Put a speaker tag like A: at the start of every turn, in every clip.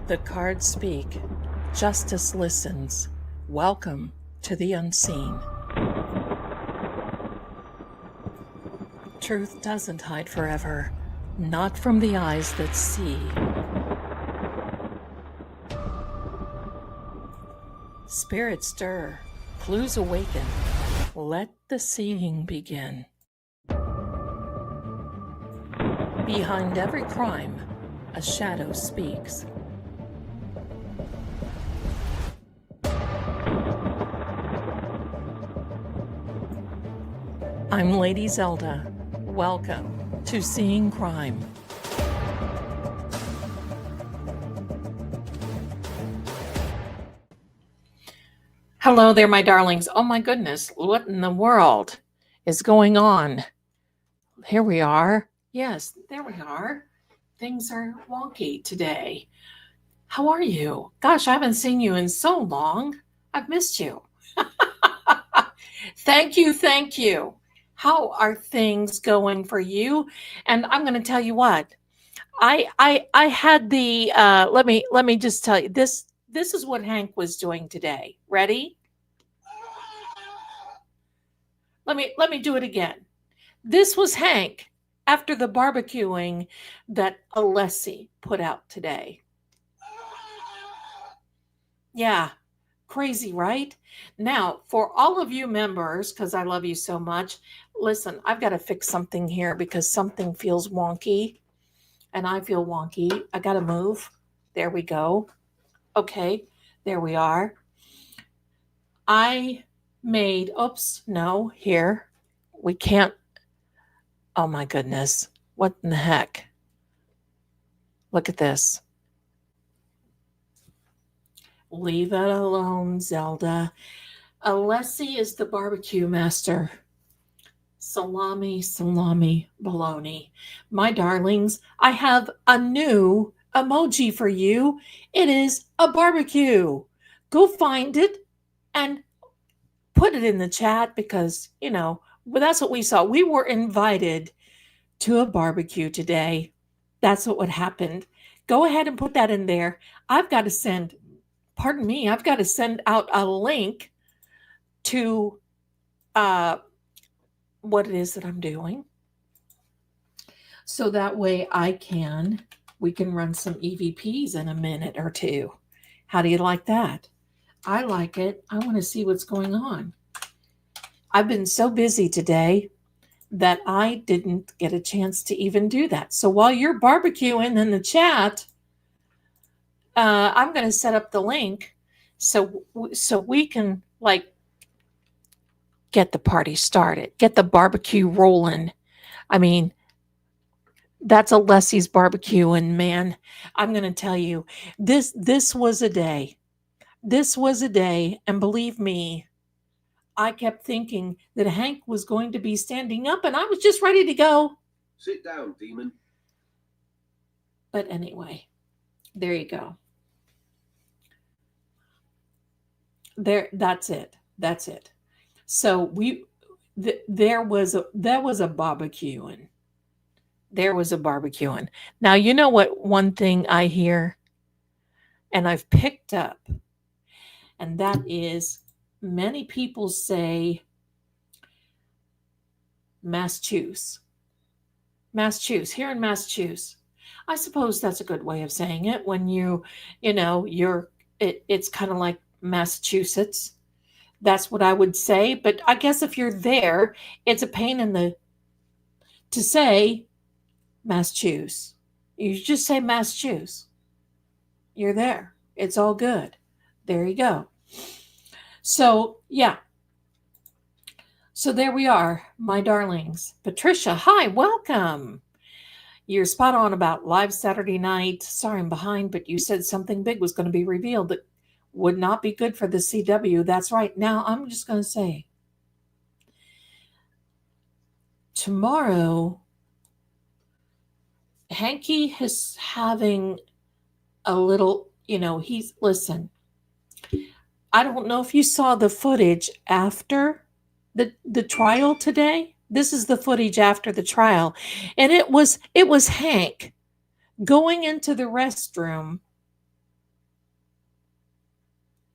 A: The cards speak. Justice listens. Welcome to the unseen. Truth doesn't hide forever, not from the eyes that see. Spirits stir, clues awaken. Let the seeing begin. Behind every crime, a shadow speaks. I'm Lady Zelda. Welcome to Seeing Crime. Hello there, my darlings. Oh my goodness, what in the world is going on? Here we are. Yes, there we are. Things are wonky today. How are you? Gosh, I haven't seen you in so long. I've missed you. Thank you. How are things going for you? And I'm going to tell you what. I had the let me just tell you this is what Hank was doing today. Ready? Let me do it again. This was Hank after the barbecuing that Alessi put out today. Yeah, crazy, right? Now, for all of you members, because I love you so much, listen, I've got to fix something here because something feels wonky and I feel wonky. I got to move. There we go. Okay, there we are. I made, here. We can't. Oh my goodness. What in the heck? Look at this. Leave it alone, Zelda. Alessi is the barbecue master. Salami, bologna. My darlings, I have a new emoji for you. It is a barbecue. Go find it and put it in the chat because, that's what we saw. We were invited to a barbecue today. That's what happened. Go ahead and put that in there. I've got to send out a link to what it is that I'm doing. So that way we can run some EVPs in a minute or two. How do you like that? I like it. I want to see what's going on. I've been so busy today that I didn't get a chance to even do that. So while you're barbecuing in the chat, I'm going to set up the link so we can get the party started, get the barbecue rolling. I mean, that's Alessi's barbecue, and man, I'm going to tell you, this was a day. This was a day, and believe me, I kept thinking that Hank was going to be standing up, and I was just ready to go.
B: Sit down, demon.
A: But anyway, there you go. That's it. So there was a barbecuing. There was a barbecuing. Now, you know what one thing I hear and I've picked up, and that is many people say Massachusetts. Here in Massachusetts. I suppose that's a good way of saying it when it's kind of like Massachusetts. That's what I would say. But I guess if you're there, it's a pain to say Massachusetts. You just say Massachusetts. You're there. It's all good. There you go. So, yeah. So there we are, my darlings. Patricia, hi, welcome. You're spot on about live Saturday night. Sorry I'm behind, but you said something big was going to be revealed that would not be good for the CW. That's right. Now, I'm just going to say, tomorrow, Hanky is having a little, listen, I don't know if you saw the footage after the trial today. This is the footage after the trial. And it was Hank going into the restroom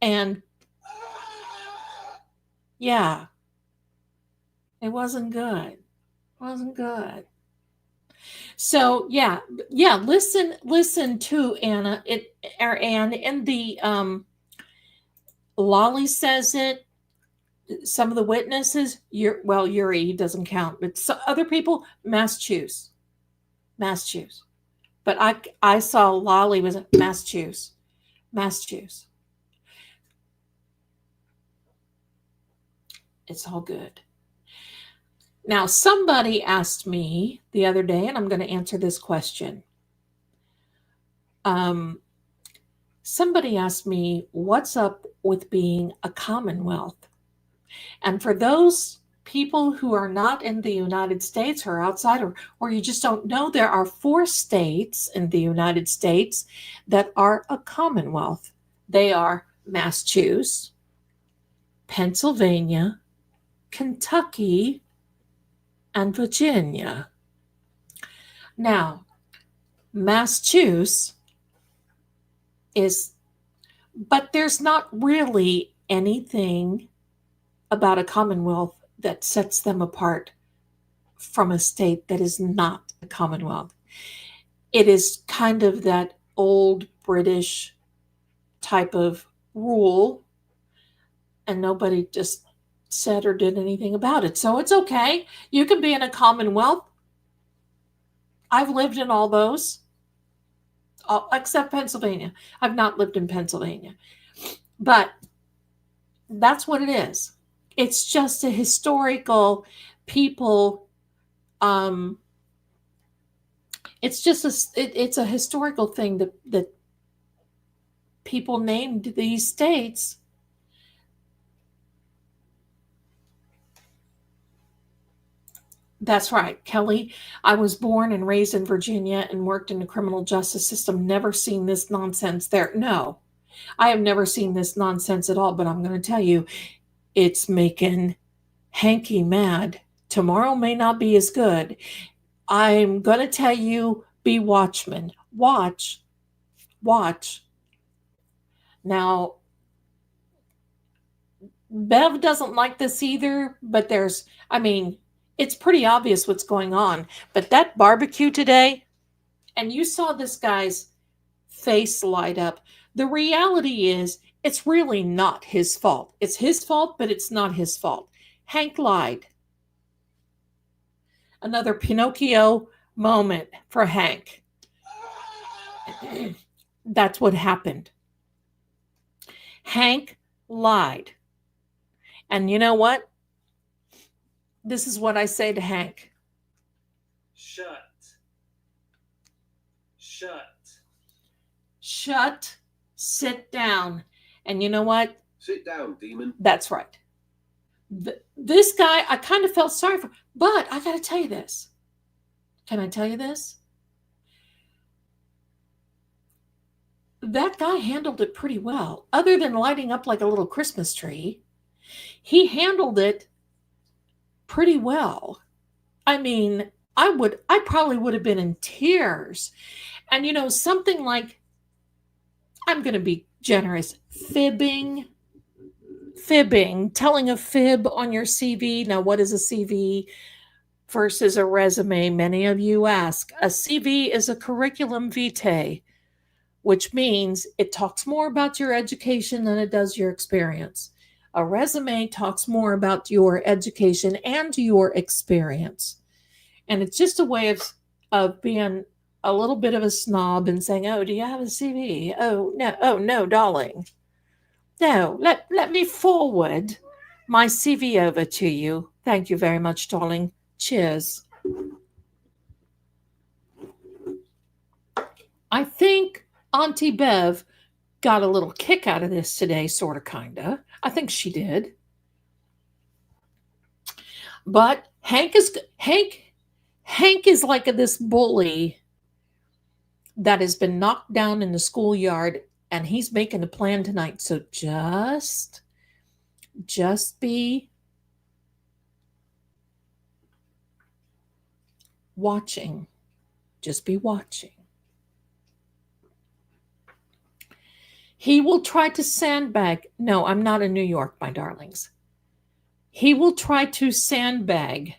A: And yeah, it wasn't good. Wasn't good. So yeah, listen to Anna. Anne, and the Lolly says it. Some of the witnesses, Yuri, he doesn't count, but other people, Massachusetts. But I saw Lolly was Massachusetts. It's all good. Now, somebody asked me the other day, and I'm going to answer this question. Somebody asked me, what's up with being a Commonwealth? And for those people who are not in the United States or outside, or you just don't know, there are 4 states in the United States that are a Commonwealth. They are Massachusetts, Pennsylvania, Kentucky, and Virginia. Now, Massachusetts but there's not really anything about a Commonwealth that sets them apart from a state that is not a Commonwealth. It is kind of that old British type of rule, and nobody just said or did anything about it. So it's okay. You can be in a Commonwealth. I've lived in all those, except Pennsylvania. I've not lived in Pennsylvania. But that's what it is. It's just a historical people. It's just it's a historical thing that people named these states. That's right, Kelly. I was born and raised in Virginia and worked in the criminal justice system. Never seen this nonsense there. No, I have never seen this nonsense at all. But I'm going to tell you, it's making Hanky mad. Tomorrow may not be as good. I'm going to tell you, be watchmen. Watch. Now, Bev doesn't like this either, but it's pretty obvious what's going on. But that barbecue today, and you saw this guy's face light up. The reality is, it's really not his fault. It's his fault, but it's not his fault. Hank lied. Another Pinocchio moment for Hank. That's what happened. Hank lied. And you know what? This is what I say to Hank.
B: Shut.
A: Sit down. And you know what?
B: Sit down, demon.
A: That's right. This guy, I kind of felt sorry for, but I got to tell you this. Can I tell you this? That guy handled it pretty well. Other than lighting up like a little Christmas tree, he handled it pretty well. I mean, I probably would have been in tears. And something like, I'm going to be generous, fibbing, telling a fib on your CV. Now, what is a CV versus a resume? Many of you ask. A CV is a curriculum vitae, which means it talks more about your education than it does your experience. A resume talks more about your education and your experience. And it's just a way of being a little bit of a snob and saying, oh, do you have a CV? Oh, no, darling. No, let me forward my CV over to you. Thank you very much, darling. Cheers. I think Auntie Bev got a little kick out of this today, sort of, kind of. I think she did. But Hank is like this bully that has been knocked down in the schoolyard, and he's making a plan tonight. So just be watching. Just be watching. He will try to sandbag. No, I'm not in New York, my darlings. He will try to sandbag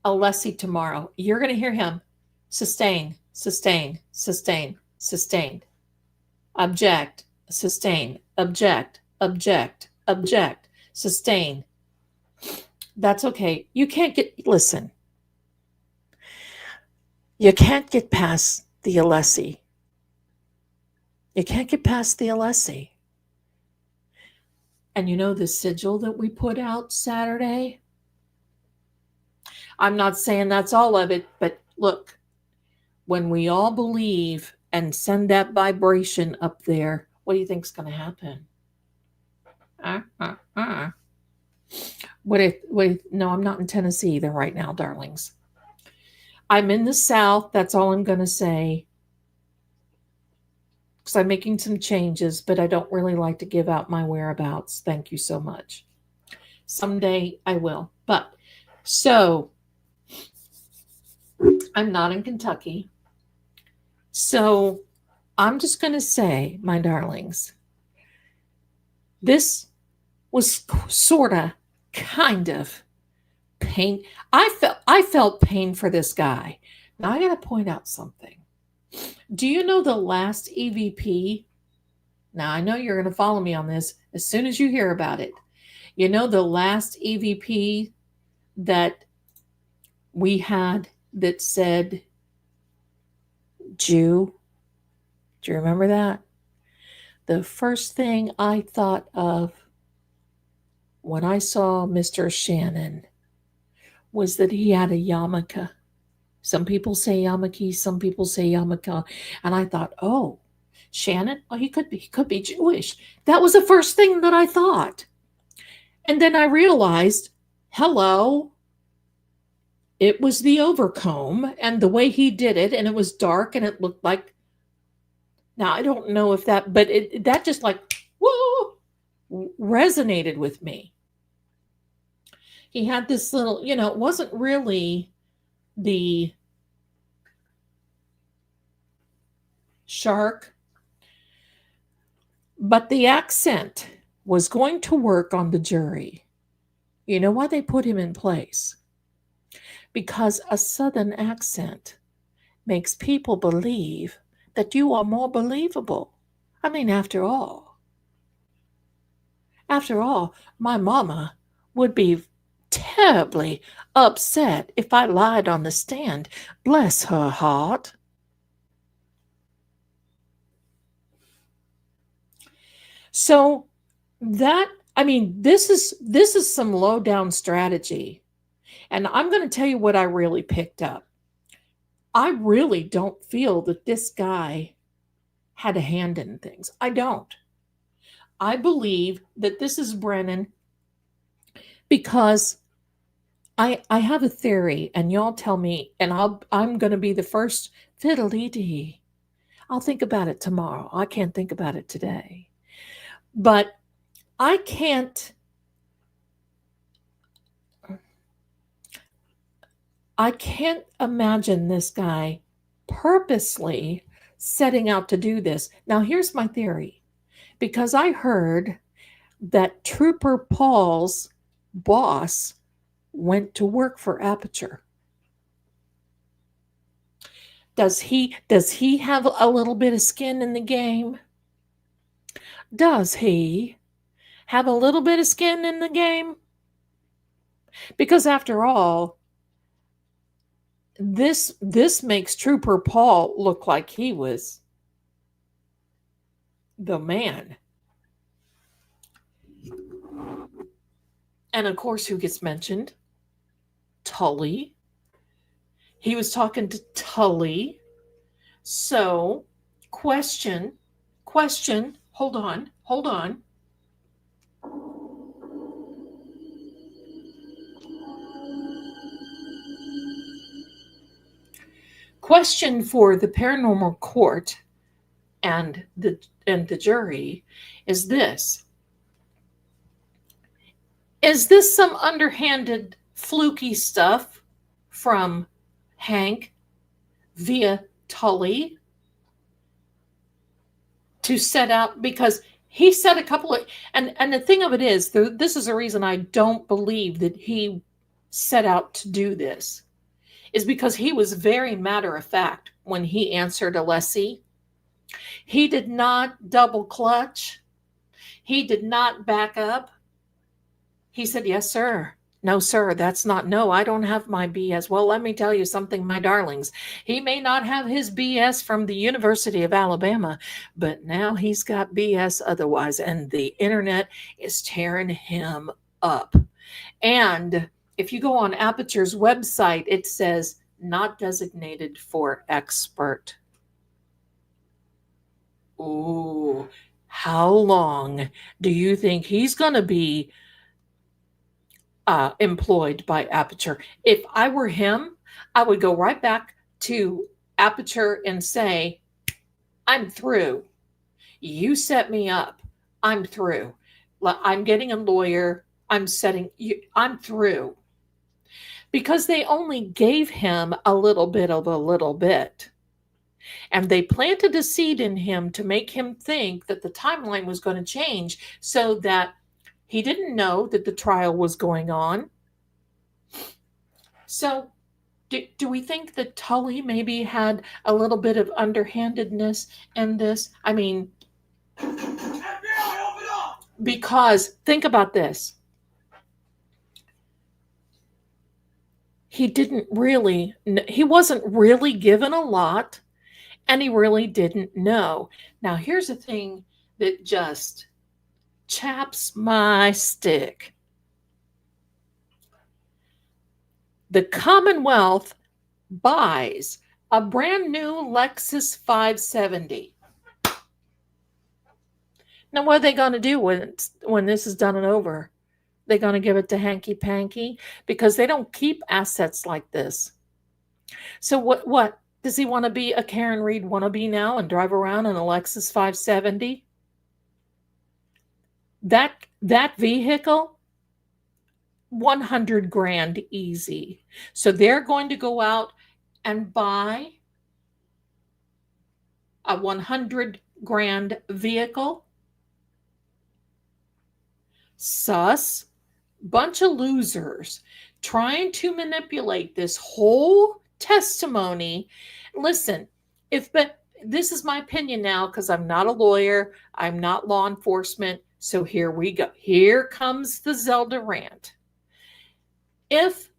A: Alessi tomorrow. You're going to hear him. Sustain, sustain, sustain, sustain. Object, sustain, object, object, object, sustain. That's okay. You can't listen, you can't get past the Alessi. You can't get past the Alessi. And you know the sigil that we put out Saturday? I'm not saying that's all of it, but look, when we all believe and send that vibration up there, what do you think's going to happen? No, I'm not in Tennessee either right now, darlings. I'm in the South. That's all I'm going to say. Because I'm making some changes, but I don't really like to give out my whereabouts. Thank you so much. Someday I will. But so I'm not in Kentucky. So I'm just going to say, my darlings, this was sort of, kind of pain. I felt pain for this guy. Now I got to point out something. Do you know the last EVP? Now I know you're going to follow me on this as soon as you hear about it. You know the last EVP that we had that said Jew? Do you remember that? The first thing I thought of when I saw Mr. Shannon was that he had a yarmulke. Some people say yarmulke, some people say yarmulke. And I thought, oh, Shannon? Oh, he could be Jewish. That was the first thing that I thought. And then I realized, hello, it was the overcomb and the way he did it, and it was dark and it looked like, now I don't know if that, but that just like, whoa, resonated with me. He had this little, it wasn't really the shark, but the accent was going to work on the jury. You know why they put him in place? Because a Southern accent makes people believe that you are more believable. I mean, after all, my mama would be terribly upset if I lied on the stand. Bless her heart. So this is some low down strategy. And I'm going to tell you what I really picked up. I really don't feel that this guy had a hand in things. I don't. I believe that this is Brennan because I have a theory, and y'all tell me, and I'm going to be the first fiddly-dee. I'll think about it tomorrow. I can't think about it today. But I can't imagine this guy purposely setting out to do this. Now, here's my theory. Because I heard that Trooper Paul's boss went to work for Aperture. Does he have a little bit of skin in the game? Does he have a little bit of skin in the game? Because after all, this makes Trooper Paul look like he was the man. And of course, who gets mentioned? Tully. He was talking to Tully. So, question, hold on. Question for the paranormal court and the jury is this. Is this some underhanded, fluky stuff from Hank via Tully to set out because he said a couple of and the thing of it is this is a reason I don't believe that he set out to do this is because he was very matter of fact when he answered Alessi. He did not double clutch. He did not back up. He said, "Yes, sir. No, sir, that's not no. I don't have my BS." Well, let me tell you something, my darlings. He may not have his BS from the University of Alabama, but now he's got BS otherwise, and the internet is tearing him up. And if you go on Aperture's website, it says not designated for expert. Ooh, how long do you think he's going to be employed by Aperture? If I were him, I would go right back to Aperture and say, I'm through. You set me up. I'm through. I'm getting a lawyer. I'm through. Because they only gave him a little bit of a little bit. And they planted a seed in him to make him think that the timeline was going to change so that he didn't know that the trial was going on. So do we think that Tully maybe had a little bit of underhandedness in this? I mean, because think about this. He wasn't really given a lot, and he really didn't know. Now, here's the thing that just chaps my stick. The Commonwealth buys a brand new Lexus 570. Now, what are they going to do when this is done and over? They're going to give it to Hanky Panky because they don't keep assets like this. So what does he want to be a Karen Reed wannabe now and drive around in a Lexus 570? That vehicle, 100 grand easy. So they're going to go out and buy a 100 grand vehicle. Sus, bunch of losers trying to manipulate this whole testimony. Listen, but this is my opinion now because I'm not a lawyer, I'm not law enforcement. So here we go. Here comes the Zelda rant. If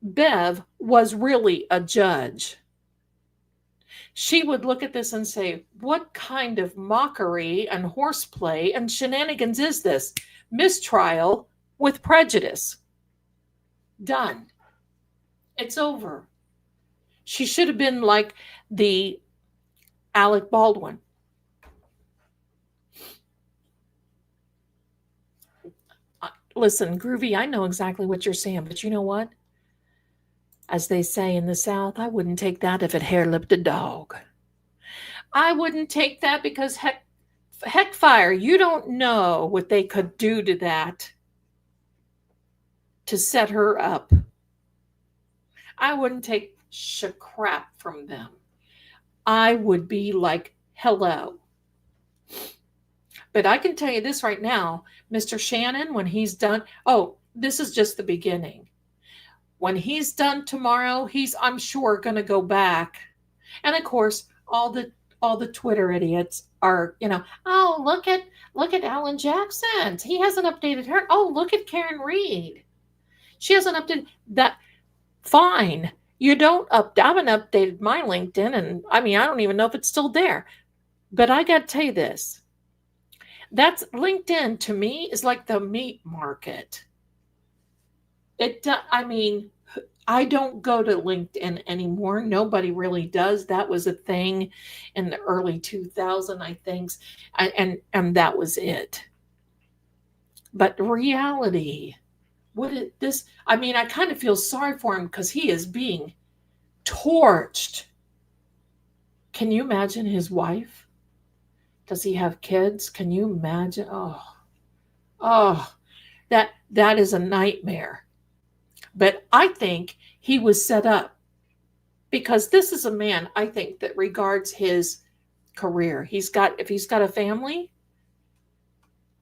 A: Bev was really a judge, she would look at this and say, what kind of mockery and horseplay and shenanigans is this? Mistrial with prejudice. Done. It's over. She should have been like the Alec Baldwin. Listen, Groovy, I know exactly what you're saying, but you know what? As they say in the South, I wouldn't take that if it hair-lipped a dog. I wouldn't take that because heck fire, you don't know what they could do to that to set her up. I wouldn't take crap from them. I would be like, hello. But I can tell you this right now, Mr. Shannon, when he's done, this is just the beginning. When he's done tomorrow, I'm sure, going to go back. And of course, all the Twitter idiots are, look at Alan Jackson. He hasn't updated her. Oh, look at Karen Reed. She hasn't updated that. Fine. You don't I haven't updated my LinkedIn, and I don't even know if it's still there. But I got to tell you this. That's LinkedIn to me is like the meat market. I don't go to LinkedIn anymore. Nobody really does. That was a thing in the early 2000s, I think, and that was it. But reality, I kind of feel sorry for him because he is being torched. Can you imagine his wife? Does he have kids? Can you imagine? Oh, that is a nightmare. But I think he was set up because this is a man, I think, that regards his career. If he's got a family,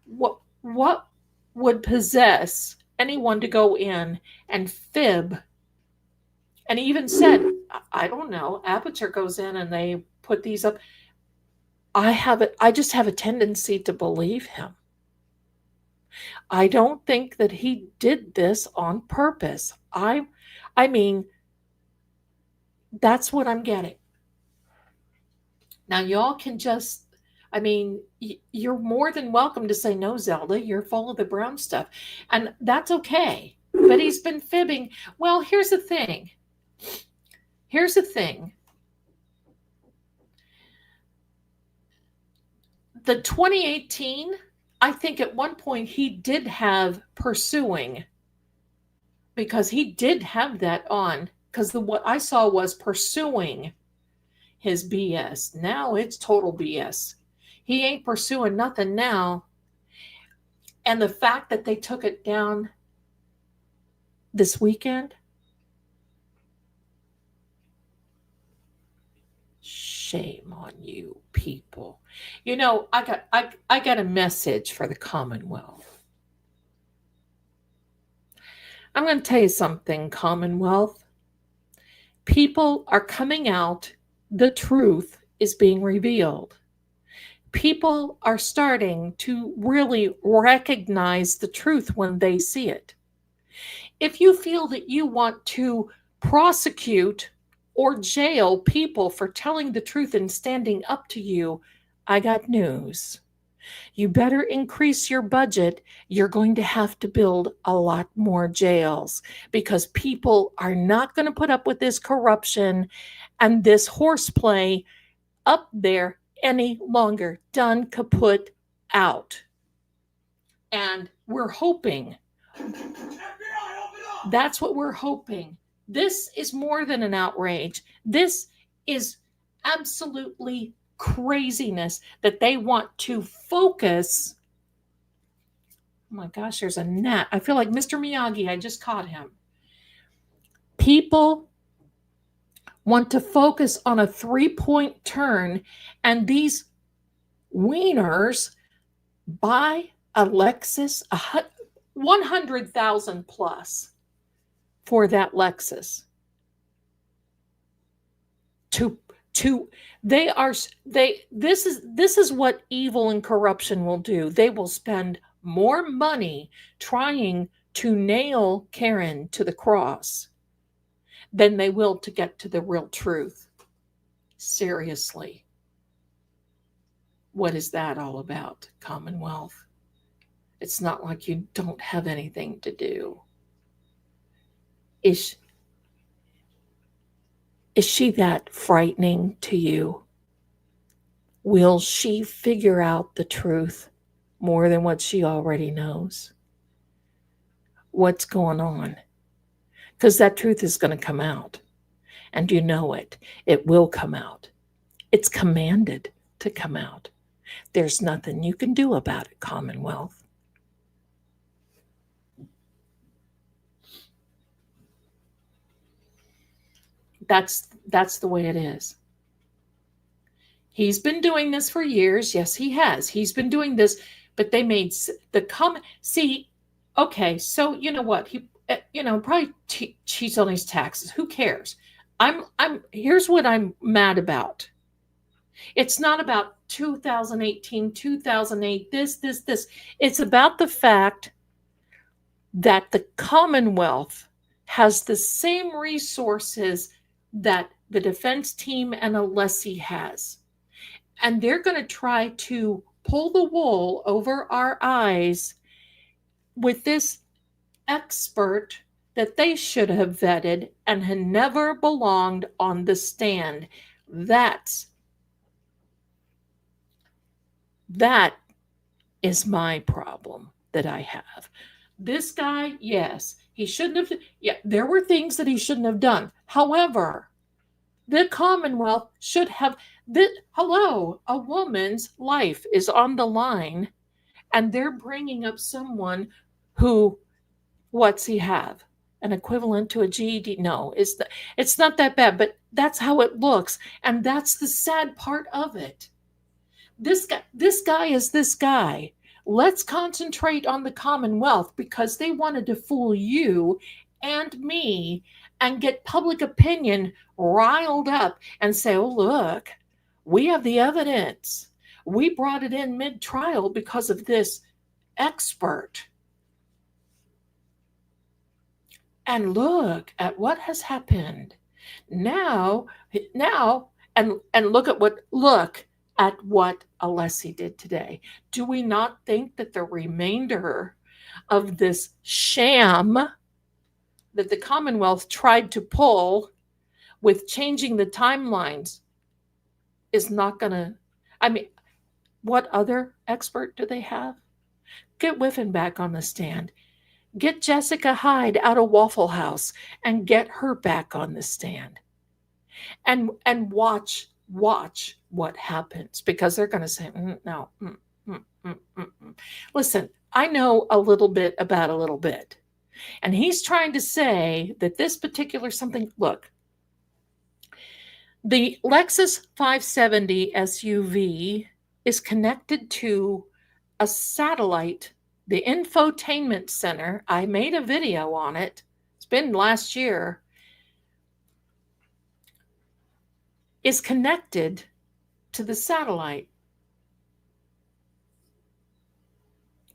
A: what would possess anyone to go in and fib? And he even said, I don't know, Aperture goes in and they put these up. I just have a tendency to believe him. I don't think that he did this on purpose. I mean, that's what I'm getting. Now, y'all can just, I mean, you're more than welcome to say, no, Zelda, you're full of the brown stuff. And that's okay. But he's been fibbing. Well, here's the thing. Here's the thing. The 2018, I think at one point he did have pursuing, because he did have that on, because what I saw was pursuing his BS. Now it's total BS. He ain't pursuing nothing now. And the fact that they took it down this weekend, shame on you people. You know, I got a message for the Commonwealth. I'm going to tell you something, Commonwealth. People are coming out. The truth is being revealed. People are starting to really recognize the truth when they see it. If you feel that you want to prosecute or jail people for telling the truth and standing up to you, I got news. You better increase your budget. You're going to have to build a lot more jails, because people are not going to put up with this corruption and this horseplay up there any longer. Done, kaput, out. And we're hoping. That's what we're hoping. This is more than an outrage. This is absolutely craziness that they want to focus. Oh my gosh, there's a gnat. I feel like Mr. Miyagi. I just caught him. People want to focus on a 3-point turn, and these wieners buy a Lexus, 100,000 plus for that Lexus. This is what evil and corruption will do. They will spend more money trying to nail Karen to the cross than they will to get to the real truth. Seriously. What is that all about, Commonwealth? It's not like you don't have anything to do. Is she that frightening to you? Will she figure out the truth more than what she already knows? What's going on? Because that truth is going to come out. And you know it. It will come out. It's commanded to come out. There's nothing you can do about it, Commonwealth. That's the way it is. He's been doing this for years. Yes, he has. He's been doing this, but they made the comment. See, okay, so you know what? He, probably cheats on his taxes. Who cares? Here's what I'm mad about. It's not about 2018, 2008, this. It's about the fact that the Commonwealth has the same resources that the defense team and Alessi has. And they're going to try to pull the wool over our eyes with this expert that they should have vetted and had never belonged on the stand. That is my problem that I have. This guy, yes, he shouldn't have. Yeah, there were things that he shouldn't have done. However, the Commonwealth should have. Hello, a woman's life is on the line, and they're bringing up someone who, what's he have? An equivalent to a GED? No, it's not that bad, but that's how it looks, and that's the sad part of it. This guy is this guy. Let's concentrate on the Commonwealth because they wanted to fool you and me and get public opinion riled up and say, oh, look, we have the evidence. We brought it in mid trial because of this expert. And look at what has happened. Now, now, and look at what Alessi did today. Do we not think that the remainder of this sham that the Commonwealth tried to pull with changing the timelines is not going to? I mean, what other expert do they have? Get Whiffen back on the stand. Get Jessica Hyde out of Waffle House and get her back on the stand. And watch what happens because they're going to say no. Listen, I know a little bit about a little bit. And he's trying to say that this particular something, look, the Lexus 570 SUV is connected to a satellite, the infotainment center. I made a video on it. It's been last year. Is connected to the satellite.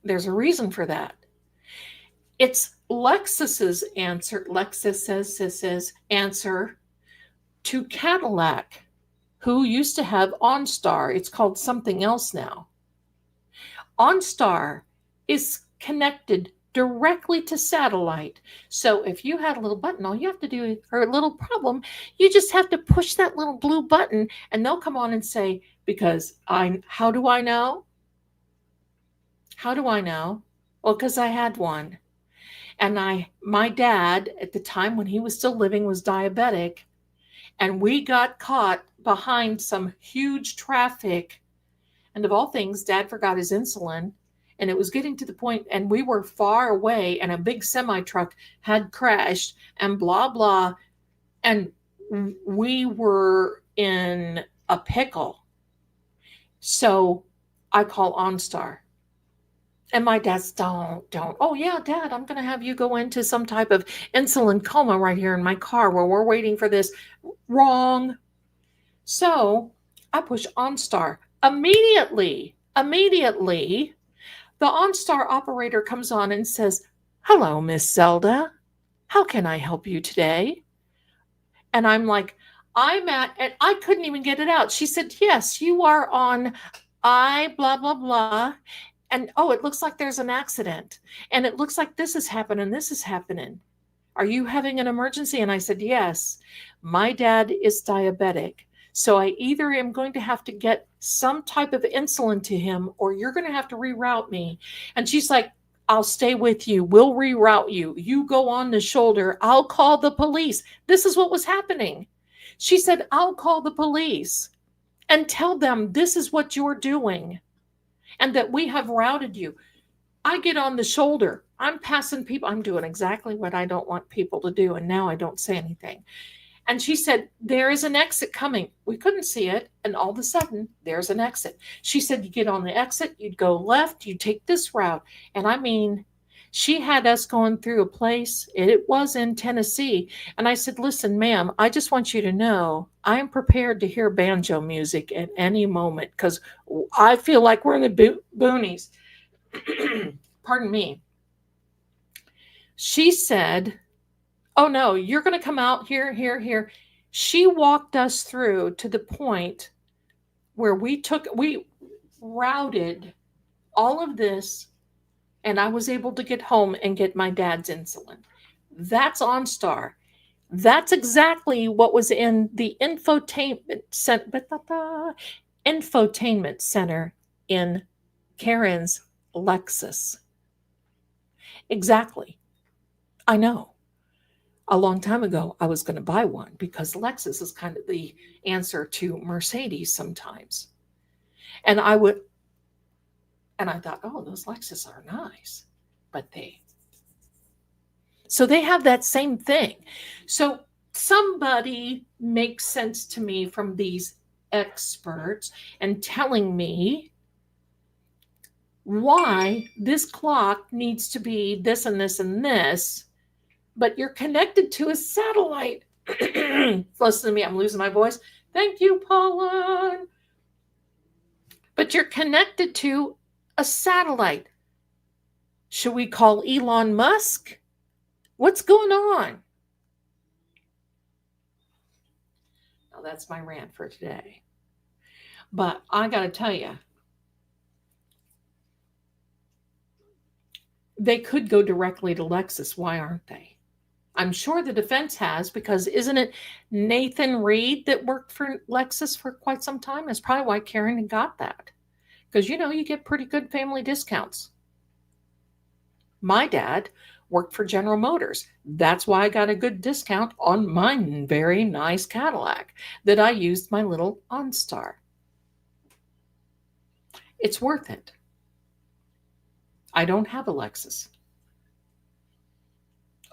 A: There's a reason for that. It's Lexus's answer to Cadillac, who used to have OnStar. It's called something else now. OnStar is connected directly to satellite. So if you had a little button, all you have to do, or a little problem, you just have to push that little blue button and they'll come on and say, because how do I know? How do I know? Well, because I had one. And my dad, at the time when he was still living, was diabetic. And we got caught behind some huge traffic. And of all things, Dad forgot his insulin. And it was getting to the point, and we were far away, and a big semi-truck had crashed, and blah, blah. And we were in a pickle. So I call OnStar. And my dad's, don't. Oh, yeah, Dad, I'm going to have you go into some type of insulin coma right here in my car while we're waiting for this. Wrong. So I push OnStar. Immediately, the OnStar operator comes on and says, hello, Miss Zelda. How can I help you today? And I'm like, and I couldn't even get it out. She said, yes, you are on blah, blah, blah. And, oh, it looks like there's an accident. And it looks like this is happening. Are you having an emergency? And I said, yes, my dad is diabetic. So I either am going to have to get some type of insulin to him or you're going to have to reroute me. And she's like, I'll stay with you. We'll reroute you. You go on the shoulder. I'll call the police. This is what was happening. She said, I'll call the police and tell them this is what you're doing and that we have routed you. I get on the shoulder. I'm passing people. I'm doing exactly what I don't want people to do. And now I don't say anything. And she said, there is an exit coming. We couldn't see it. And all of a sudden, there's an exit. She said, you get on the exit, you'd go left, you take this route. And I mean, she had us going through a place. It was in Tennessee. And I said, listen, ma'am, I just want you to know I am prepared to hear banjo music at any moment because I feel like we're in the boonies. Pardon me. She said, oh no, you're going to come out here. She walked us through to the point where we routed all of this and I was able to get home and get my dad's insulin. That's OnStar. That's exactly what was in the infotainment center in Karen's Lexus. Exactly. I know. A long time ago, I was going to buy one because Lexus is kind of the answer to Mercedes sometimes. And I thought, oh, those Lexus are nice. So they have that same thing. So somebody makes sense to me from these experts and telling me why this clock needs to be this and this and this, but you're connected to a satellite. Listen to me, I'm losing my voice. Thank you, Paula. But you're connected to a satellite. Should we call Elon Musk? What's going on? Now, that's my rant for today. But I got to tell you, they could go directly to Lexus. Why aren't they? I'm sure the defense has, because isn't it Nathan Reed that worked for Lexus for quite some time? That's probably why Karen got that. Because, you get pretty good family discounts. My dad worked for General Motors. That's why I got a good discount on my very nice Cadillac that I used my little OnStar. It's worth it. I don't have a Lexus.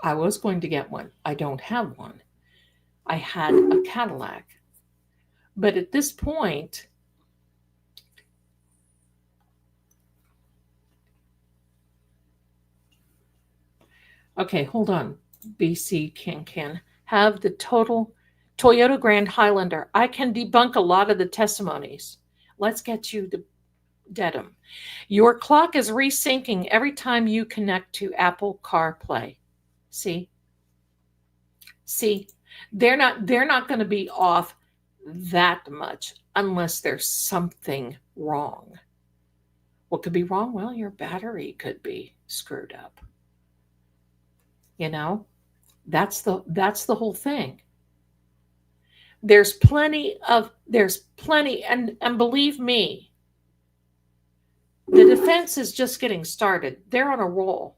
A: I was going to get one. I don't have one. I had a Cadillac. But at this point, okay, hold on. BC can have the total Toyota Grand Highlander. I can debunk a lot of the testimonies. Let's get you to Dedham. Your clock is resyncing every time you connect to Apple CarPlay. See, they're not going to be off that much unless there's something wrong. What could be wrong? Well, your battery could be screwed up. That's the whole thing. There's plenty, and believe me, the defense is just getting started. They're on a roll.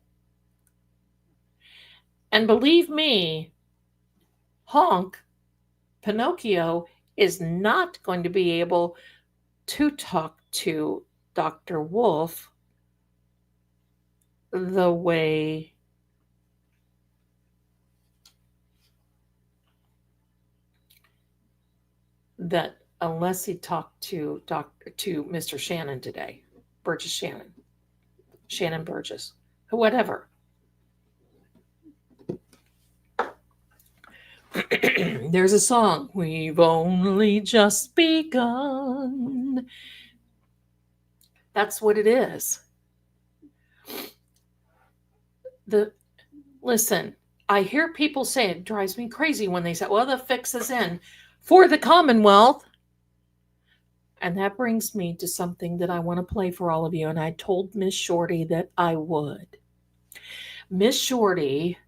A: And believe me, Pinocchio is not going to be able to talk to Dr. Wolf the way that, unless he talked to Mr. Shannon today, Shannon Burgess, whatever. There's a song, we've only just begun. That's what it is. Listen, I hear people say, it drives me crazy when they say, well, the fix is in for the Commonwealth. And that brings me to something that I want to play for all of you. And I told Miss Shorty that I would. Miss Shorty,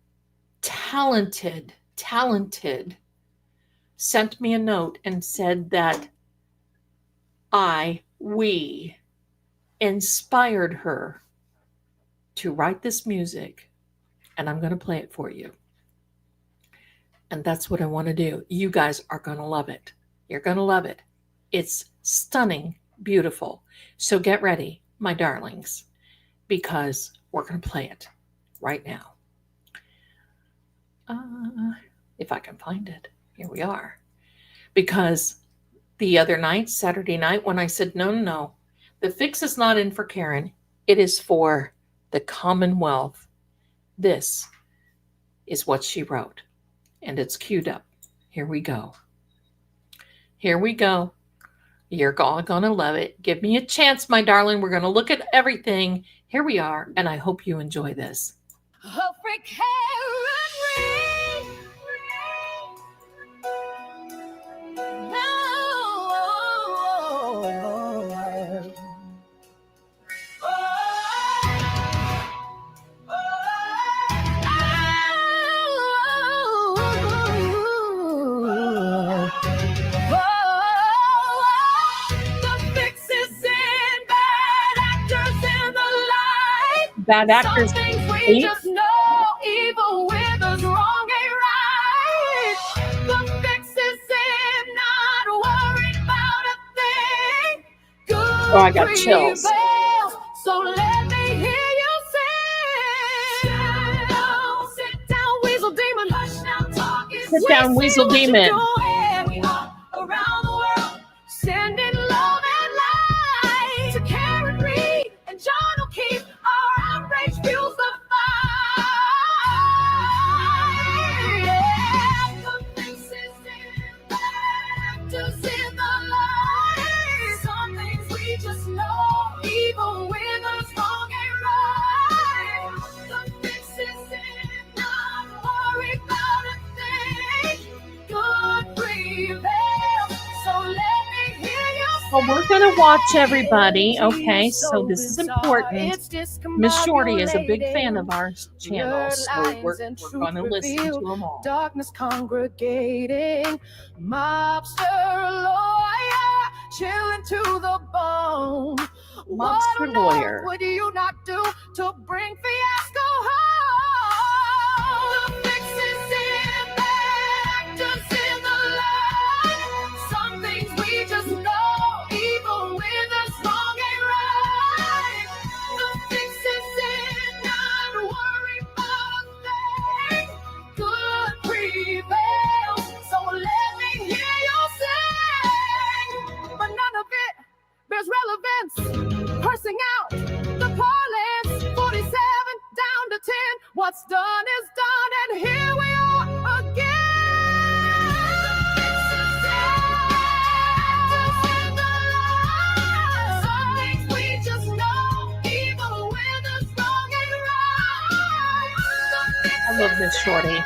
A: talented, sent me a note and said that we inspired her to write this music, and I'm going to play it for you. And that's what I want to do. You guys are going to love it. You're going to love it. It's stunning, beautiful. So get ready, my darlings, because we're going to play it right now. If I can find it. Here we are. Because the other night, Saturday night, when I said, no, the fix is not in for Karen. It is for the Commonwealth. This is what she wrote. And it's queued up. Here we go. You're all going to love it. Give me a chance, my darling. We're going to look at everything. Here we are. And I hope you enjoy this. Bad actors.
C: We just know evil withers, wrong ain't right. The fix is in, not worried about a thing. Good
A: I got chills.
C: prevails, so let me hear you sing. Sit down, Weasel Demon. Hush now, talk is
A: Sit down, Weasel Demon.
C: we are around the world.
A: Well, we're going to watch everybody. Okay, so this is important. Miss Shorty is a big fan of our channel, so we're going to listen to them all.
C: Darkness congregating, mobster lawyer, chilling to the bone.
A: Mobster lawyer.
C: What would you not do to bring fiasco home? The fix is in bed, actors in the light. Some things we just know, even with us wrong ain't right. The fix is in, not worry about a thing. Good prevails, so let me hear you sing. But none of it bears relevance. Cursing out the parlance, 47 down to 10. What's done is done, and here we are again. Some things we just know, even when the wrong ain't right.
A: I love Miss Shorty.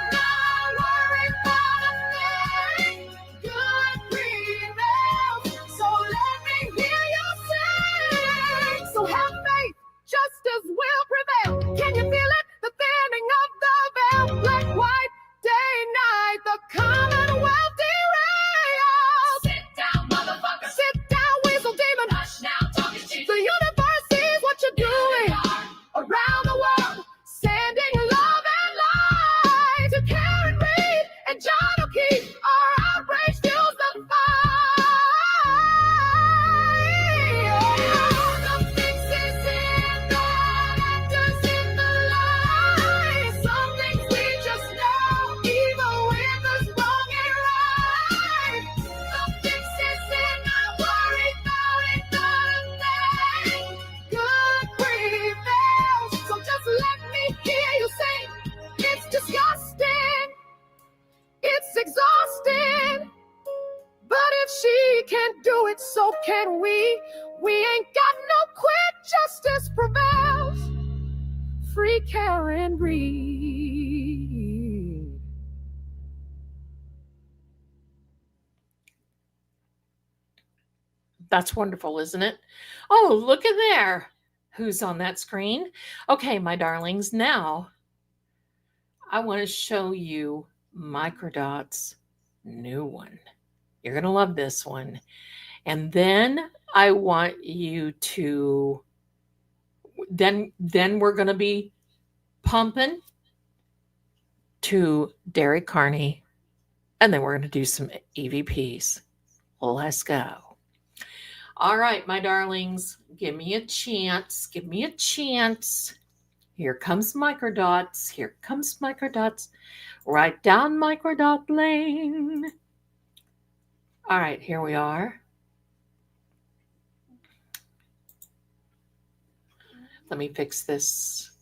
C: Justice will prevail. Can you feel it? The thinning of the veil. Black, white, day, night. The Commonwealth derails. Sit down, motherfucker. Sit down, weasel demon. Hush now, talking shit. The universe sees what you're doing. Around the world, sending love and light to Karen Reed and John O'Keefe. Our outrage fuels the fight. The fix is in bed, actors in the light. Some things we just know, even when the wrong ain't right. The fix is in, not worried about it, not a thing. Good prevails, so just let me hear you sing. It's disgusting, it's exhausting. But if she can't do it, so can we. We ain't got no quit, justice prevails. Free Karen Reed.
A: That's wonderful, isn't it? Oh, look at there. Who's on that screen? Okay, my darlings, now I want to show you Microdot's new one. You're going to love this one. And then I want you to then we're going to be pumping to Derek Carney, and then we're going to do some EVPs. Let's go. All right, my darlings, give me a chance. Give me a chance. Here comes Microdots. Here comes Microdots. Right down Microdot Lane. All right, here we are. Let me fix this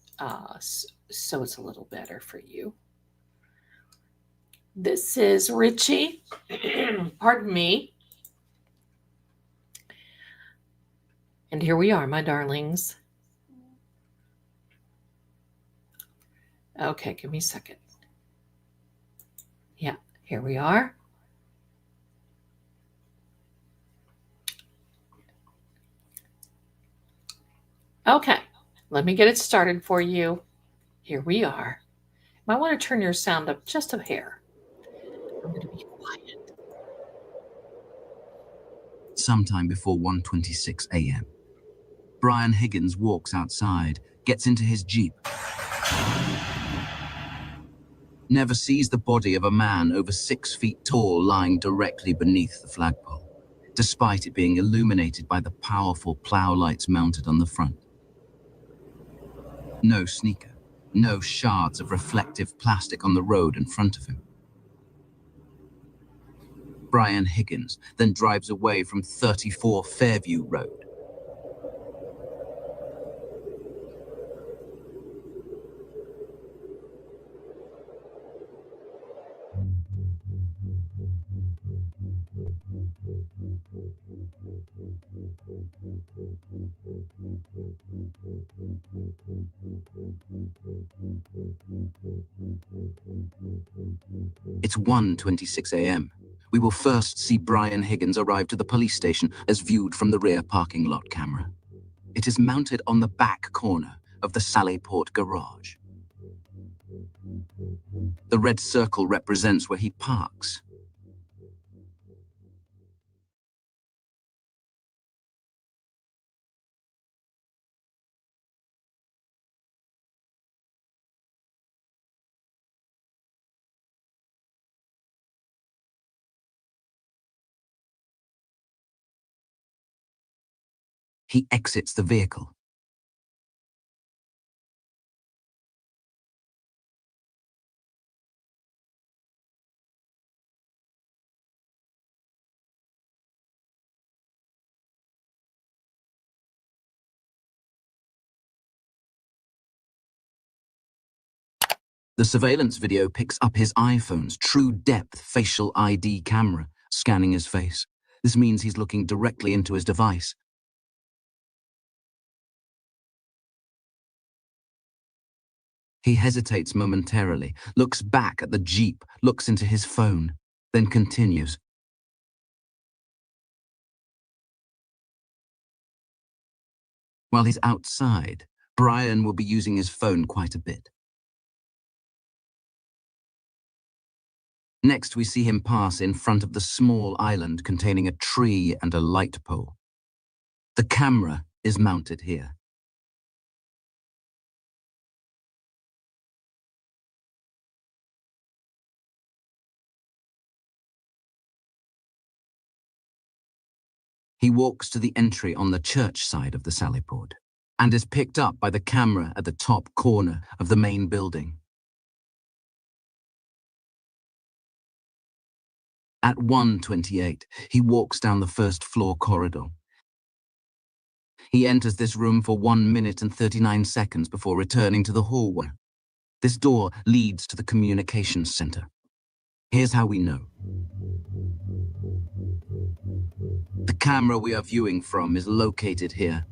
A: so it's a little better for you. This is Richie. Pardon me. And here we are, my darlings. Okay, give me a second. Yeah, here we are. Okay, let me get it started for you. Here we are. You might want to turn your sound up just a hair. I'm going to be quiet.
D: Sometime before 1:26 a.m. Brian Higgins walks outside, gets into his Jeep, never sees the body of a man over 6 feet tall lying directly beneath the flagpole, despite it being illuminated by the powerful plow lights mounted on the front. No sneaker, no shards of reflective plastic on the road in front of him. Brian Higgins then drives away from 34 Fairview Road. It's 1:26 a.m. We will first see Brian Higgins arrive to the police station as viewed from the rear parking lot camera. It is mounted on the back corner of the Sallyport garage. The red circle represents where he parks. He exits the vehicle. The surveillance video picks up his iPhone's true depth facial ID camera, scanning his face. This means he's looking directly into his device. He hesitates momentarily, looks back at the Jeep, looks into his phone, then continues. While he's outside, Brian will be using his phone quite a bit. Next, we see him pass in front of the small island containing a tree and a light pole. The camera is mounted here. He walks to the entry on the church side of the Sallyport and is picked up by the camera at the top corner of the main building. At 1:28, he walks down the first floor corridor. He enters this room for 1 minute and 39 seconds before returning to the hallway. This door leads to the communications center. Here's how we know. The camera we are viewing from is located here.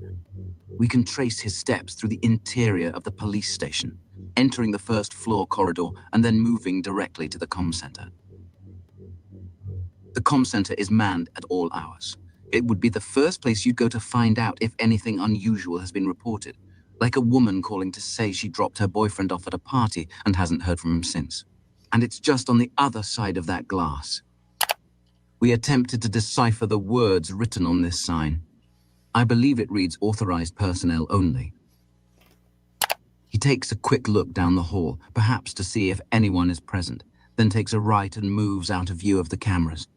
D: We can trace his steps through the interior of the police station, entering the first floor corridor and then moving directly to the comm center. The comm center is manned at all hours. It would be the first place you'd go to find out if anything unusual has been reported, like a woman calling to say she dropped her boyfriend off at a party and hasn't heard from him since. And it's just on the other side of that glass. We attempted to decipher the words written on this sign. I believe it reads authorized personnel only. He takes a quick look down the hall, perhaps to see if anyone is present, then takes a right and moves out of view of the cameras.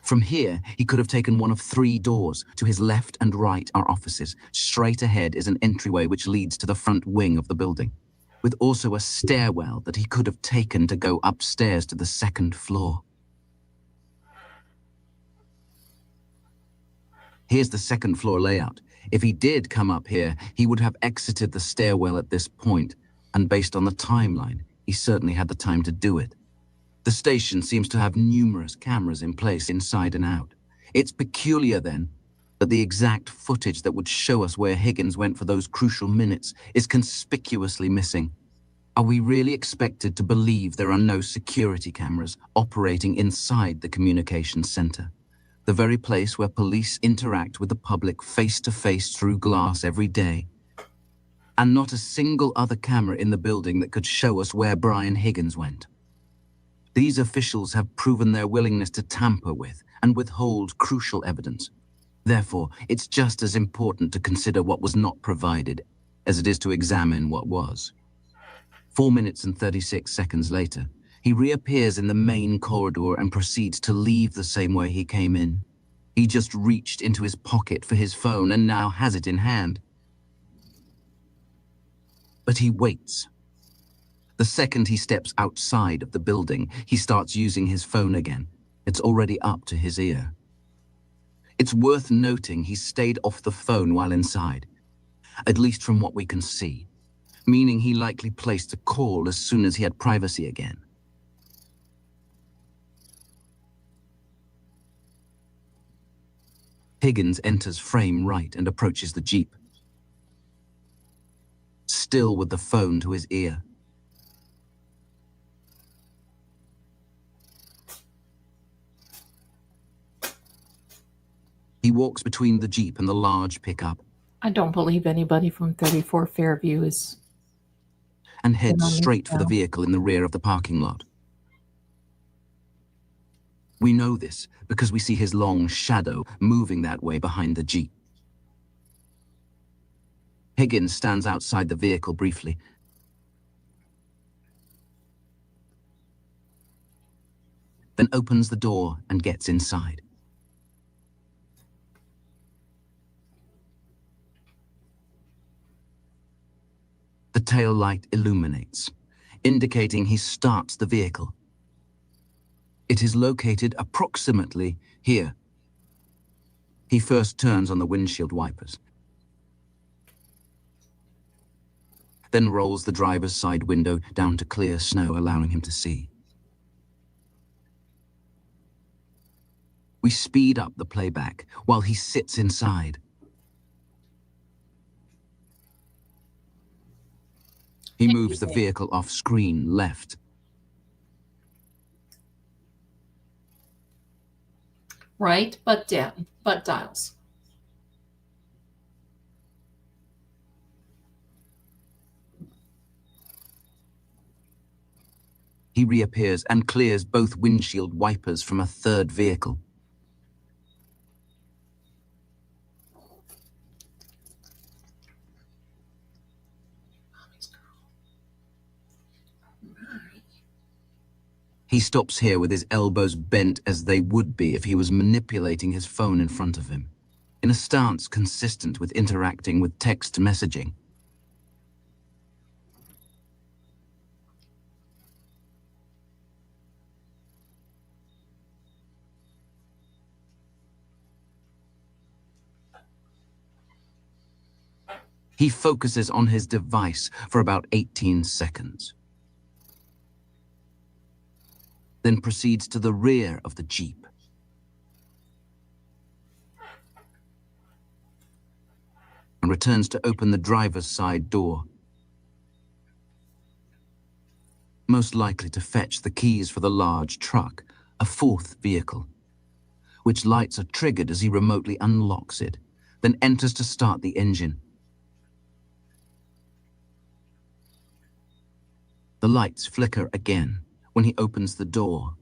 D: From here, he could have taken one of 3 doors. To his left and right are offices. Straight ahead is an entryway which leads to the front wing of the building, with also a stairwell that he could have taken to go upstairs to the 2nd floor. Here's the 2nd floor layout. If he did come up here, he would have exited the stairwell at this point, and based on the timeline, he certainly had the time to do it. The station seems to have numerous cameras in place inside and out. It's peculiar, then, that the exact footage that would show us where Higgins went for those crucial minutes is conspicuously missing. Are we really expected to believe there are no security cameras operating inside the communications center, the very place where police interact with the public face-to-face through glass every day, and not a single other camera in the building that could show us where Brian Higgins went? These officials have proven their willingness to tamper with and withhold crucial evidence. Therefore, it's just as important to consider what was not provided as it is to examine what was. 4 minutes and 36 seconds later, he reappears in the main corridor and proceeds to leave the same way he came in. He just reached into his pocket for his phone and now has it in hand. But he waits. The second he steps outside of the building, he starts using his phone again. It's already up to his ear. It's worth noting he stayed off the phone while inside, at least from what we can see, meaning he likely placed a call as soon as he had privacy again. Higgins enters frame right and approaches the Jeep, still with the phone to his ear. He walks between the Jeep and the large pickup
A: I don't believe anybody from 34 Fairview is.
D: and heads
A: on this
D: straight for the
A: now.
D: vehicle in the rear of the parking lot. We know this because we see his long shadow moving that way behind the Jeep. Higgins stands outside the vehicle briefly, then opens the door and gets inside. The tail light illuminates, indicating he starts the vehicle. It is located approximately here. He first turns on the windshield wipers, then rolls the driver's side window down to clear snow, allowing him to see. We speed up the playback while he sits inside. He moves the vehicle off screen left.
A: Right, butt down, butt dials.
D: He reappears and clears both windshield wipers from a third vehicle. He stops here with his elbows bent as they would be if he was manipulating his phone in front of him, in a stance consistent with interacting with text messaging. He focuses on his device for about 18 seconds, then proceeds to the rear of the Jeep. And returns to open the driver's side door, most likely to fetch the keys for the large truck, a fourth vehicle, which lights are triggered as he remotely unlocks it, then enters to start the engine. The lights flicker again when he opens the door.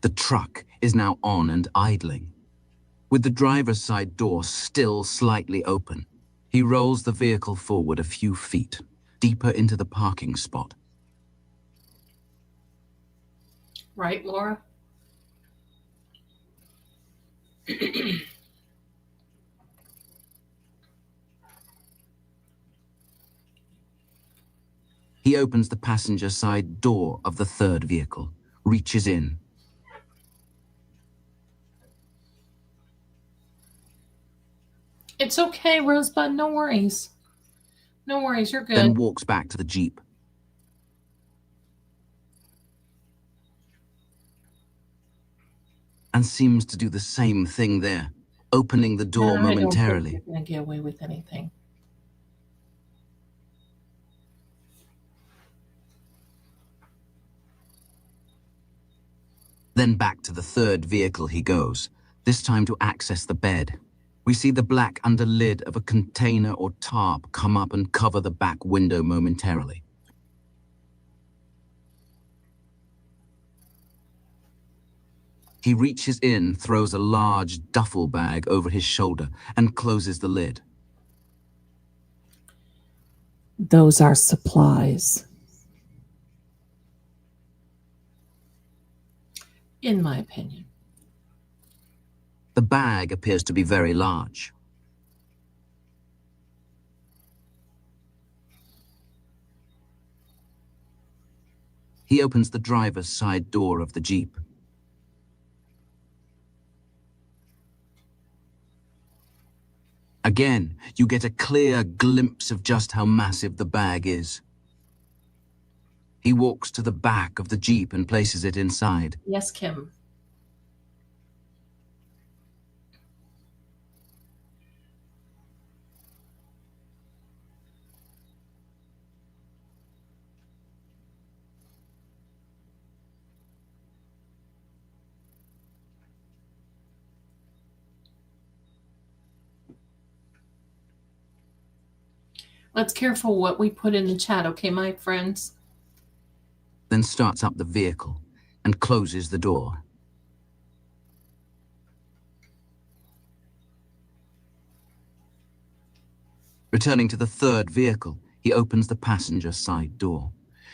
D: The truck is now on and idling, with the driver's side door still slightly open. He rolls the vehicle forward a few feet, deeper into the parking spot.
A: Right, Laura?
D: He opens the passenger side door of the third vehicle, reaches in.
A: It's okay, Rosebud. No worries. No worries. You're
D: Then
A: good.
D: walks back to the Jeep. And seems to do the same thing there, opening the door momentarily.
A: I don't think you're going to get away with anything.
D: Then back to the third vehicle he goes, this time to access the bed. We see the black underlid of a container or tarp come up and cover the back window momentarily. He reaches in, throws a large duffel bag over his shoulder, and closes the lid.
A: Those are supplies. In my opinion.
D: The bag appears to be very large. He opens the driver's side door of the Jeep. Again, you get a clear glimpse of just how massive the bag is. He walks to the back of the Jeep and places it inside.
A: Yes, Kim. Let's careful what we put in the chat, okay, my friends?
D: Then starts up the vehicle and closes the door. Returning to the third vehicle, he opens the passenger side door.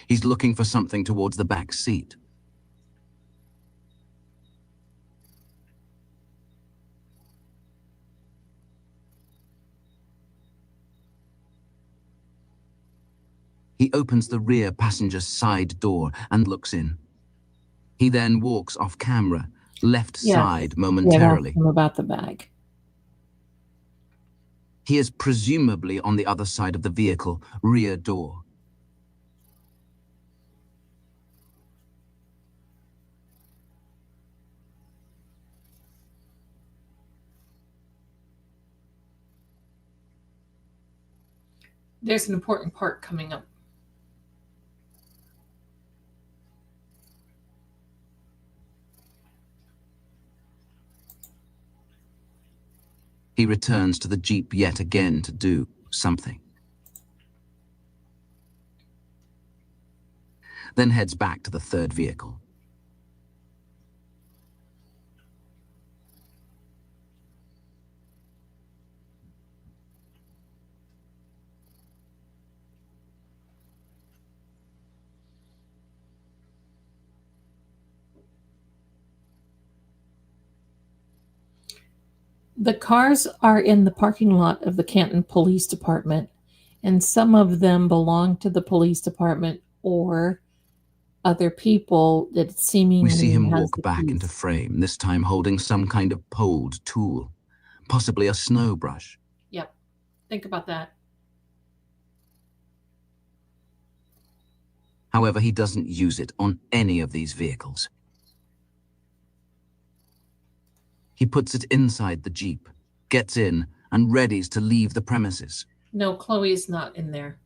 D: He's looking for something towards the back seat. He opens the rear passenger side door and looks in. He then walks off camera, left side momentarily.
A: Yeah, about the bag.
D: He is presumably on the other side of the vehicle, rear door.
A: There's an important part coming up.
D: He returns to the Jeep yet again to do something. Then heads back to the third vehicle.
A: The cars are in the parking lot of the Canton Police Department, and some of them belong to the police department or other people that seemingly
D: We see him
A: has
D: walk
A: the
D: back
A: keys.
D: into frame, this time holding some kind of poled tool, possibly a snow brush.
A: Yep. Think about that.
D: However, he doesn't use it on any of these vehicles. He puts it inside the Jeep, gets in, and readies to leave the premises.
A: No, Chloe's not in there.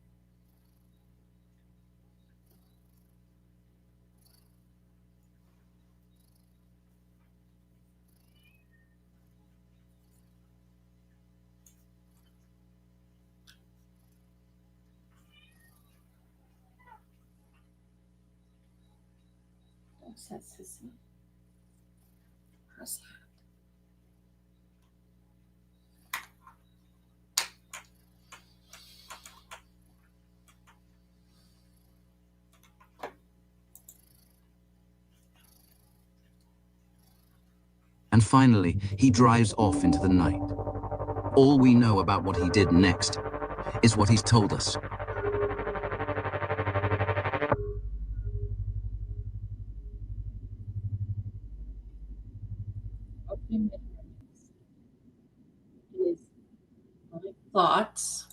A: What's that, Sissy? Where's that?
D: And finally, he drives off into the night. All we know about what he did next is what he's told us.
A: Okay, is my thoughts,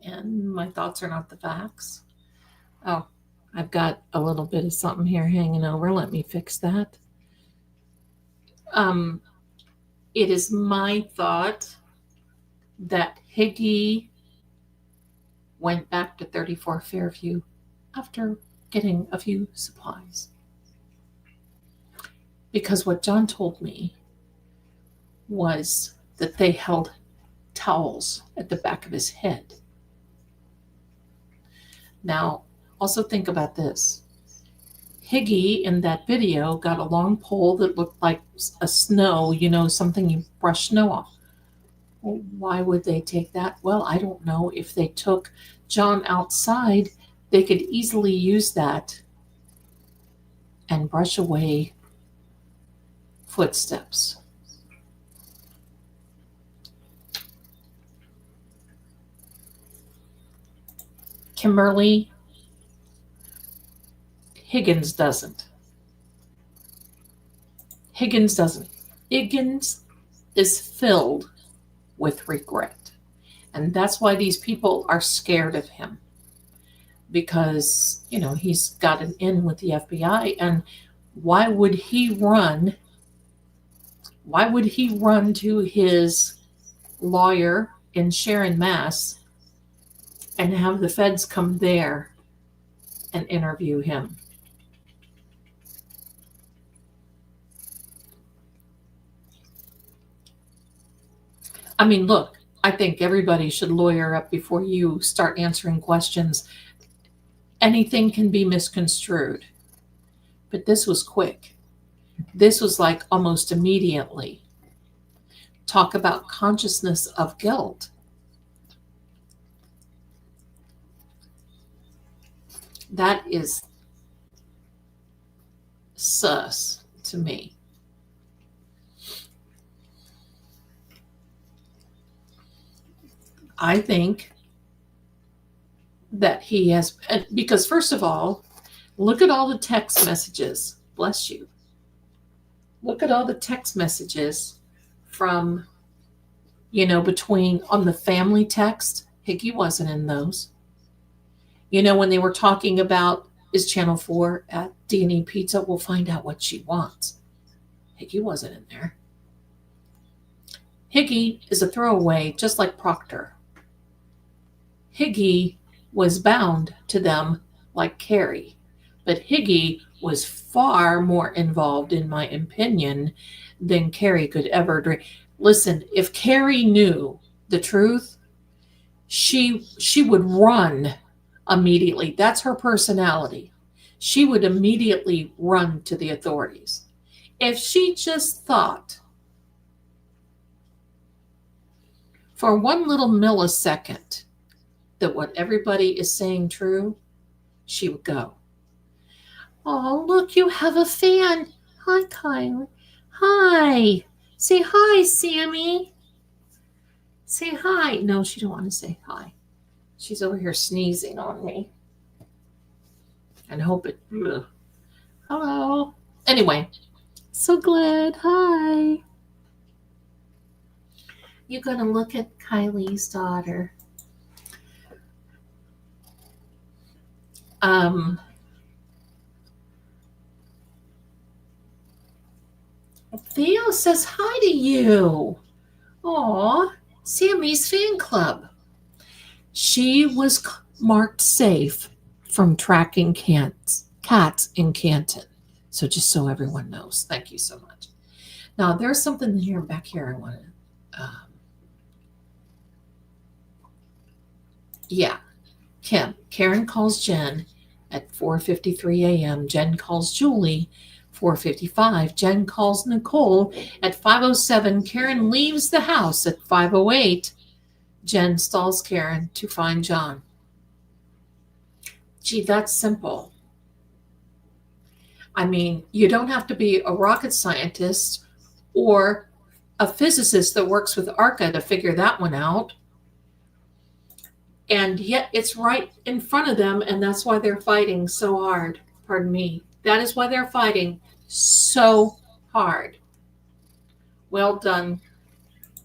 A: and my thoughts are not the facts. Oh, I've got a little bit of something here hanging over. Let me fix that. It is my thought that Higgy went back to 34 Fairview after getting a few supplies. Because what John told me was that they held towels at the back of his head. Now, also think about this. Higgy in that video got a long pole that looked like a snow, something you brush snow off. Well, why would they take that? Well, I don't know. If they took John outside, they could easily use that and brush away footsteps. Kimberly, Higgins doesn't. Higgins doesn't. Higgins is filled with regret. And that's why these people are scared of him. Because, he's got an in with the FBI. And why would he run? Why would he run to his lawyer in Sharon, Mass, and have the feds come there and interview him? I mean, look, I think everybody should lawyer up before you start answering questions. Anything can be misconstrued, but this was quick. This was like almost immediately. Talk about consciousness of guilt. That is sus to me. I think that he has, because first of all, look at all the text messages. Bless you. Look at all the text messages from, between on the family text. Higgy wasn't in those. When they were talking about, is Channel 4 at D&E Pizza? We'll find out what she wants. Higgy wasn't in there. Higgy is a throwaway, just like Proctor. Higgy was bound to them like Carrie, but Higgy was far more involved, in my opinion, than Carrie could ever dream. Listen, if Carrie knew the truth, she would run immediately. That's her personality. She would immediately run to the authorities. If she just thought for one little millisecond that what everybody is saying true, she would go. Oh, look, you have a fan. Hi, Kylie. Hi. Say hi, Sammy. Say hi. No, she don't want to say hi. She's over here sneezing on me. And hope it... Ugh. Hello. Anyway, so glad. Hi. You're going to look at Kylie's daughter. Theo says hi to you. Aw, Sammy's fan club. She was marked safe from tracking cats in Canton. So just so everyone knows. Thank you so much. Now, there's something here back here I want to... yeah. Karen calls Jen at 4:53 a.m. Jen calls Julie 4:55. Jen calls Nicole at 5:07. Karen leaves the house at 5:08. Jen stalls Karen to find John. Gee, that's simple. I mean, you don't have to be a rocket scientist or a physicist that works with ARCA to figure that one out. And yet it's right in front of them, and that's why they're fighting so hard. Pardon me. That is why they're fighting so hard. Well done.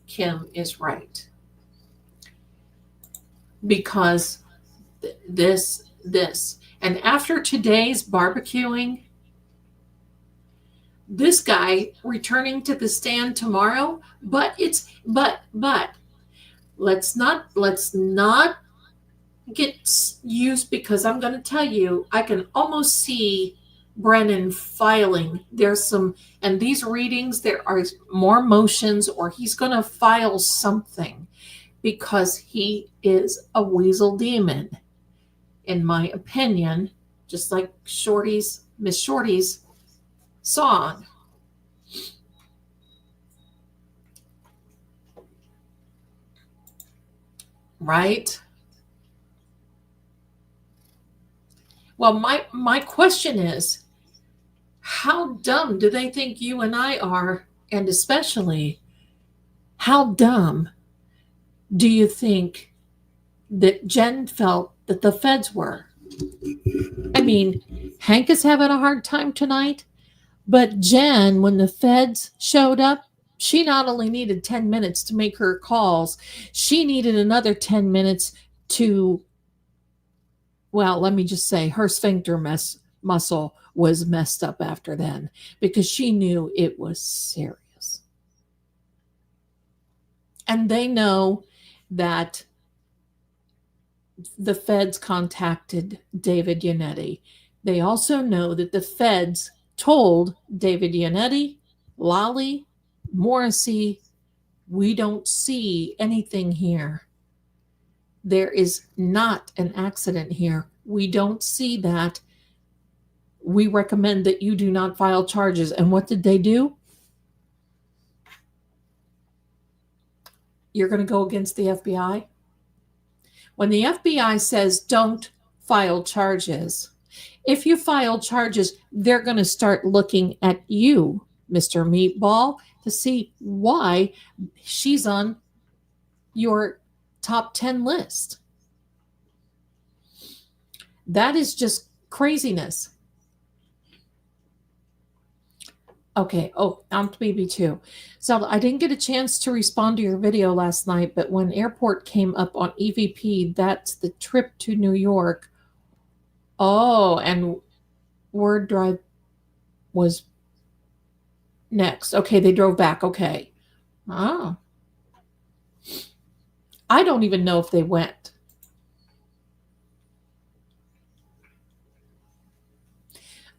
A: Kim is right. Because this. And after today's barbecuing, this guy returning to the stand tomorrow, but let's not get used, because I'm going to tell you, I can almost see Brennan filing. There's some, and these readings, there are more motions, or he's going to file something, because he is a weasel demon, in my opinion, just like Miss Shorty's song. Right? Well, my question is, how dumb do they think you and I are? And especially, how dumb do you think that Jen felt that the feds were? I mean, Hank is having a hard time tonight, but Jen, when the feds showed up, she not only needed 10 minutes to make her calls, she needed another 10 minutes to, well, let me just say, her sphincter muscle was messed up after then, because she knew it was serious. And they know that the feds contacted David Yannetti. They also know that the feds told David Yannetti, Lolly, Morrissey, We don't see anything here. There is not an accident here. We don't see that. We recommend that you do not file charges. And what did they do? You're going to go against the FBI? When the FBI says don't file charges, if you file charges, they're going to start looking at you, Mr. Meatball, to see why she's on your top 10 list. That is just craziness. Okay, on to BB2. So I didn't get a chance to respond to your video last night, but when airport came up on EVP, that's the trip to New York. Oh, and Word Drive was next. Okay, they drove back. Okay. Oh. I don't even know if they went.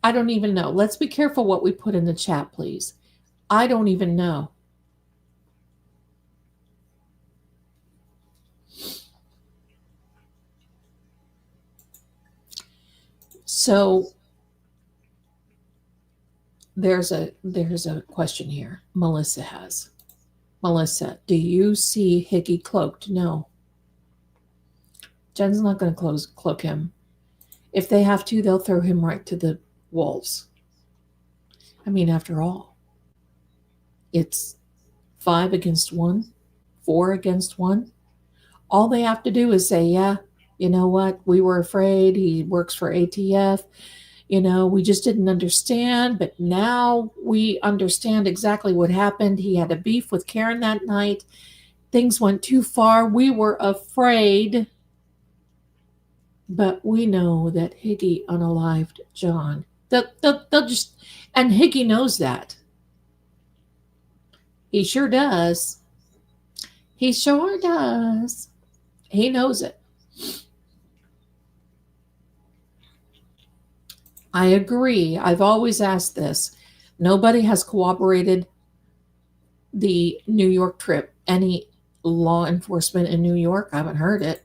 A: I don't even know. Let's be careful what we put in the chat, please. I don't even know. So there's a question here. Melissa has. Melissa, do you see Higgy cloaked? No. Jen's not going to cloak him. If they have to, they'll throw him right to the wolves. I mean, after all, it's 5 against 1, 4 against 1. All they have to do is say, yeah, you know what? We were afraid. He works for ATF. You know, we just didn't understand, but now we understand exactly what happened. He had a beef with Karen that night. Things went too far. We were afraid. But we know that Higgy unalived John. They'll just, and Higgy knows that. He sure does. He sure does. He knows it. I agree. I've always asked this. Nobody has corroborated the New York trip. Any law enforcement in New York? I haven't heard it.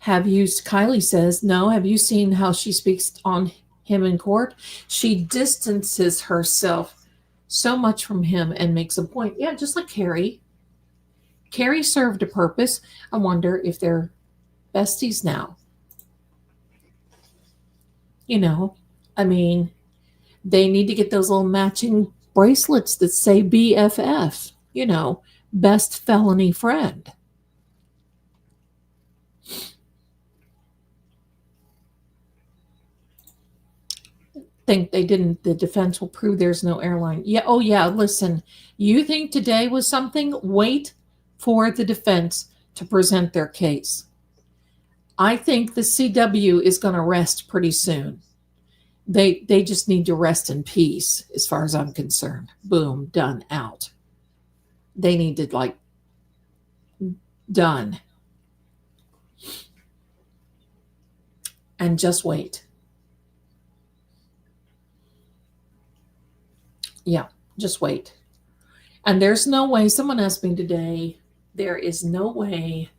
A: Kylie says, no, have you seen how she speaks on him in court? She distances herself so much from him and makes a point. Yeah, just like Carrie. Carrie served a purpose. I wonder if they're besties now. You know, I mean, they need to get those little matching bracelets that say BFF, you know, best felony friend. Think they didn't, the defense will prove there's no airline. Yeah, oh yeah, listen, you think today was something? Wait for the defense to present their case. I think the CW is going to rest pretty soon. They just need to rest in peace, as far as I'm concerned. Boom, done, out. They need to, like, done. And just wait. Yeah, just wait. And there's no way, someone asked me today, there is no way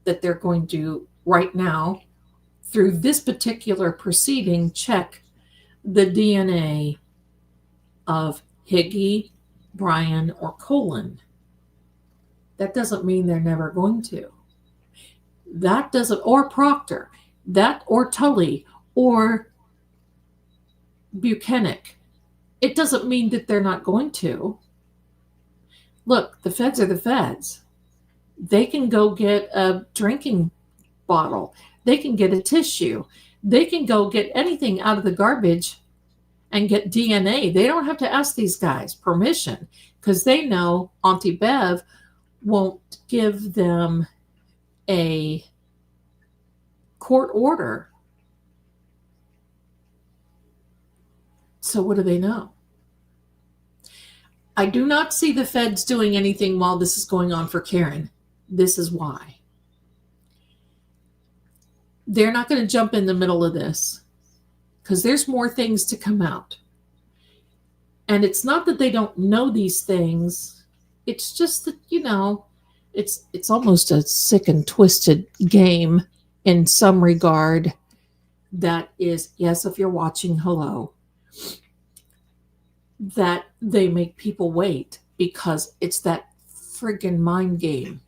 A: that they're going to, right now, through this particular proceeding, check the DNA of Higgy, Brian, or Colin. That doesn't mean they're never going to. That doesn't, or Proctor, that, or Tully, or Buchanan. It doesn't mean that they're not going to. Look, the feds are the feds. They can go get a drinking bottle. They can get a tissue. They can go get anything out of the garbage and get DNA. They don't have to ask these guys permission because they know Auntie Bev won't give them a court order. So what do they know? I do not see the feds doing anything while this is going on for Karen. This is why. They're not going to jump in the middle of this because there's more things to come out. And it's not that they don't know these things. It's just that, it's almost a sick and twisted game in some regard that is, yes, if you're watching, hello, that they make people wait because it's that friggin' mind game.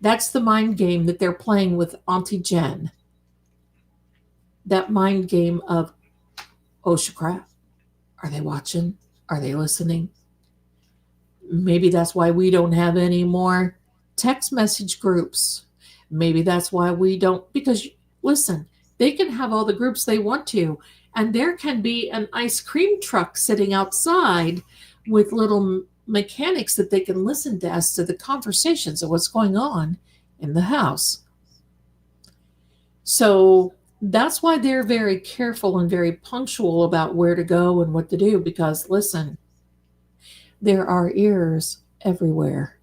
A: That's the mind game that they're playing with Auntie Jen. That mind game of, oh, crap. Are they watching? Are they listening? Maybe that's why we don't have any more text message groups. Maybe that's why we don't, because listen, they can have all the groups they want to, and there can be an ice cream truck sitting outside with little mechanics that they can listen to as to the conversations of what's going on in the house. So that's why they're very careful and very punctual about where to go and what to do, because listen, there are ears everywhere.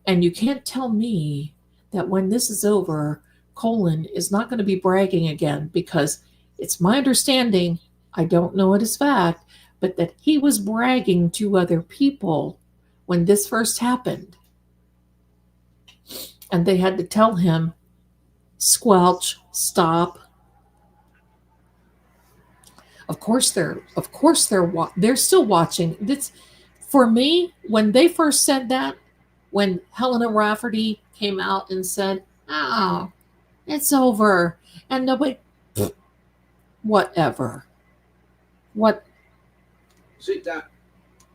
A: And you can't tell me that when this is over, Colin is not going to be bragging again, because it's my understanding, I don't know it as fact, but that he was bragging to other people when this first happened. And they had to tell him, squelch, stop. Of course they're still watching. This, for me, when they first said that, when Helena Rafferty came out and said, "Oh, it's over," and nobody, whatever, what?
B: Sit down.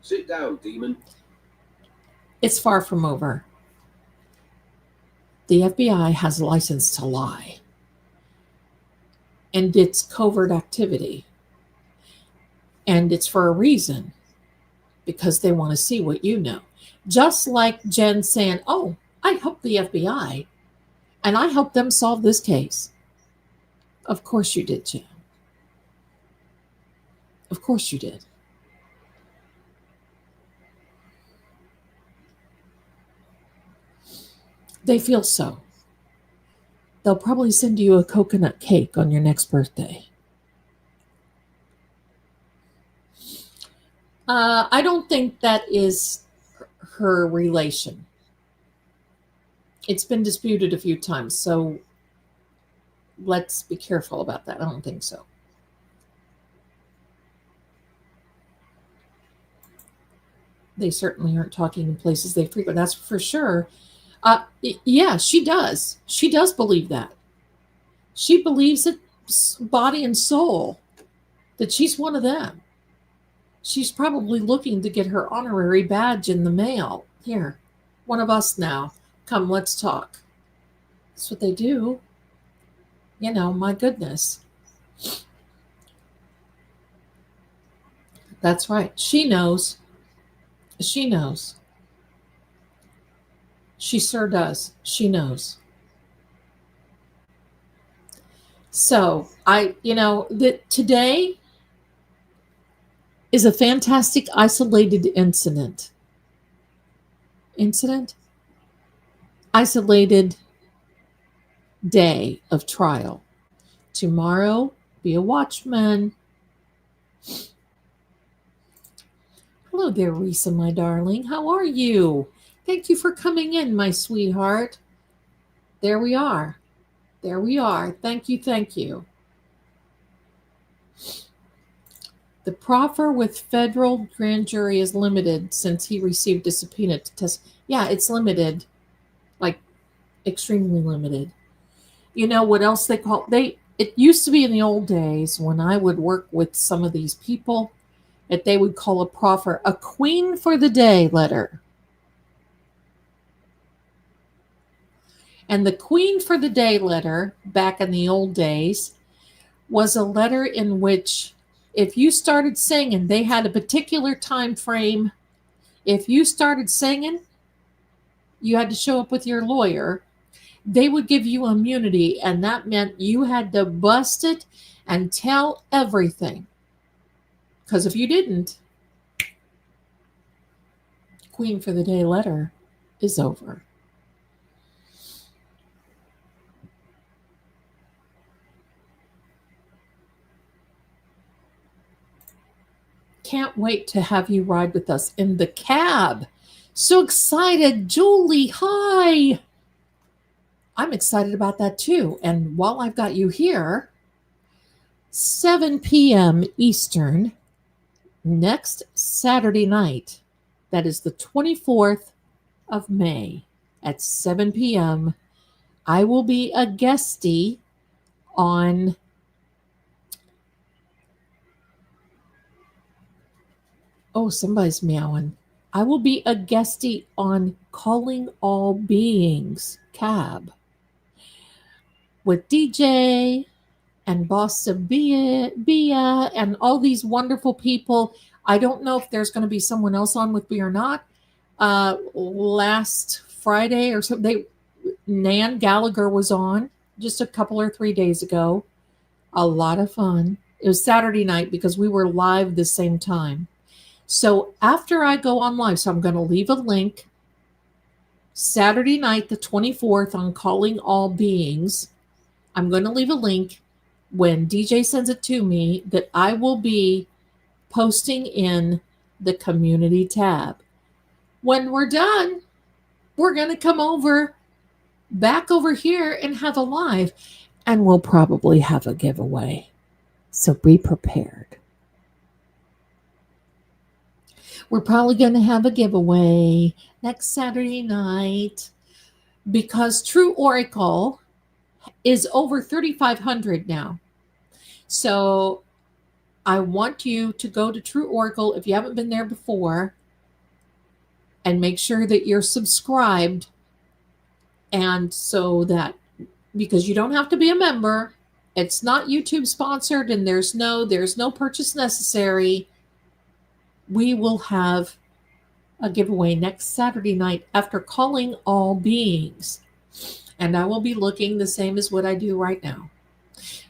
B: Sit down, demon.
A: It's far from over. The FBI has a license to lie, and it's covert activity. And it's for a reason, because they want to see what you know. Just like Jen saying, oh, I helped the FBI, and I helped them solve this case. Of course you did, Jen. Of course you did. They feel so. They'll probably send you a coconut cake on your next birthday. I don't think that is her relation. It's been disputed a few times, so let's be careful about that. I don't think so. They certainly aren't talking in places they frequent, that's for sure. Yeah, she does. She does believe that. She believes it, body and soul, that she's one of them. She's probably looking to get her honorary badge in the mail. Here, one of us now. Come, let's talk. That's what they do. My goodness. That's right. She knows. She knows. She sure does. She knows. So that today is a fantastic isolated incident. Isolated day of trial. Tomorrow, be a watchman. Hello there, Risa, my darling. How are you? Thank you for coming in, my sweetheart. There we are. There we are. Thank you. Thank you. The proffer with federal grand jury is limited since he received a subpoena to test. Yeah, it's limited, like extremely limited. You know what else they call it used to be in the old days when I would work with some of these people that they would call a proffer a queen for the day letter. And the queen for the day letter back in the old days was a letter in which if you started singing, they had a particular time frame. If you started singing, you had to show up with your lawyer. They would give you immunity, and that meant you had to bust it and tell everything. Because if you didn't, queen for the day letter is over. can't wait to have you ride with us in the cab. So excited. Julie, hi. I'm excited about that too. And while I've got you here, 7 p.m. Eastern, next Saturday night, that is the 24th of May at 7 p.m., I will be a guestie on somebody's meowing. I will be a guestie on Calling All Beings Cab with DJ and Boss Bia and all these wonderful people. I don't know if there's going to be someone else on with me or not. Last Friday or something, Nan Gallagher was on just a couple or 3 days ago. A lot of fun. It was Saturday night because we were live the same time. So after I go on live, so I'm going to leave a link Saturday night, the 24th, on Calling All Beings. I'm going to leave a link when DJ sends it to me that I will be posting in the community tab. When we're done, we're going to come back over here and have a live, and we'll probably have a giveaway. So be prepared. We're probably going to have a giveaway next Saturday night because True Oracle is over 3,500 now. So I want you to go to True Oracle if you haven't been there before and make sure that you're subscribed. And so that, because you don't have to be a member, it's not YouTube sponsored, and there's no purchase necessary. We will have a giveaway next Saturday night after Calling All Beings. And I will be looking the same as what I do right now.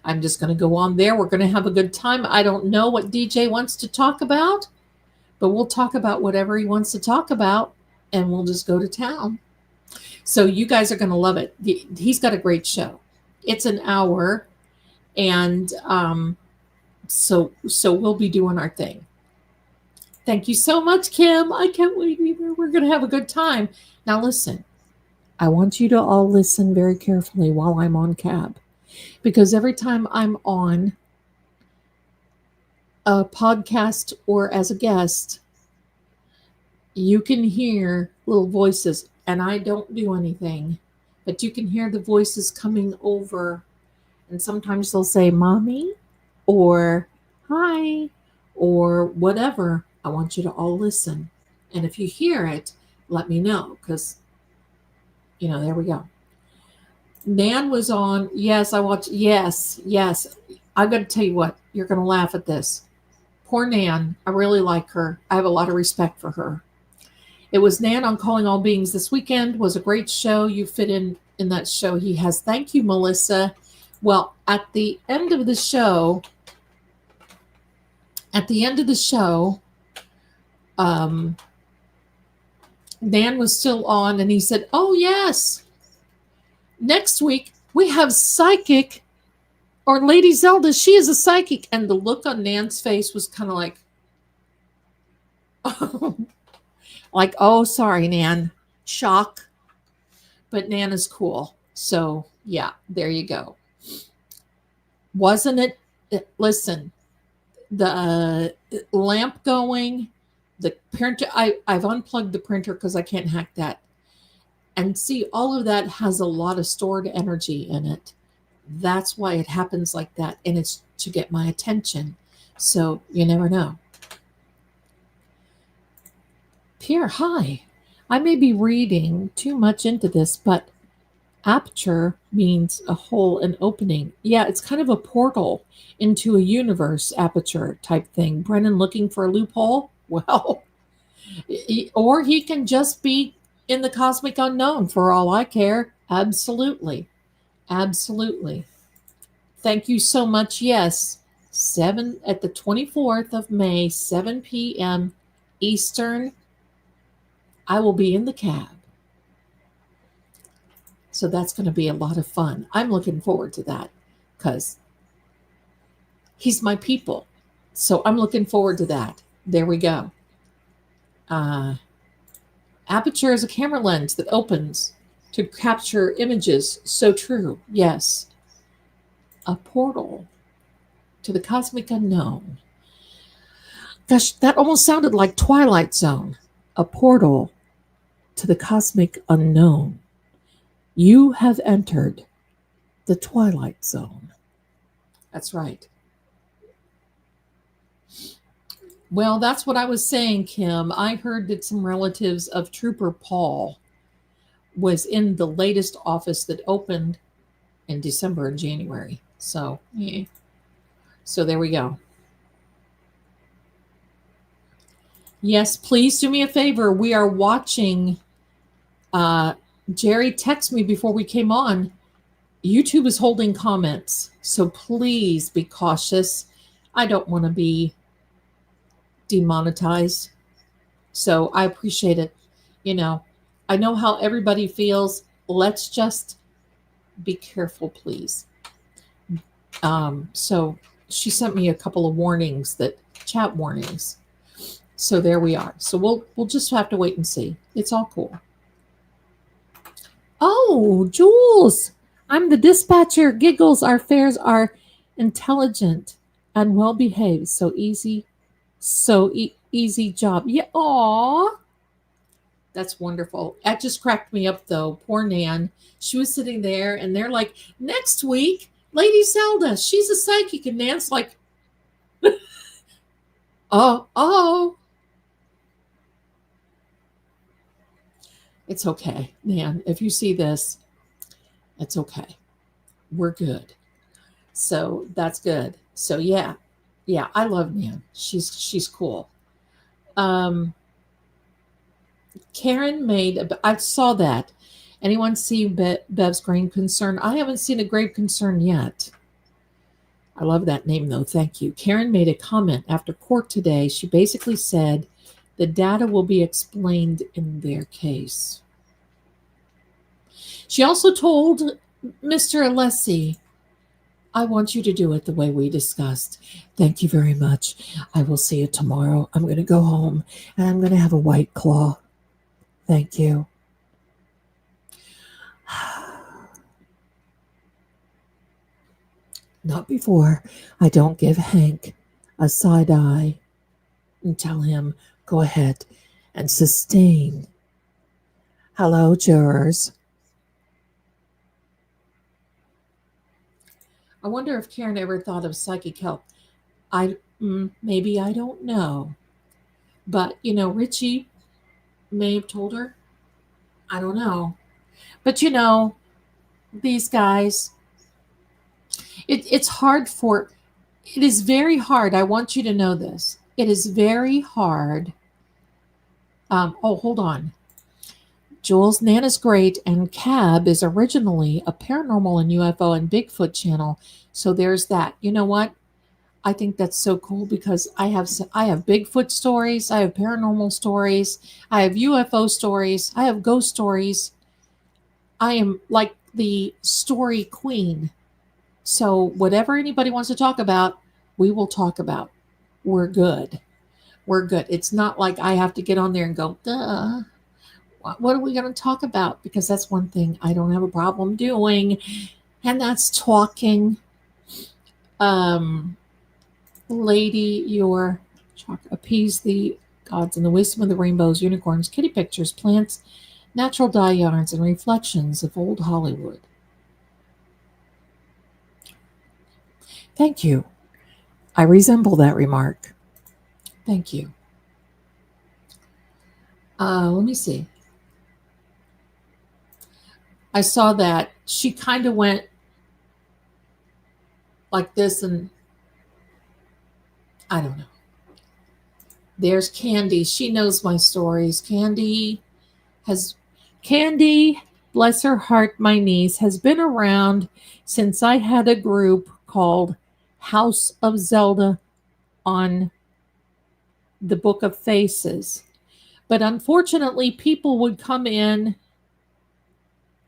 A: I'm just going to go on there. We're going to have a good time. I don't know what DJ wants to talk about, but we'll talk about whatever he wants to talk about, and we'll just go to town. So you guys are going to love it. He's got a great show. It's an hour, and so we'll be doing our thing. Thank you so much, Kim. I can't wait either. We're going to have a good time. Now listen, I want you to all listen very carefully while I'm on cab, because every time I'm on a podcast or as a guest, you can hear little voices, and I don't do anything, but you can hear the voices coming over, and sometimes they'll say, Mommy, or hi, or whatever. I want you to all listen. And if you hear it, let me know, because, there we go. Nan was on. Yes, I watched. Yes. I'm going to tell you what. You're going to laugh at this. Poor Nan. I really like her. I have a lot of respect for her. It was Nan on Calling All Beings this weekend. Was a great show. You fit in that show. He has. Thank you, Melissa. Well, at the end of the show, Dan was still on, and he said, oh, yes, next week we have psychic, or Lady Zelda. She is a psychic. And the look on Nan's face was kind of like, oh, sorry, Nan. Shock. But Nan is cool. So, yeah, there you go. Wasn't it? Listen, the lamp going, the printer, I've unplugged the printer because I can't hack that. And see, all of that has a lot of stored energy in it. That's why it happens like that. And it's to get my attention. So you never know. Pierre, hi. I may be reading too much into this, but aperture means a hole, an opening. Yeah, it's kind of a portal into a universe, aperture type thing. Brennan looking for a loophole? Well, or he can just be in the cosmic unknown for all I care. Absolutely. Thank you so much. Yes, at the 24th of May, 7 p.m. Eastern, I will be in the cab. So that's going to be a lot of fun. I'm looking forward to that because he's my people. So I'm looking forward to that. There we go. Uh, Aperture is a camera lens that opens to capture images. So true. Yes. A portal to the cosmic unknown. Gosh, that almost sounded like Twilight Zone. A portal to the cosmic unknown. You have entered the Twilight Zone. That's right. Well, that's what I was saying, Kim. I heard that some relatives of Trooper Paul was in the latest office that opened in December and January. So, yeah. So there we go. Yes, please do me a favor. We are watching. Jerry texted me before we came on. YouTube is holding comments, so please be cautious. I don't want to be demonetized. So I appreciate it. You know, I know how everybody feels. Let's just be careful, please. So she sent me a couple of warnings, that chat warnings. So there we are. So we'll just have to wait and see. It's all cool. Oh, Jules, I'm the dispatcher. Giggles, our fares are intelligent and well behaved. So easy job. Yeah, aw. That's wonderful. That just cracked me up, though. Poor Nan. She was sitting there, and they're like, next week, Lady Zelda, she's a psychic. And Nan's like, oh. It's okay, Nan. If you see this, it's okay. We're good. So that's good. So yeah, I love Nan. She's cool. Karen I saw that. Anyone see Bev's grave concern? I haven't seen a grave concern yet. I love that name, though. Thank you. Karen made a comment after court today. She basically said the data will be explained in their case. She also told Mr. Alessi, I want you to do it the way we discussed. Thank you very much. I will see you tomorrow. I'm going to go home and I'm going to have a White Claw. Thank you. Not before I don't give Hank a side eye and tell him, go ahead and sustain. Hello, jurors. I wonder if Karen ever thought of psychic help. Maybe, I don't know. But, Richie may have told her. I don't know. But, these guys, it is very hard. I want you to know this. It is very hard. Hold on. Jules, Nana's great, and Cab is originally a paranormal and UFO and Bigfoot channel. So there's that. You know what? I think that's so cool because I have Bigfoot stories, I have paranormal stories, I have UFO stories, I have ghost stories. I am like the story queen. So whatever anybody wants to talk about, we will talk about. We're good. It's not like I have to get on there and go, duh. What are we going to talk about? Because that's one thing I don't have a problem doing, and that's talking. Lady, your appease the gods and the wisdom of the rainbows, unicorns, kitty pictures, plants, natural dye yarns, and reflections of old Hollywood. Thank you. I resemble that remark. Thank you. Let me see. I saw that she kind of went like this, and I don't know. There's Candy. She knows my stories. Candy, bless her heart, my niece, has been around since I had a group called House of Zelda on the Book of Faces. But unfortunately, people would come in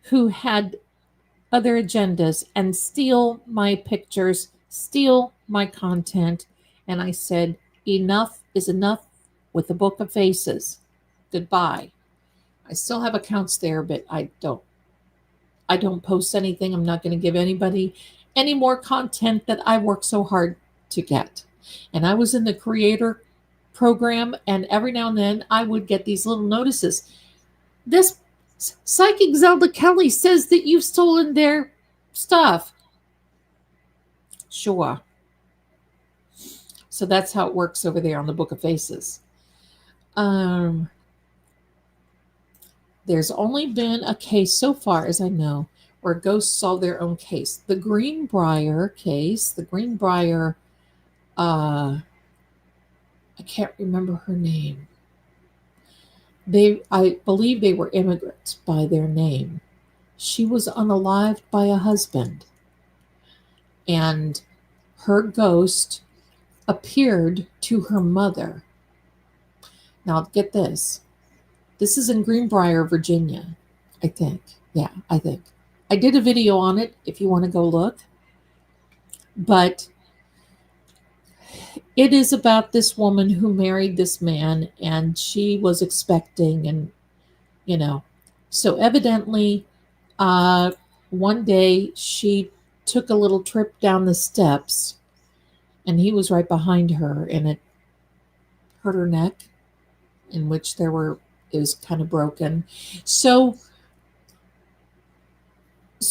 A: who had other agendas and steal my pictures, steal my content. And I said, enough is enough with the Book of Faces. Goodbye. I still have accounts there, but I don't post anything. I'm not going to give anybody any more content that I work so hard to get. And I was in the creator program, and every now and then I would get these little notices. This psychic Zelda Kelly says that you've stolen their stuff. Sure. So that's how it works over there on the Book of Faces. There's only been a case so far as I know where ghosts solve their own case. The Greenbrier case, I can't remember her name. I believe they were immigrants by their name. She was unalived by a husband, and her ghost appeared to her mother. Now, get this. This is in Greenbrier, Virginia, I think. Yeah, I think. I did a video on it if you want to go look. But it is about this woman who married this man, and she was expecting, and, you know. So evidently, one day she took a little trip down the steps, and he was right behind her, and it hurt her neck, in which it was kind of broken. So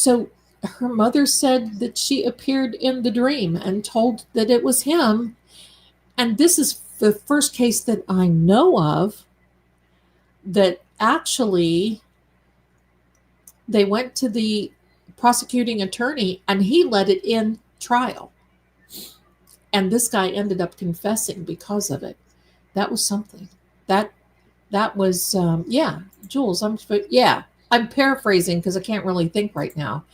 A: her mother said that she appeared in the dream and told that it was him. And this is the first case that I know of that actually they went to the prosecuting attorney and he let it in trial. And this guy ended up confessing because of it. That was something. That was, Jules, I'm paraphrasing because I can't really think right now.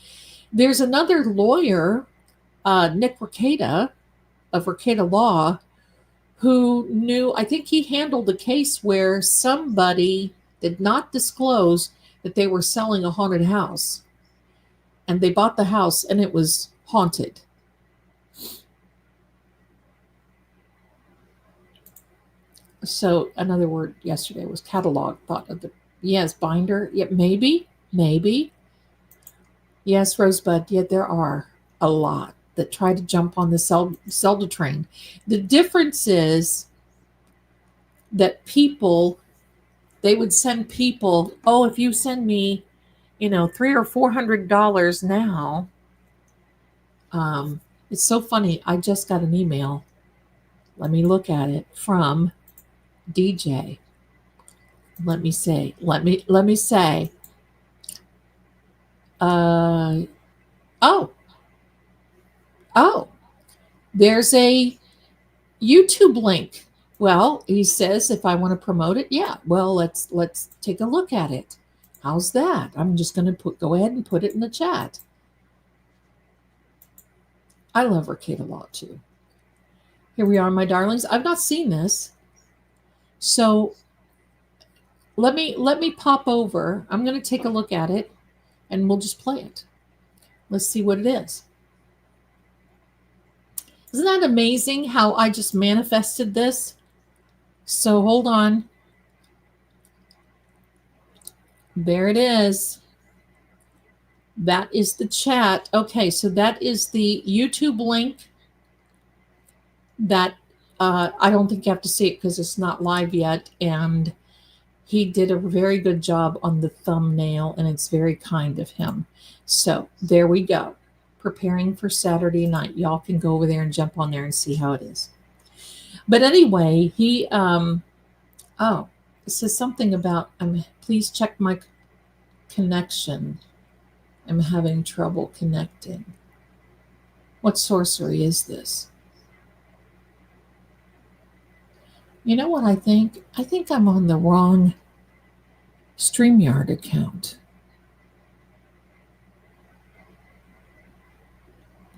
A: There's another lawyer, Nick Rekieta of Rekieta Law, who knew, I think he handled the case where somebody did not disclose that they were selling a haunted house. And they bought the house and it was haunted. So another word yesterday was catalog. Thought of the, yes, binder. Yeah, maybe. Yes, Rosebud. Yeah, there are a lot that try to jump on the Zelda train. The difference is that they would send people, oh, if you send me, $300 or $400 now. It's so funny. I just got an email. Let me look at it from DJ. Let me say. There's a YouTube link. Well, he says if I want to promote it, yeah. Well, let's take a look at it. How's that? I'm just going to go ahead and put it in the chat. I love Rekieta Law too. Here we are, my darlings. I've not seen this. So let me pop over. I'm going to take a look at it and we'll just play it. Let's see what it is. Isn't that amazing how I just manifested this? So hold on. There it is. That is the chat. Okay, so that is the YouTube link that I don't think you have to see it because it's not live yet. And he did a very good job on the thumbnail, and it's very kind of him. So there we go. Preparing for Saturday night. Y'all can go over there and jump on there and see how it is. But anyway, he, it says something about, please check my connection. I'm having trouble connecting. What sorcery is this? You know what I think? I think I'm on the wrong StreamYard account.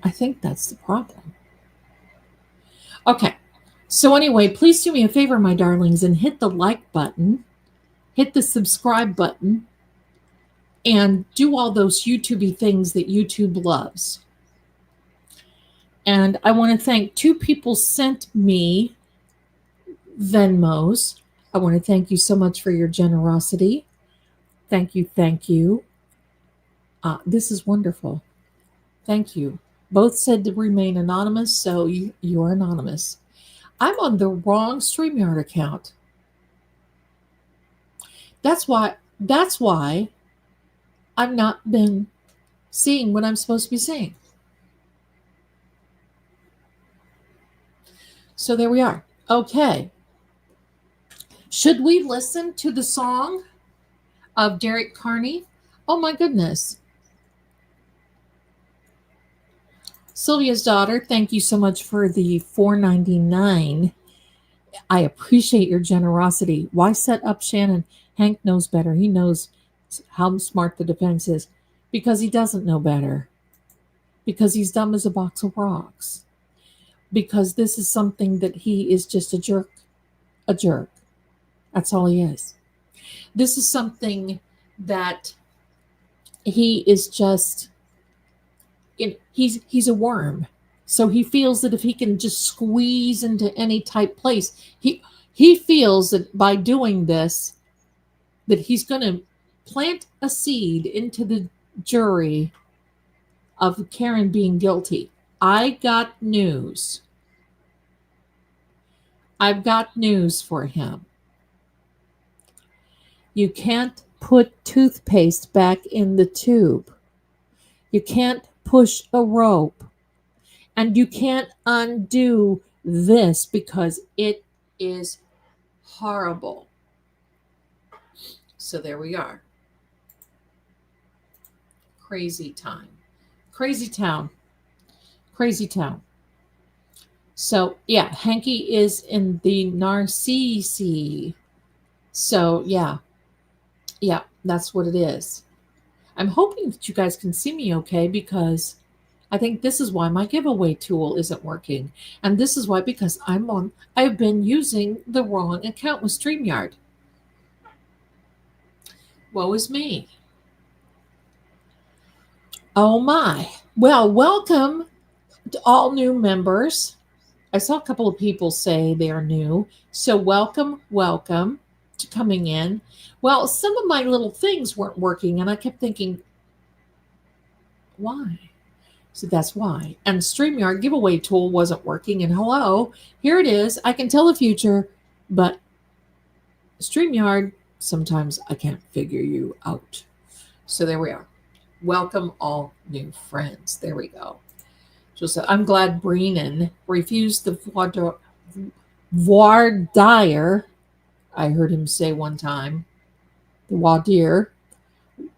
A: I think that's the problem. Okay. So anyway, please do me a favor, my darlings, and hit the like button, hit the subscribe button, and do all those YouTube-y things that YouTube loves. And I want to thank 2 people sent me Venmos. I want to thank you so much for your generosity. Thank you. Thank you. This is wonderful. Thank you. Both said to remain anonymous, so you're anonymous. I'm on the wrong StreamYard account. That's why I've not been seeing what I'm supposed to be seeing. So there we are. Okay. Should we listen to the song of Derek Carney? Oh my goodness. Sylvia's daughter, thank you so much for the $4.99. I appreciate your generosity. Why set up Shannon? Hank knows better. He knows how smart the defense is because he doesn't know better. Because he's dumb as a box of rocks. Because this is something that he is just a jerk. A jerk. That's all he is. This is something that he is just he's a worm. So he feels that if he can just squeeze into any type place, he feels that by doing this that he's going to plant a seed into the jury of Karen being guilty. I got news. I've got news for him. You can't put toothpaste back in the tube. You can't push a rope. And you can't undo this because it is horrible. So there we are. Crazy time. Crazy town. Crazy town. So yeah, Hanky is in the Narcisse. So yeah, that's what it is. I'm hoping that you guys can see me okay because I think this is why my giveaway tool isn't working. And this is why, because I've been using the wrong account with StreamYard. Woe is me. Oh my. Well, welcome to all new members. I saw a couple of people say they are new. So welcome to coming in. Well, some of my little things weren't working and I kept thinking, why? So that's why. And StreamYard giveaway tool wasn't working. And hello, here it is. I can tell the future, but StreamYard, sometimes I can't figure you out. So there we are. Welcome all new friends. There we go. So I'm glad Breenan refused the voir dire. I heard him say one time. The voir dire.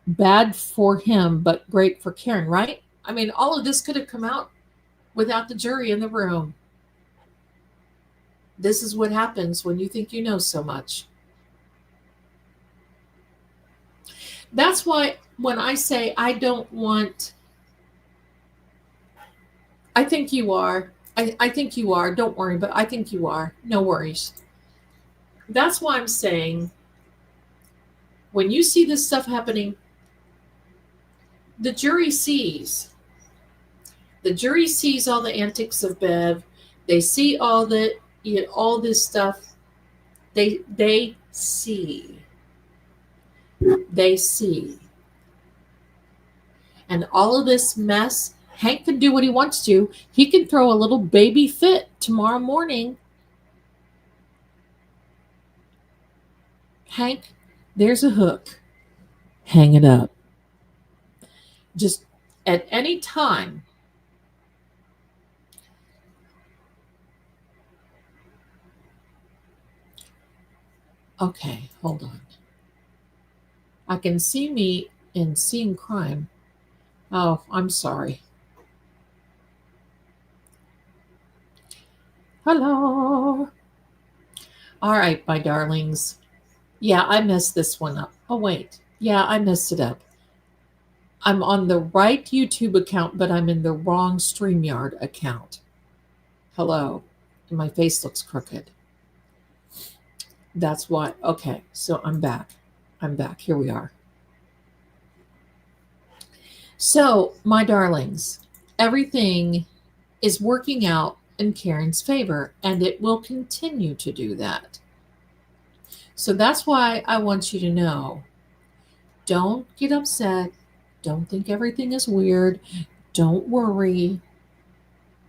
A: Bad for him, but great for Karen, right? I mean, all of this could have come out without the jury in the room. This is what happens when you think you know so much. That's why when I say I don't want, I think you are. I think you are. Don't worry, but I think you are. No worries. That's why I'm saying when you see this stuff happening, the jury sees. The jury sees all the antics of Bev. They see all this stuff. They see. They see. And all of this mess, Hank can do what he wants to. He can throw a little baby fit tomorrow morning. Hank, there's a hook. Hang it up. Just at any time. Okay, hold on. I can see me in Seeing Crime. Oh, I'm sorry. Hello. All right, my darlings. Yeah, I messed this one up. Oh, wait. Yeah, I messed it up. I'm on the right YouTube account, but I'm in the wrong StreamYard account. Hello. And my face looks crooked. That's why. Okay, so I'm back. Here we are. So, my darlings, everything is working out in Karen's favor, and it will continue to do that. So that's why I want you to know, don't get upset. Don't think everything is weird. Don't worry.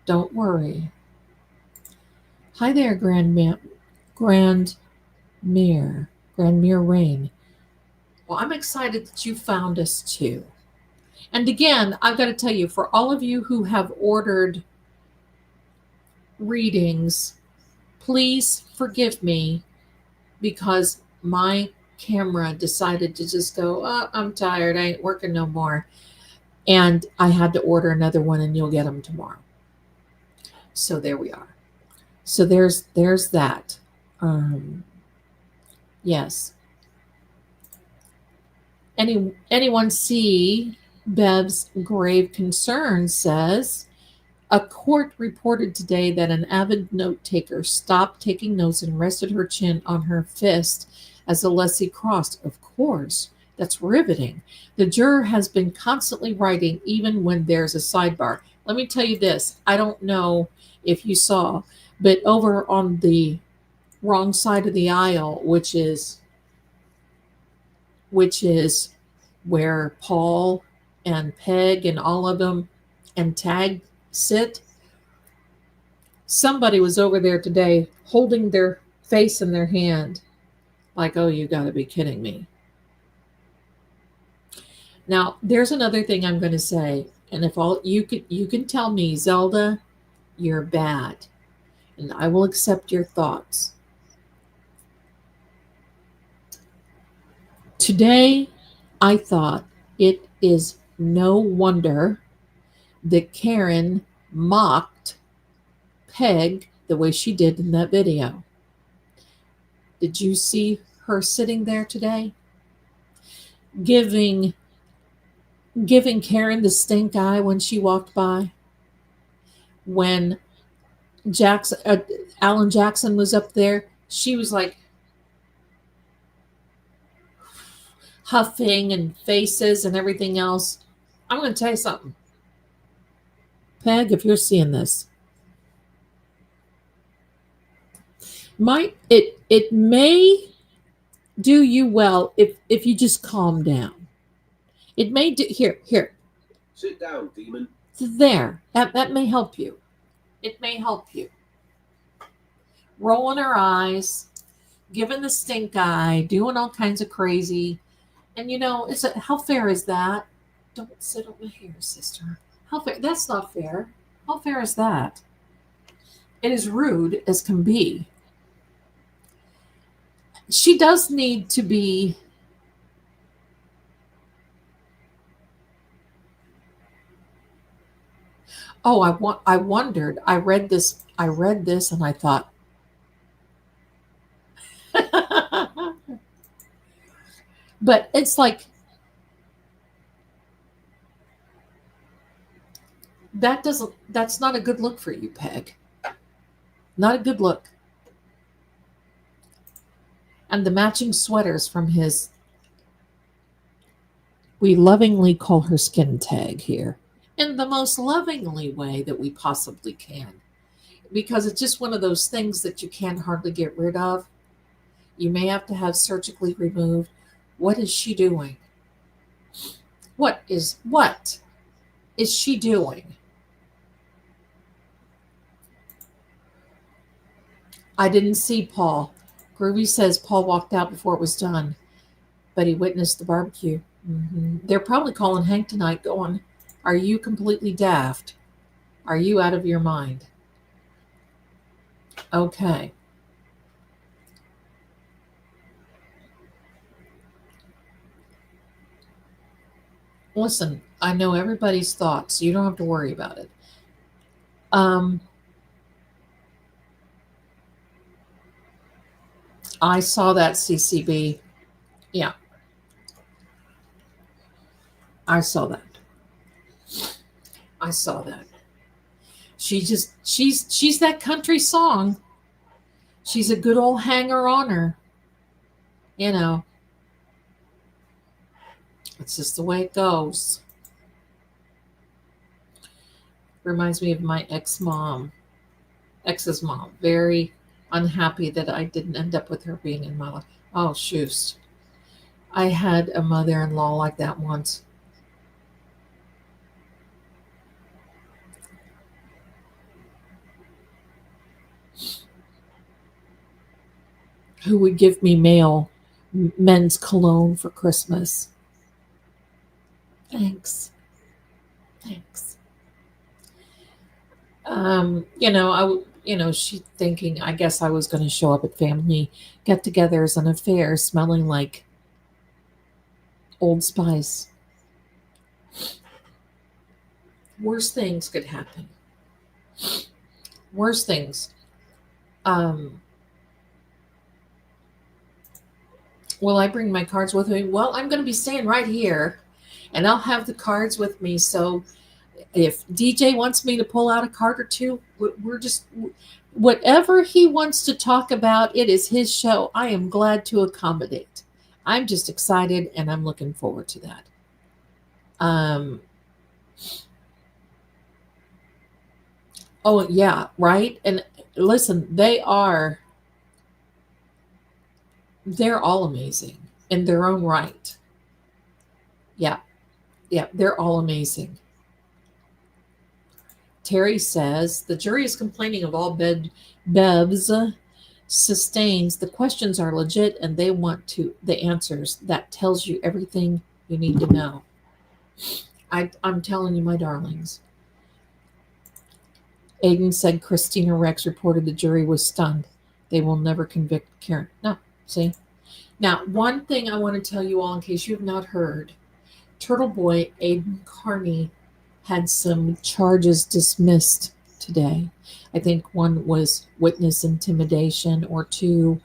A: Don't worry. Hi there, Grand Grandmere Rain. Well, I'm excited that you found us too. And again, I've got to tell you, for all of you who have ordered readings, please forgive me because my camera decided to just go, oh, I'm tired. I ain't working no more. And I had to order another one, and you'll get them tomorrow. So there we are. So there's that. Yes. Anyone see Bev's grave concern? Says a court reported today that an avid note taker stopped taking notes and rested her chin on her fist as the lessee crossed. Of course, that's riveting. The juror has been constantly writing even when there's a sidebar. Let me tell you this. I don't know if you saw, but over on the wrong side of the aisle, which is where Paul and Peg and all of them and Tag sit, somebody was over there today holding their face in their hand like, oh, you got to be kidding me. Now, there's another thing I'm going to say, and if all you can tell me, Zelda, you're bad, and I will accept your thoughts. Today, I thought it is no wonder that Karen mocked Peg the way she did in that video. Did you see her sitting there today? Giving Karen the stink eye when she walked by? When Alan Jackson was up there, she was like huffing and faces and everything else. I'm going to tell you something. Peg, if you're seeing this, it may do you well if you just calm down. It may do here.
B: Sit down, demon.
A: There. That may help you. It may help you. Rolling her eyes, giving the stink eye, doing all kinds of crazy. And how fair is that? Don't sit on my hair, sister. How fair? That's not fair. How fair is that? It is rude as can be. She does need to be I wondered. I read this and I thought but it's like that's not a good look for you, Peg. Not a good look. And the matching sweaters from his, we lovingly call her skin tag here, in the most lovingly way that we possibly can. Because it's just one of those things that you can't hardly get rid of. You may have to have surgically removed. What is she doing? What is she doing? I didn't see Paul. Groovy says Paul walked out before it was done, but he witnessed the barbecue. They're probably calling Hank tonight going, are you completely daft? Are you out of your mind? Okay. Listen, I know everybody's thoughts. You don't have to worry about it. I saw that, CCB. Yeah. I saw that. She's that country song. She's a good old hanger-oner. It's just the way it goes. Reminds me of my ex-mom. Ex's mom. Very unhappy that I didn't end up with her being in my life. Oh, shoot. I had a mother-in-law like that once. Who would give me men's cologne for Christmas. Thanks. Thanks. She thinking, I guess I was going to show up at family get-togethers and affairs smelling like Old Spice. Worse things could happen. Worse things. Will I bring my cards with me? Well, I'm going to be staying right here, and I'll have the cards with me. So if DJ wants me to pull out a card or two, we're just whatever he wants to talk about. It is his show. I am glad to accommodate. I'm just excited, and I'm looking forward to that. Oh yeah, right. And listen, they're all amazing in their own right. Yeah, they're all amazing. Terry says the jury is complaining of all bevs sustains. The questions are legit and they want the answers. That tells you everything you need to know. I'm telling you, my darlings. Aiden said Christina Rex reported the jury was stunned. They will never convict Karen. No, see? Now, one thing I want to tell you all in case you have not heard, Turtle Boy Aiden Carney had some charges dismissed today. I think one was witness intimidation or two,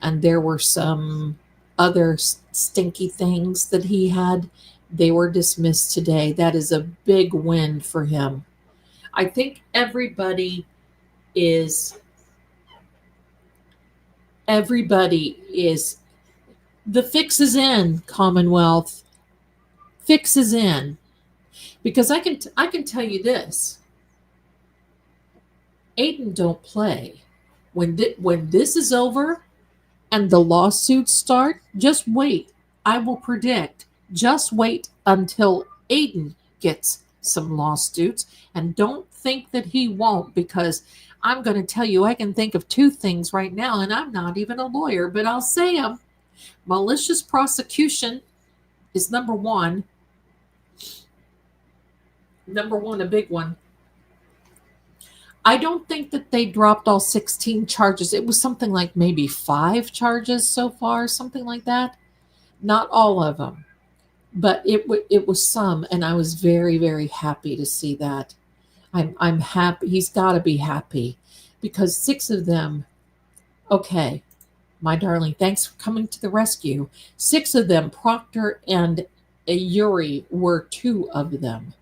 A: and there were some other stinky things that he had. They were dismissed today. That is a big win for him. I think everybody is the fix is in, Commonwealth. Fix is in. Because I can tell you this. Aiden don't play. When this is over and the lawsuits start, just wait. I will predict. Just wait until Aiden gets some lawsuits, and don't think that he won't, because I'm going to tell you, I can think of two things right now, and I'm not even a lawyer, but I'll say them. Malicious prosecution is number one. Number one, a big one. I don't think that they dropped all 16 charges. It was something like maybe 5 charges so far, something like that. Not all of them, but it was some, and I was very, very happy to see that. I'm happy. He's got to be happy because 6 of them. Okay, my darling, thanks for coming to the rescue. 6 of them, Proctor and Yuri, were 2 of them.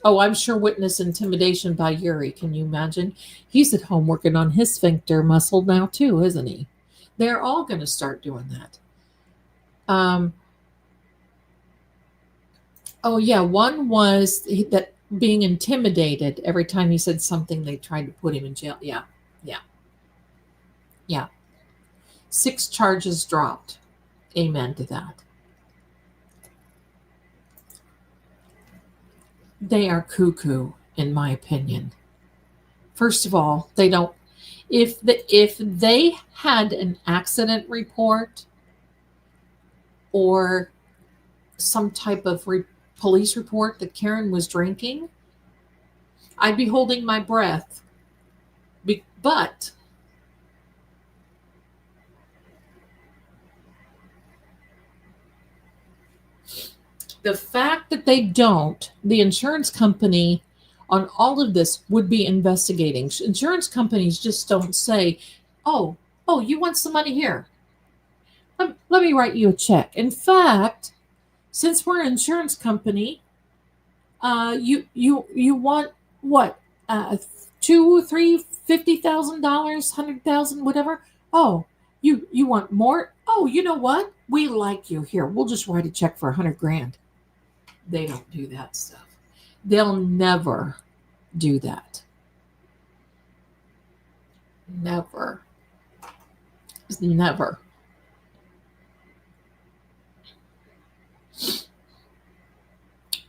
A: Oh, I'm sure witness intimidation by Yuri. Can you imagine? He's at home working on his sphincter muscle now too, isn't he? They're all going to start doing that. Oh yeah, one was that being intimidated every time he said something. They tried to put him in jail. Yeah. 6 charges dropped. Amen to that. They are cuckoo, in my opinion. First of all, they don't. If they had an accident report or some type of police report that Karen was drinking, I'd be holding my breath. But the fact that they don't, the insurance company on all of this would be investigating. Insurance companies just don't say, oh, you want some money here. Let me write you a check. In fact, since we're an insurance company, you want what? $2, $3, $50,000, $100,000, whatever. Oh, you want more? Oh, you know what? We like you. Here, we'll just write a check for $100,000. They don't do that stuff. They'll never do that. Never. Never.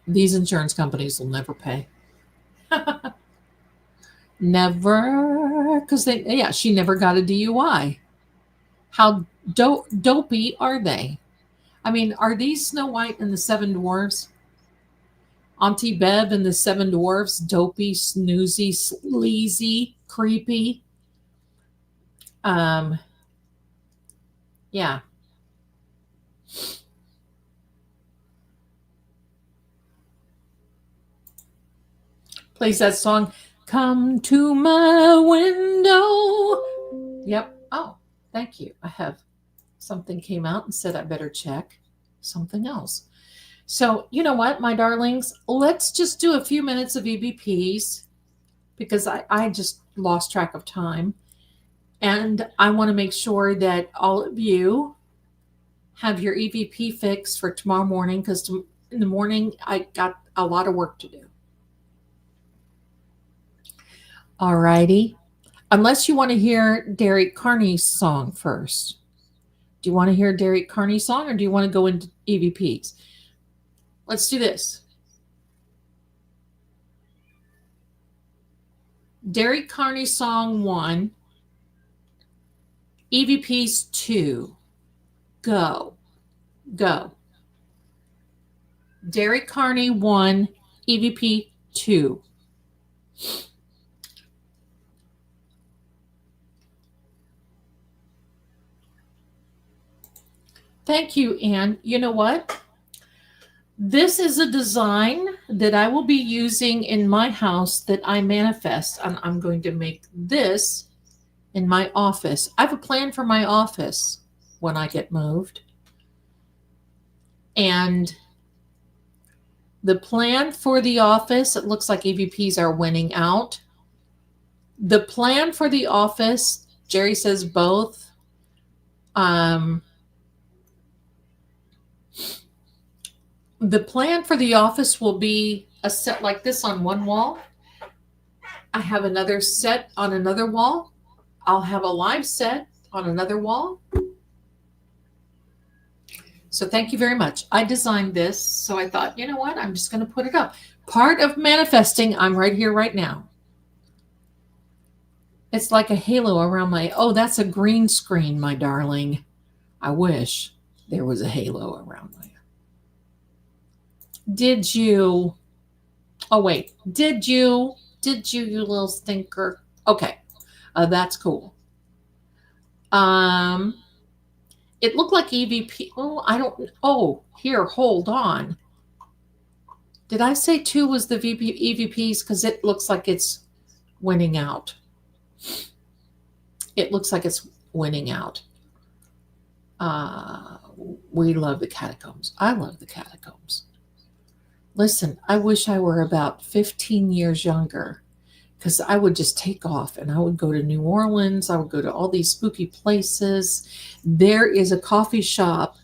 A: These insurance companies will never pay. Never, because she never got a DUI. How dopey are they? I mean, are these Snow White and the Seven Dwarfs? Auntie Bev and the Seven Dwarfs, dopey, snoozy, sleazy, creepy. Yeah. Plays that song, Come to My Window. Yep. Oh, thank you. I have something came out and said I better check something else. So, you know what, my darlings? Let's just do a few minutes of EVPs because I just lost track of time. And I want to make sure that all of you have your EVP fix for tomorrow morning because in the morning I got a lot of work to do. All righty. Unless you want to hear Derek Carney's song first. Do you want to hear Derek Carney's song or do you want to go into EVPs? Let's do this. Derek Carney's song 1. EVPs 2. Go. Derek Carney 1, EVP 2. Thank you, Anne. You know what? This is a design that I will be using in my house that I manifest. And I'm going to make this in my office. I have a plan for my office when I get moved. And the plan for the office, it looks like EVPs are winning out. The plan for the office, Jerry says both. The plan for the office will be a set like this on one wall. I have another set on another wall. I'll have a live set on another wall. So thank you very much. I designed this, so I thought, you know what? I'm just going to put it up. Part of manifesting, I'm right here, right now. It's like a halo around my, oh, that's a green screen, my darling. I wish there was a halo around my. Did you, oh wait, did you, you little stinker? Okay, that's cool. It looked like EVP, oh, I don't, oh, here, hold on. Did I say 2 was the EVPs? Because it looks like it's winning out. It looks like it's winning out. We love the catacombs. I love the catacombs. Listen, I wish I were about 15 years younger because I would just take off and I would go to New Orleans. I would go to all these spooky places. There is a coffee shop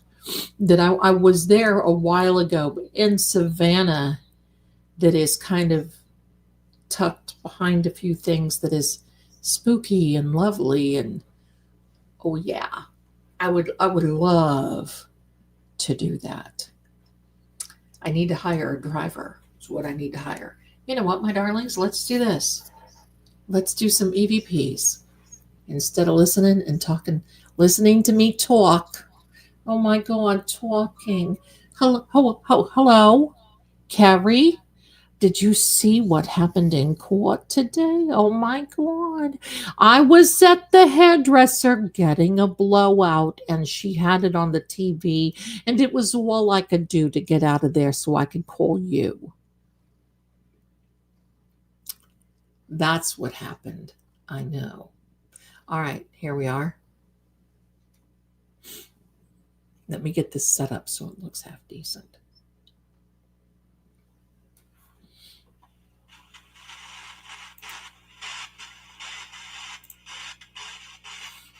A: that I was there a while ago in Savannah that is kind of tucked behind a few things that is spooky and lovely. And oh yeah, I would love to do that. I need to hire a driver. Is what I need to hire. You know what, my darlings? Let's do this. Let's do some EVPs. Instead of listening and talking, listening to me talk. Oh my God, talking. Hello, Carrie. Did you see what happened in court today? Oh my God. I was at the hairdresser getting a blowout and she had it on the TV and it was all I could do to get out of there so I could call you. That's what happened. I know. All right, here we are. Let me get this set up so it looks half decent.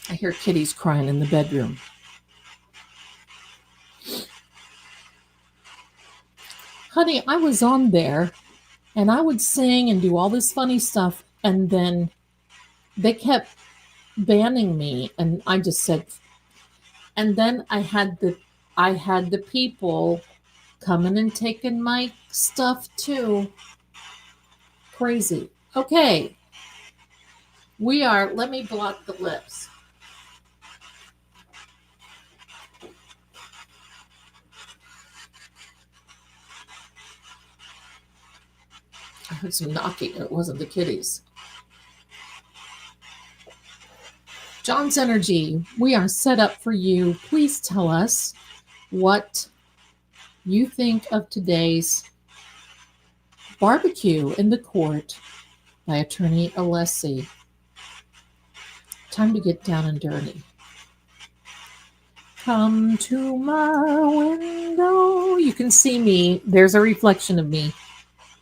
A: I hear kitties crying in the bedroom. Honey, I was on there and I would sing and do all this funny stuff. And then they kept banning me, and I just said, and then I had the people coming and taking my stuff too. Crazy. Okay. Let me block the lips. I heard some knocking. It wasn't the kitties. John's Energy, we are set up for you. Please tell us what you think of today's barbecue in the court by Attorney Alessi. Time to get down and dirty. Come to my window. You can see me. There's a reflection of me,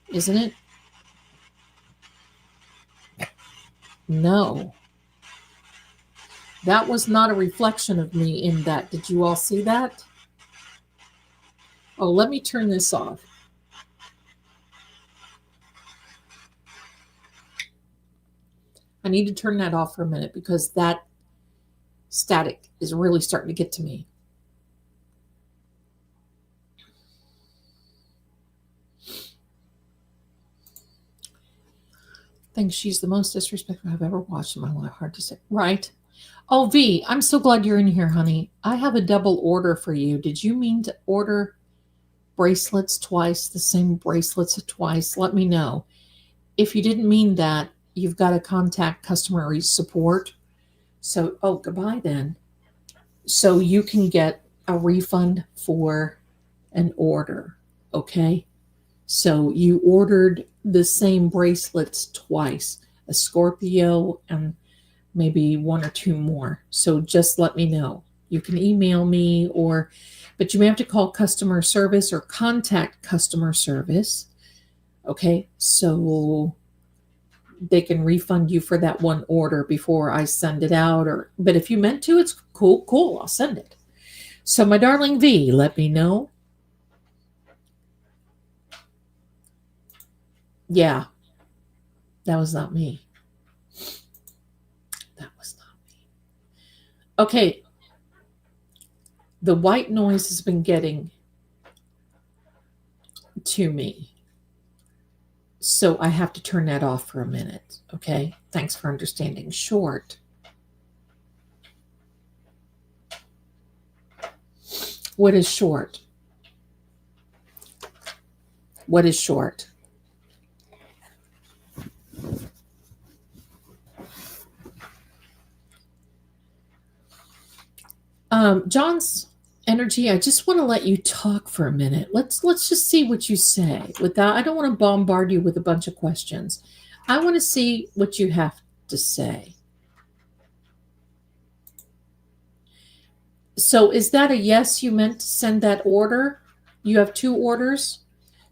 A: isn't it? No. That was not a reflection of me in that. Did you all see that? Oh, let me turn this off. I need to turn that off for a minute because that static is really starting to get to me. Thinks she's the most disrespectful I've ever watched in my life. Hard to say. Right. Oh, V, I'm so glad you're in here, honey. I have a double order for you. Did you mean to order bracelets twice, the same bracelets twice? Let me know. If you didn't mean that, you've got to contact customer support. So, oh, goodbye then. So you can get a refund for an order, okay? So you ordered the same bracelets twice, a Scorpio and maybe one or two more. So just let me know. You can email me but you may have to call customer service or contact customer service. Okay, so they can refund you for that one order before I send it out. But if you meant to, it's cool. I'll send it. So my darling V, let me know. Yeah, that was not me. That was not me. Okay, the white noise has been getting to me. So I have to turn that off for a minute. Okay, thanks for understanding. Short. What is short? What is short? John's Energy, I just want to let you talk for a minute. Let's just see what you say. I don't want to bombard you with a bunch of questions. I want to see what you have to say. So is that a yes? You meant to send that order? You have two orders?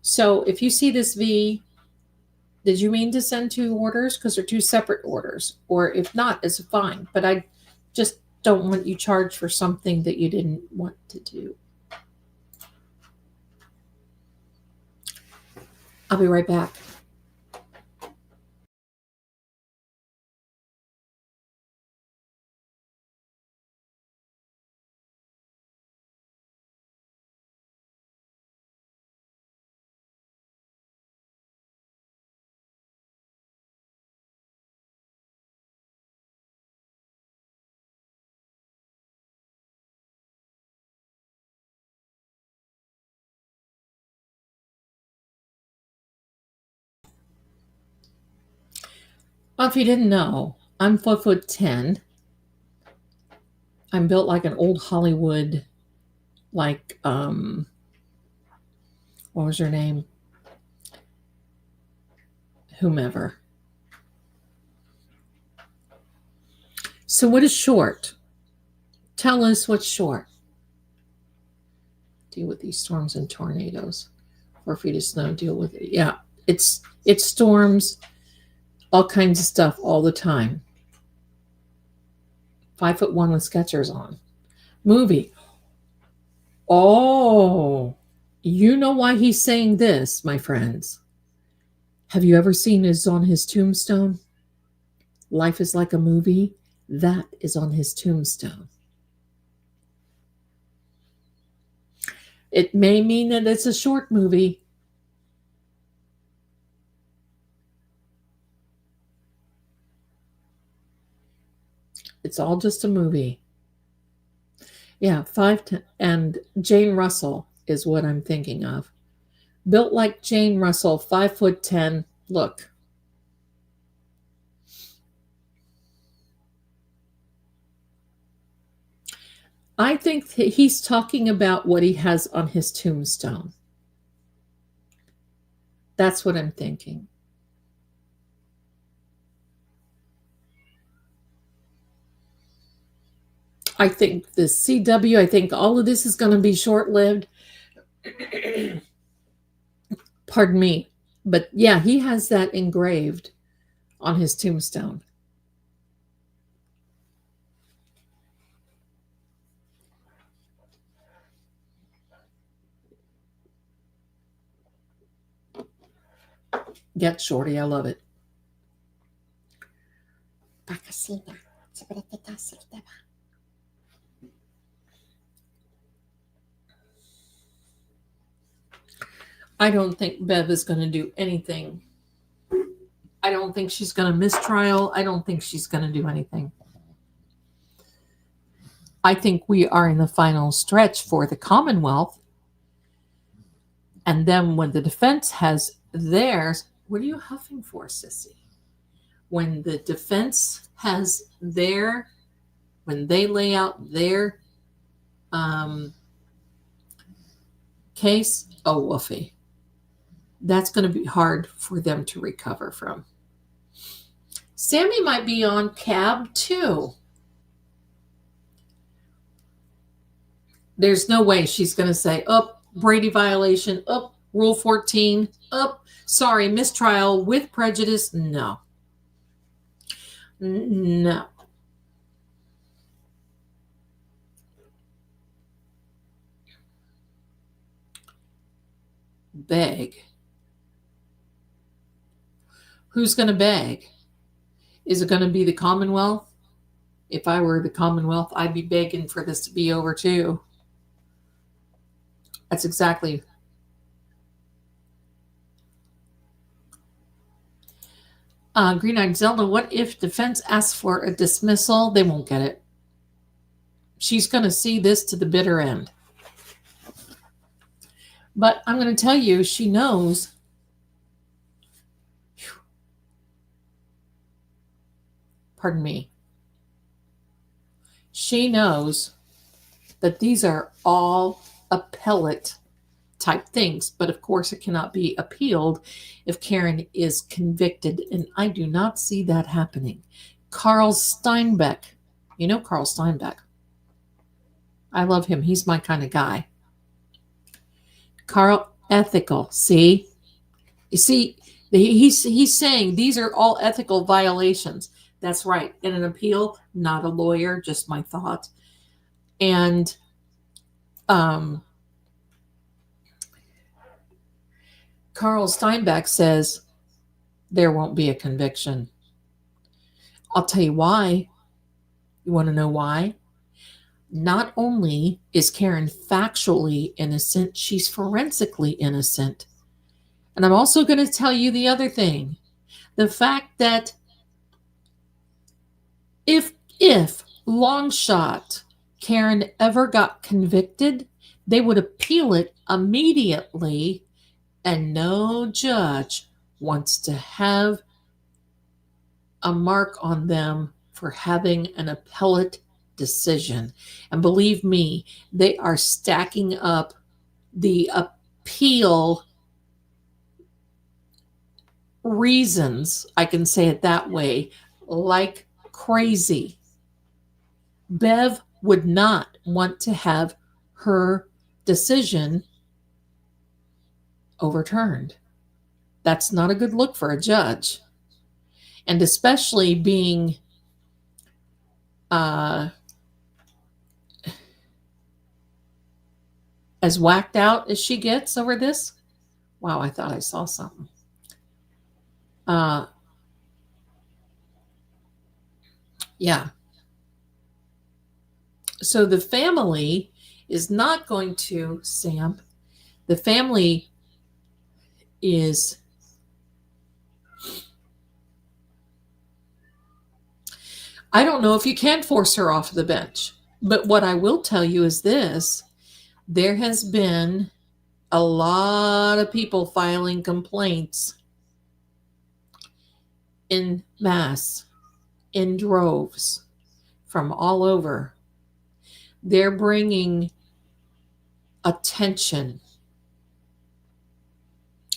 A: So if you see this V, did you mean to send two orders? Because they're two separate orders. Or if not, it's fine. But I just don't want you charged for something that you didn't want to do. I'll be right back. Well, if you didn't know, I'm 4'10". I'm built like an old Hollywood, like, what was her name? Whomever. So what is short? Tell us what's short. Deal with these storms and tornadoes. 4 feet of snow, deal with it. Yeah, it's storms, all kinds of stuff all the time. 5'1" with Skechers on. Movie. Oh, you know why he's saying this, my friends. Have you ever seen on his tombstone? Life is like a movie. That is on his tombstone. It may mean that it's a short movie. It's all just a movie. Yeah, 5'10", and Jane Russell is what I'm thinking of. Built like Jane Russell, 5'10". Look. I think he's talking about what he has on his tombstone. That's what I'm thinking. I think the CW, I think all of this is going to be short-lived. Pardon me. But yeah, he has that engraved on his tombstone. Get Shorty, I love it. I don't think Bev is going to do anything. I don't think she's going to mistrial. I don't think she's going to do anything. I think we are in the final stretch for the Commonwealth. And then when the defense has theirs, what are you huffing for, sissy? When the defense has their, when they lay out their case, oh, woofy. That's going to be hard for them to recover from. Sammy might be on cab too. There's no way she's going to say, oh, Brady violation, oh, Rule 14, oh, sorry, mistrial with prejudice. No. No. Beg. Who's going to beg? Is it going to be the Commonwealth? If I were the Commonwealth, I'd be begging for this to be over too. That's exactly. Green-eyed Zelda, what if defense asks for a dismissal? They won't get it. She's going to see this to the bitter end. But I'm going to tell you, she knows. Pardon me. She knows that these are all appellate type things, but of course it cannot be appealed if Karen is convicted, and I do not see that happening. Carl Steinbeck. You know Carl Steinbeck. I love him. He's my kind of guy. Carl, ethical. See? You see, he's saying these are all ethical violations. That's right. In an appeal, not a lawyer, just my thought. And Carl Steinbeck says there won't be a conviction. I'll tell you why. You want to know why? Not only is Karen factually innocent, she's forensically innocent. And I'm also going to tell you the other thing. The fact that if long shot Karen ever got convicted, they would appeal it immediately, and no judge wants to have a mark on them for having an appellate decision. And believe me, they are stacking up the appeal reasons, I can say it that way, like crazy. Bev would not want to have her decision overturned. That's not a good look for a judge. And especially being as whacked out as she gets over this. Wow, I thought I saw something. Yeah. So the family is not going to, Sam, the family is, I don't know if you can force her off the bench. But what I will tell you is this: there has been a lot of people filing complaints in mass, in droves, from all over. They're bringing attention.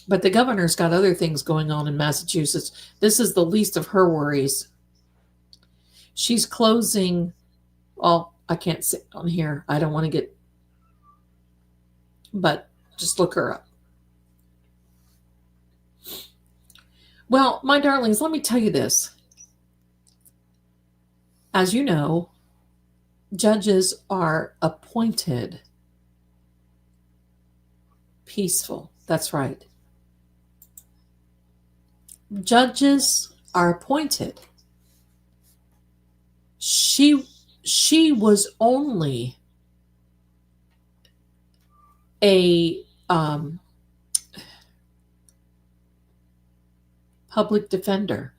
A: But the governor's got other things going on in Massachusetts. This is the least of her worries. She's closing, well, I can't sit on here. I don't want to get, but just look her up. Well, my darlings, let me tell you this. As you know, judges are appointed. Peaceful. That's right. Judges are appointed. She was only a public defender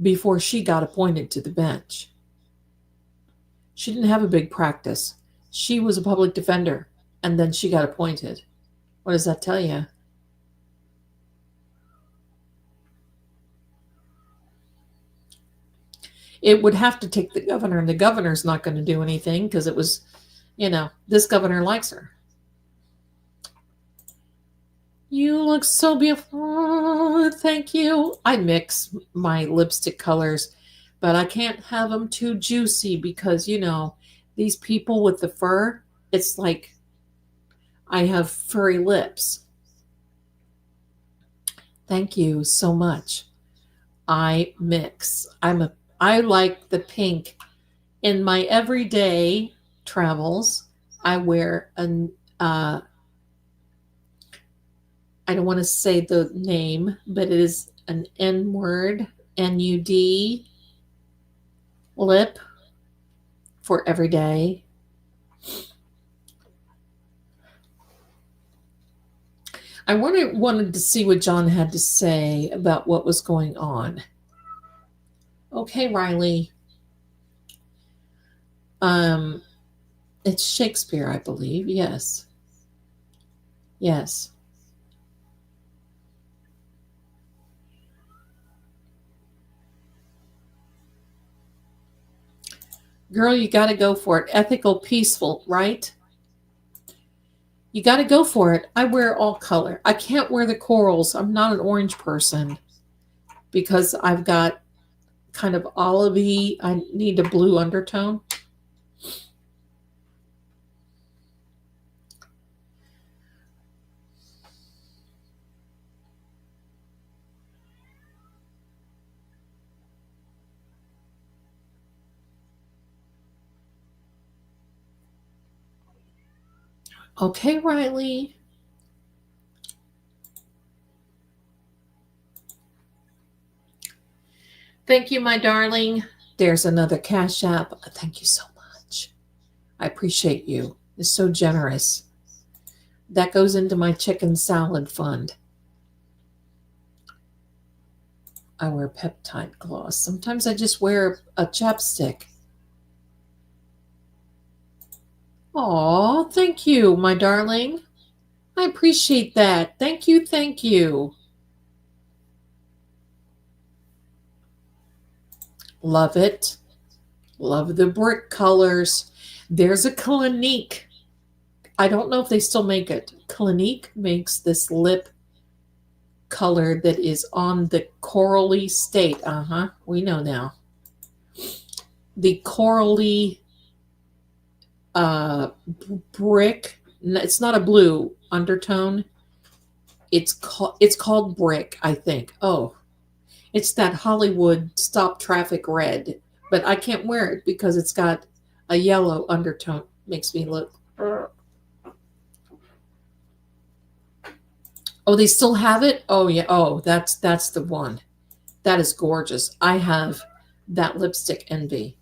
A: before she got appointed to the bench. She didn't have a big practice. She was a public defender, and then she got appointed. What does that tell you? It would have to take the governor, and the governor's not going to do anything because it was, this governor likes her. You look so beautiful. Thank you. I mix my lipstick colors, but I can't have them too juicy because, these people with the fur, it's like I have furry lips. Thank you so much. I mix. I like the pink. In my everyday travels, I wear I don't want to say the name, but it is an N word, NUD lip for every day. I wanted to see what John had to say about what was going on. Okay, Riley. It's Shakespeare, I believe. Yes. Yes. Girl, you got to go for it. Ethical, peaceful, right? You got to go for it. I wear all color. I can't wear the corals. I'm not an orange person because I've got kind of olivey. I need a blue undertone. Okay, Riley. Thank you, my darling. There's another Cash App. Thank you so much. I appreciate you. It's so generous. That goes into my chicken salad fund. I wear peptide gloss. Sometimes I just wear a chapstick. Aw, thank you, my darling. I appreciate that. Thank you, thank you. Love it. Love the brick colors. There's a Clinique. I don't know if they still make it. Clinique makes this lip color that is on the corally state. We know now. The corally brick. It's not a blue undertone. It's called brick, I think. Oh, it's that Hollywood stop traffic red, but I can't wear it because it's got a yellow undertone. Makes me look. Oh, they still have it? Oh yeah. Oh, that's the one. That is gorgeous. I have that lipstick envy.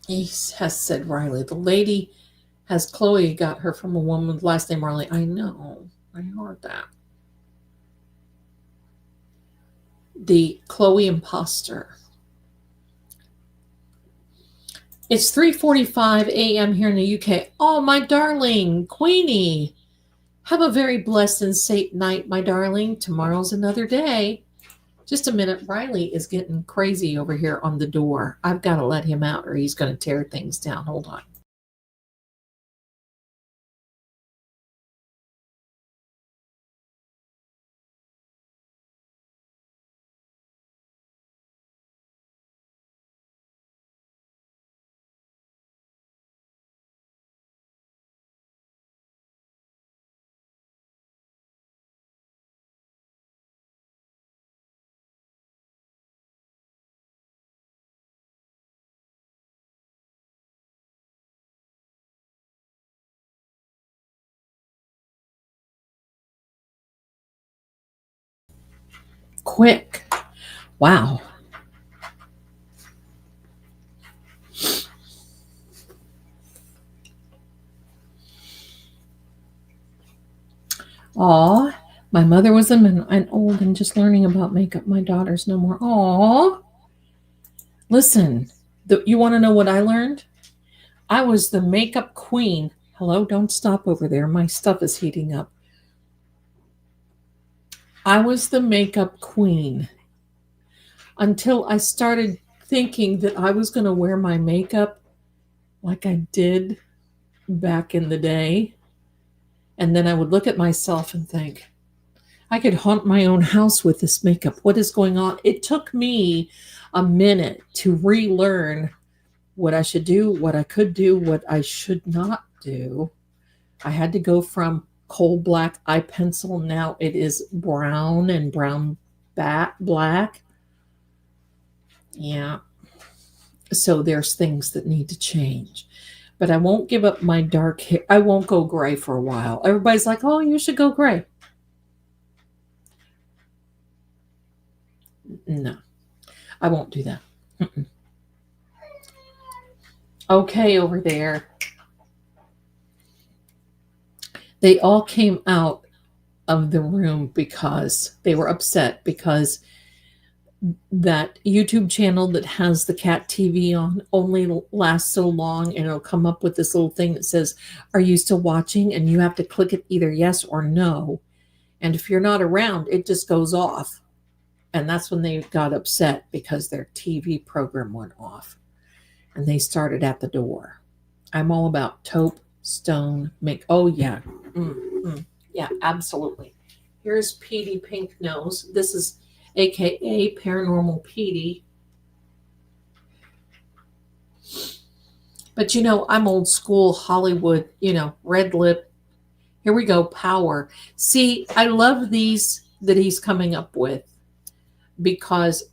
A: He has said Riley. The lady has Chloe got her from a woman with last name Riley. I know. I heard that. The Chloe imposter. It's 3:45 a.m. here in the UK. Oh, my darling Queenie. Have a very blessed and safe night, my darling. Tomorrow's another day. Just a minute. Riley is getting crazy over here on the door. I've got to let him out or he's going to tear things down. Hold on. Quick. Wow. Aw, my mother was an old and just learning about makeup. My daughter's no more. Aw. Listen, you want to know what I learned? I was the makeup queen. Hello, don't stop over there. My stuff is heating up. I was the makeup queen until I started thinking that I was going to wear my makeup like I did back in the day. And then I would look at myself and think, I could haunt my own house with this makeup. What is going on? It took me a minute to relearn what I should do, what I could do, what I should not do. I had to go from coal black eye pencil. Now it is brown and brown black. Yeah. So there's things that need to change. But I won't give up my dark hair. I won't go gray for a while. Everybody's like, oh, you should go gray. No, I won't do that. Mm-mm. Okay, over there. They all came out of the room because they were upset because that YouTube channel that has the cat TV on only lasts so long, and it'll come up with this little thing that says, are you still watching? And you have to click it either yes or no. And if you're not around, it just goes off. And that's when they got upset because their TV program went off. And they started at the door. I'm all about taupe, stone, make. Oh, yeah. Yeah, absolutely. Here's Petey Pink Nose. This is AKA Paranormal Petey. But I'm old school Hollywood, red lip. Here we go, power. See, I love these that he's coming up with because,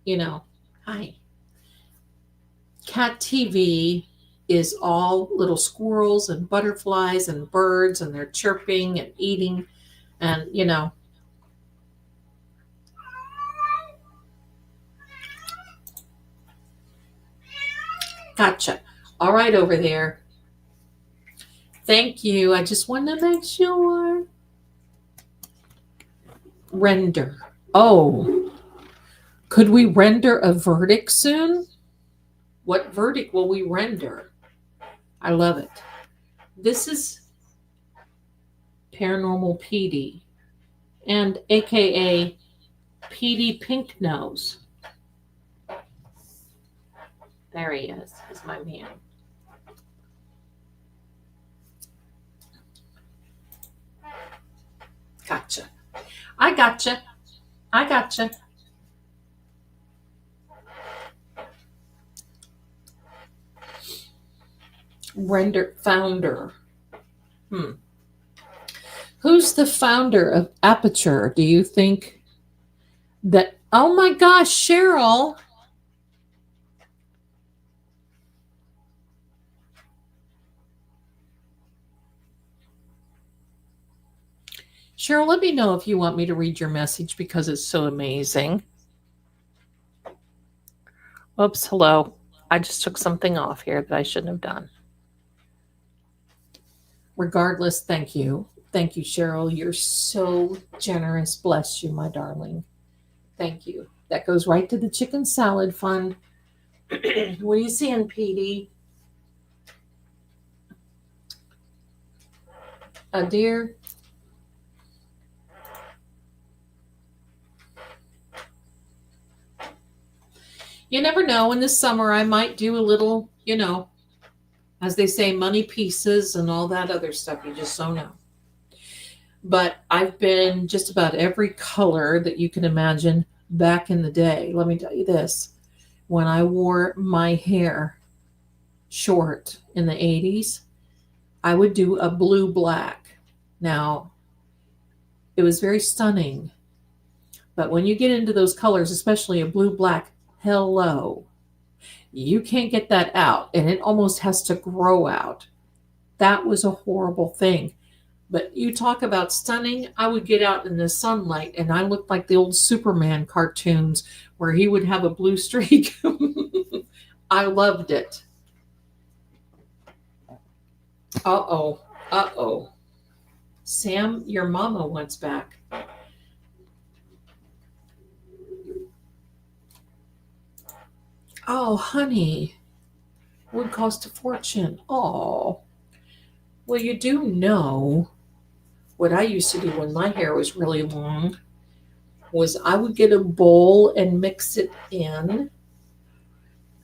A: hi. Cat TV is all little squirrels and butterflies and birds, and they're chirping and eating, and Gotcha. All right, over there. Thank you. I just wanted to make sure. Render. Oh, could we render a verdict soon? What verdict will we render? I love it. This is Paranormal Petey and AKA Petey Pink Nose. There he is. He's my man. Gotcha. I gotcha. I gotcha. Render founder. Who's the founder of Aperture? Do you think that? Oh my gosh, Cheryl. Cheryl, let me know if you want me to read your message because it's so amazing. Oops, hello. I just took something off here that I shouldn't have done. Regardless, thank you. Thank you, Cheryl. You're so generous. Bless you, my darling. Thank you. That goes right to the chicken salad fund. What are you seeing, Petey? A deer? You never know. In the summer, I might do a little, as they say, money pieces and all that other stuff. You just don't know. But I've been just about every color that you can imagine back in the day. Let me tell you this. When I wore my hair short in the 80s, I would do a blue black. Now, it was very stunning. But when you get into those colors, especially a blue black, hello, you can't get that out. And it almost has to grow out. That was a horrible thing. But you talk about stunning, I would get out in the sunlight and I looked like the old Superman cartoons where he would have a blue streak. I loved it. Uh-oh. Uh-oh. Sam, your mama wants back. Oh, honey. Would cost a fortune. Oh. Well, you do know what I used to do when my hair was really long was I would get a bowl and mix it in.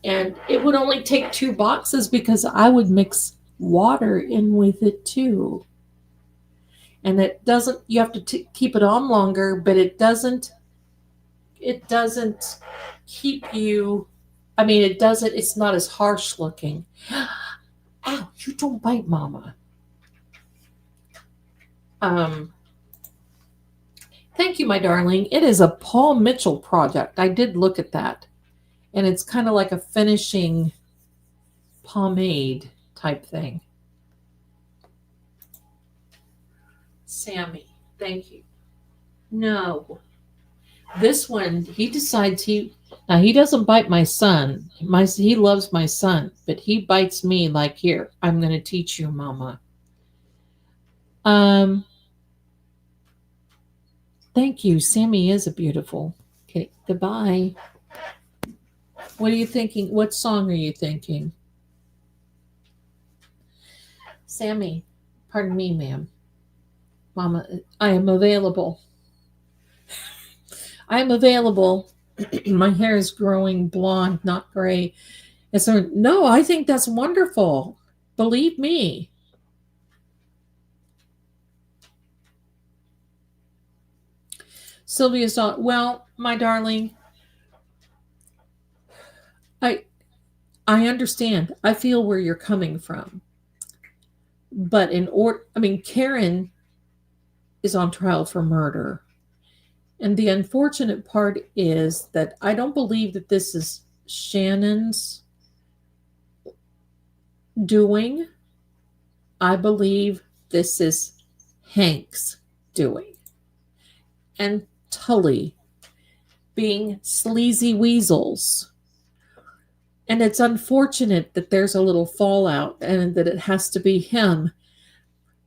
A: And it would only take 2 boxes because I would mix water in with it too. And it doesn't, you have to keep it on longer, but it doesn't keep you, it's not as harsh looking. Ow, you don't bite, mama. Thank you, my darling. It is a Paul Mitchell project. I did look at that. And it's kind of like a finishing pomade type thing. Sammy, thank you. No. This one, he decides he doesn't bite my son. He loves my son, but he bites me like, here, I'm going to teach you, mama. Thank you. Sammy is a beautiful. Okay, goodbye. What are you thinking? What song are you thinking? Sammy, pardon me, ma'am. Mama, I am available. I am available. My hair is growing blonde, not gray. And so, no, I think that's wonderful. Believe me. Sylvia's not, well, my darling, I understand. I feel where you're coming from. But Karen is on trial for murder. And the unfortunate part is that I don't believe that this is Shannon's doing. I believe this is Hank's doing. And Tully being sleazy weasels. And it's unfortunate that there's a little fallout and that it has to be him.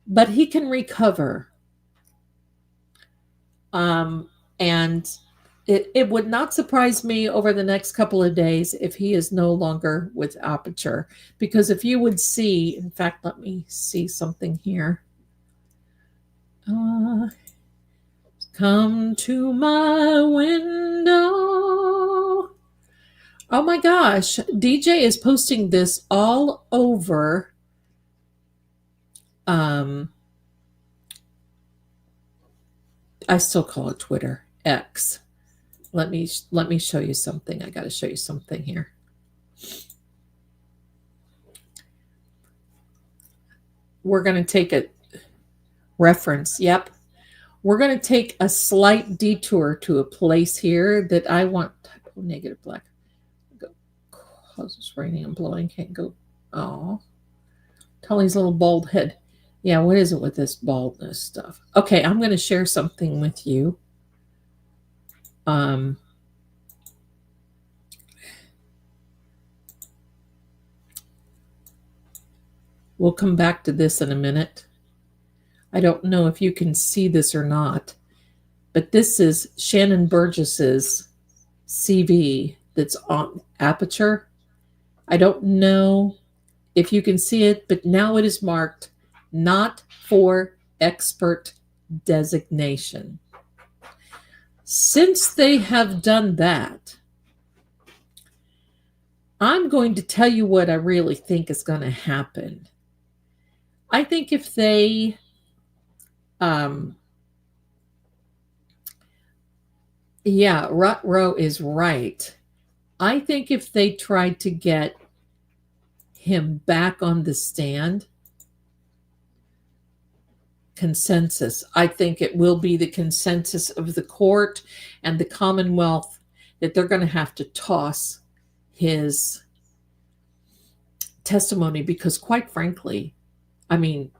A: But he can recover. And it would not surprise me over the next couple of days if he is no longer with Aperture. Because if you would see, in fact, let me see something here. Come to my window. Oh my gosh, DJ is posting this all over I still call it Twitter, X. Let me show you something. I got to show you something here. We're going to take a reference. Yep. We're going to take a slight detour to a place here that I want. Type O negative black. Cause it's raining and blowing. Can't go. Oh, Tully's little bald head. Yeah, what is it with this baldness stuff? Okay, I'm going to share something with you. We'll come back to this in a minute. I don't know if you can see this or not, but this is Shannon Burgess's CV that's on Aperture. I don't know if you can see it, but now it is marked not for expert designation. Since they have done that, I'm going to tell you what I really think is going to happen. I think if they Rutrow is right. I think if they tried to get him back on the stand, consensus, I think it will be the consensus of the court and the Commonwealth that they're going to have to toss his testimony because, quite frankly, I mean,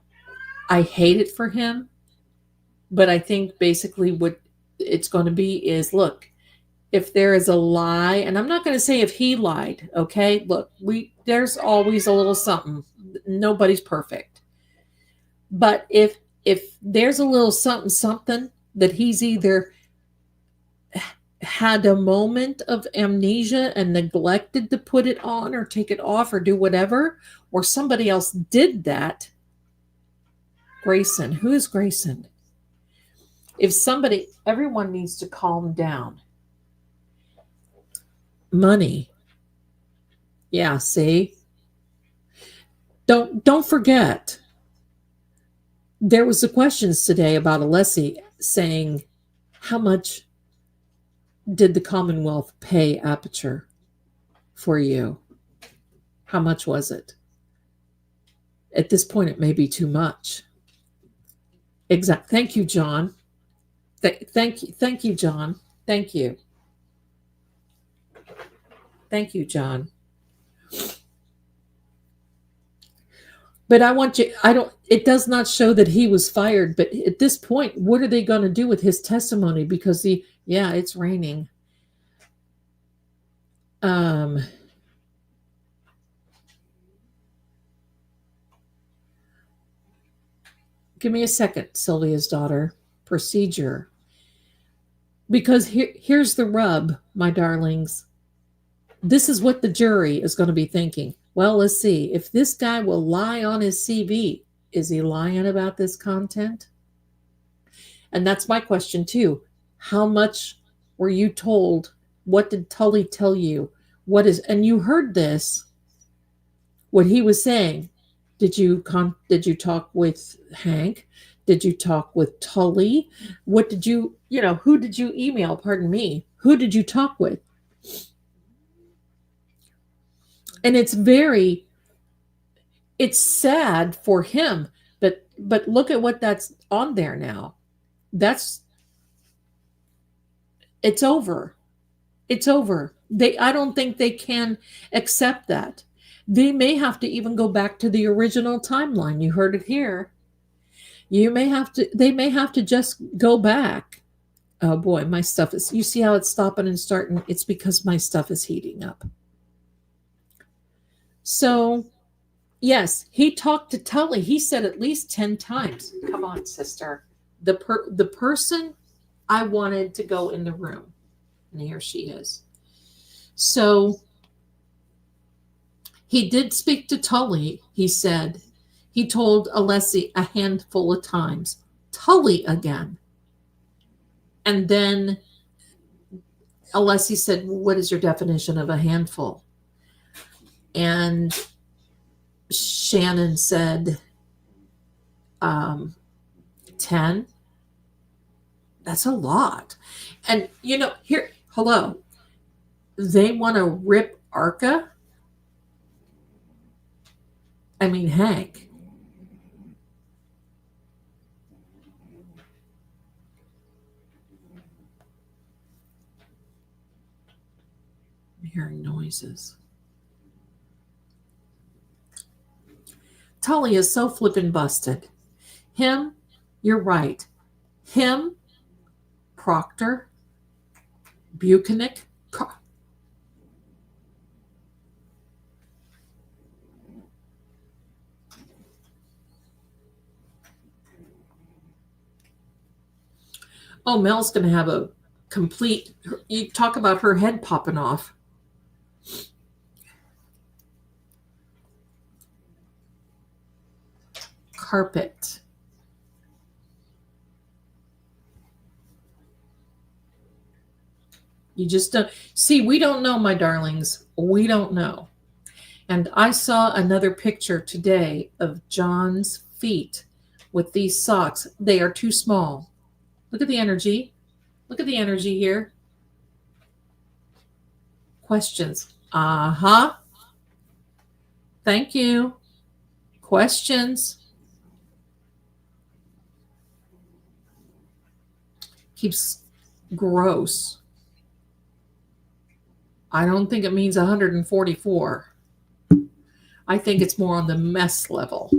A: I hate it for him, but I think basically what it's going to be is, look, if there is a lie, and I'm not going to say if he lied, okay? Look, there's always a little something. Nobody's perfect. But if there's a little something that he's either had a moment of amnesia and neglected to put it on or take it off or do whatever, or somebody else did that, Grayson, who is Grayson? If somebody, everyone needs to calm down. Money. Yeah, see? Don't forget. There was the questions today about Alessi saying, how much did the Commonwealth pay Aperture for you? How much was it? At this point, it may be too much. Exact. Thank you, John. Thank you, John. Thank you. Thank you, John. But it does not show that he was fired. But at this point, what are they going to do with his testimony? Because it's raining. Give me a second, Sylvia's daughter. Procedure. Because here's the rub, my darlings. This is what the jury is going to be thinking. Well, let's see. If this guy will lie on his CV, is he lying about this content? And that's my question too. How much were you told? What did Tully tell you? And you heard this, what he was saying. Did you talk with Hank? Did you talk with Tully? What did who did you email? Pardon me. Who did you talk with? And it's sad for him, but look at what that's on there now. It's over. It's over. I don't think they can accept that. They may have to even go back to the original timeline. You heard it here. They may have to just go back. Oh boy, my stuff you see how it's stopping and starting? It's because my stuff is heating up. So, yes, he talked to Tully. He said at least 10 times. Come on, sister. The person I wanted to go in the room. And here she is. So, he did speak to Tully. He said he told Alessi a handful of times. Tully again. And then Alessi said, what is your definition of a handful? And Shannon said 10. That's a lot. And, hello. They want to rip Arca? I mean, Hank. I'm hearing noises. Tully is so flippin' busted. Him, you're right. Him, Proctor, Buchanan. Oh, Mel's going to have a complete, you talk about her head popping off. Carpet. You just don't see, we don't know, my darlings. We don't know. And I saw another picture today of John's feet with these socks. They are too small. Look at the energy. Look at the energy here. Questions. Uh-huh. Thank you. Questions. Keeps gross. I don't think it means 144. I think it's more on the mess level.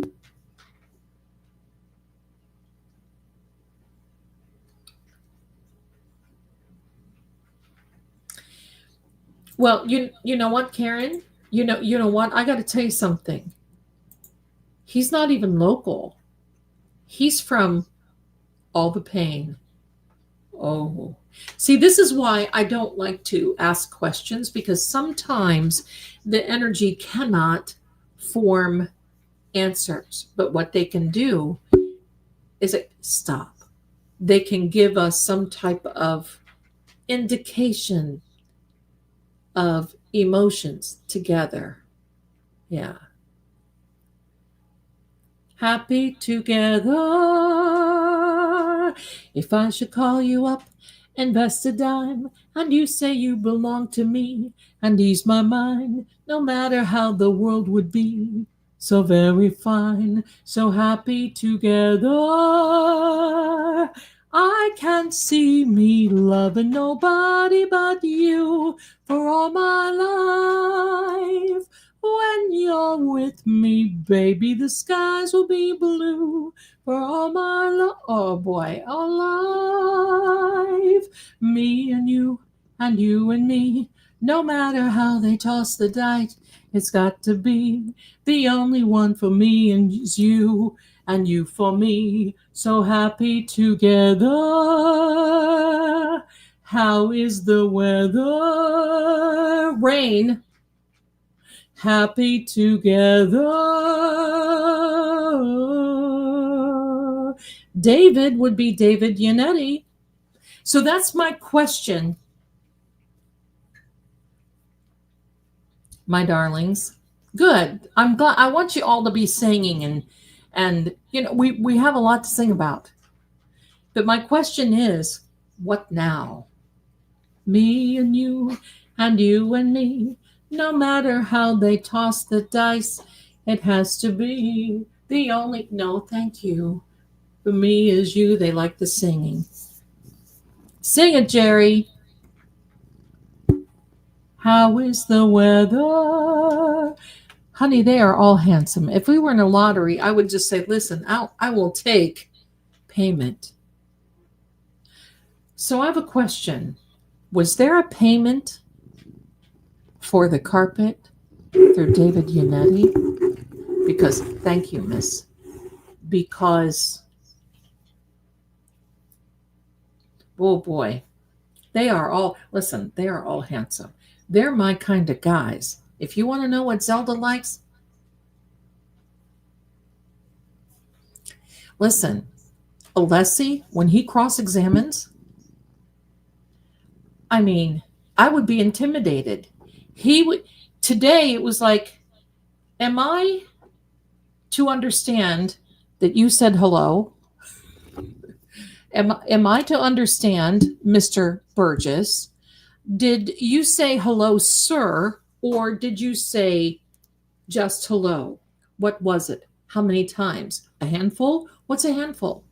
A: Well, you know what, Karen? You know what? I got to tell you something. He's not even local. He's from All the Pain. Oh. See, this is why I don't like to ask questions, because sometimes the energy cannot form answers. But what they can do is stop. They can give us some type of indication of emotions together. Yeah. Happy together. If I should call you up, invest a dime, and you say you belong to me, and ease my mind, no matter how the world would be. So very fine, so happy together. I can't see me loving nobody but you for all my life. When you're with me, baby, the skies will be blue for all my oh boy, all life. Me and you and me, no matter how they toss the dice, it's got to be the only one for me, and it's you and you for me. So happy together. How is the weather? Rain. Happy together. David would be David Yannetti. So that's my question, my darlings. Good. I'm glad. I want you all to be singing, and you know, we have a lot to sing about. But my question is, what now? Me and you and me. No matter how they toss the dice, it has to be the only. No, thank you. For me is you. They like the singing. Sing it, Jerry. How is the weather? Honey, they are all handsome. If we were in a lottery, I would just say, listen, I will take payment. So I have a question. Was there a payment for the carpet through David Yannetti? Because, thank you, miss. Because, oh boy, they are all handsome. They're my kind of guys. If you want to know what Zelda likes, listen, Alessi, when he cross-examines, I mean, I would be intimidated. Today it was like, am I to understand that you said hello? Am I to understand, Mr. Burgess? Did you say hello, sir, or did you say just hello? What was it? How many times? A handful? What's a handful?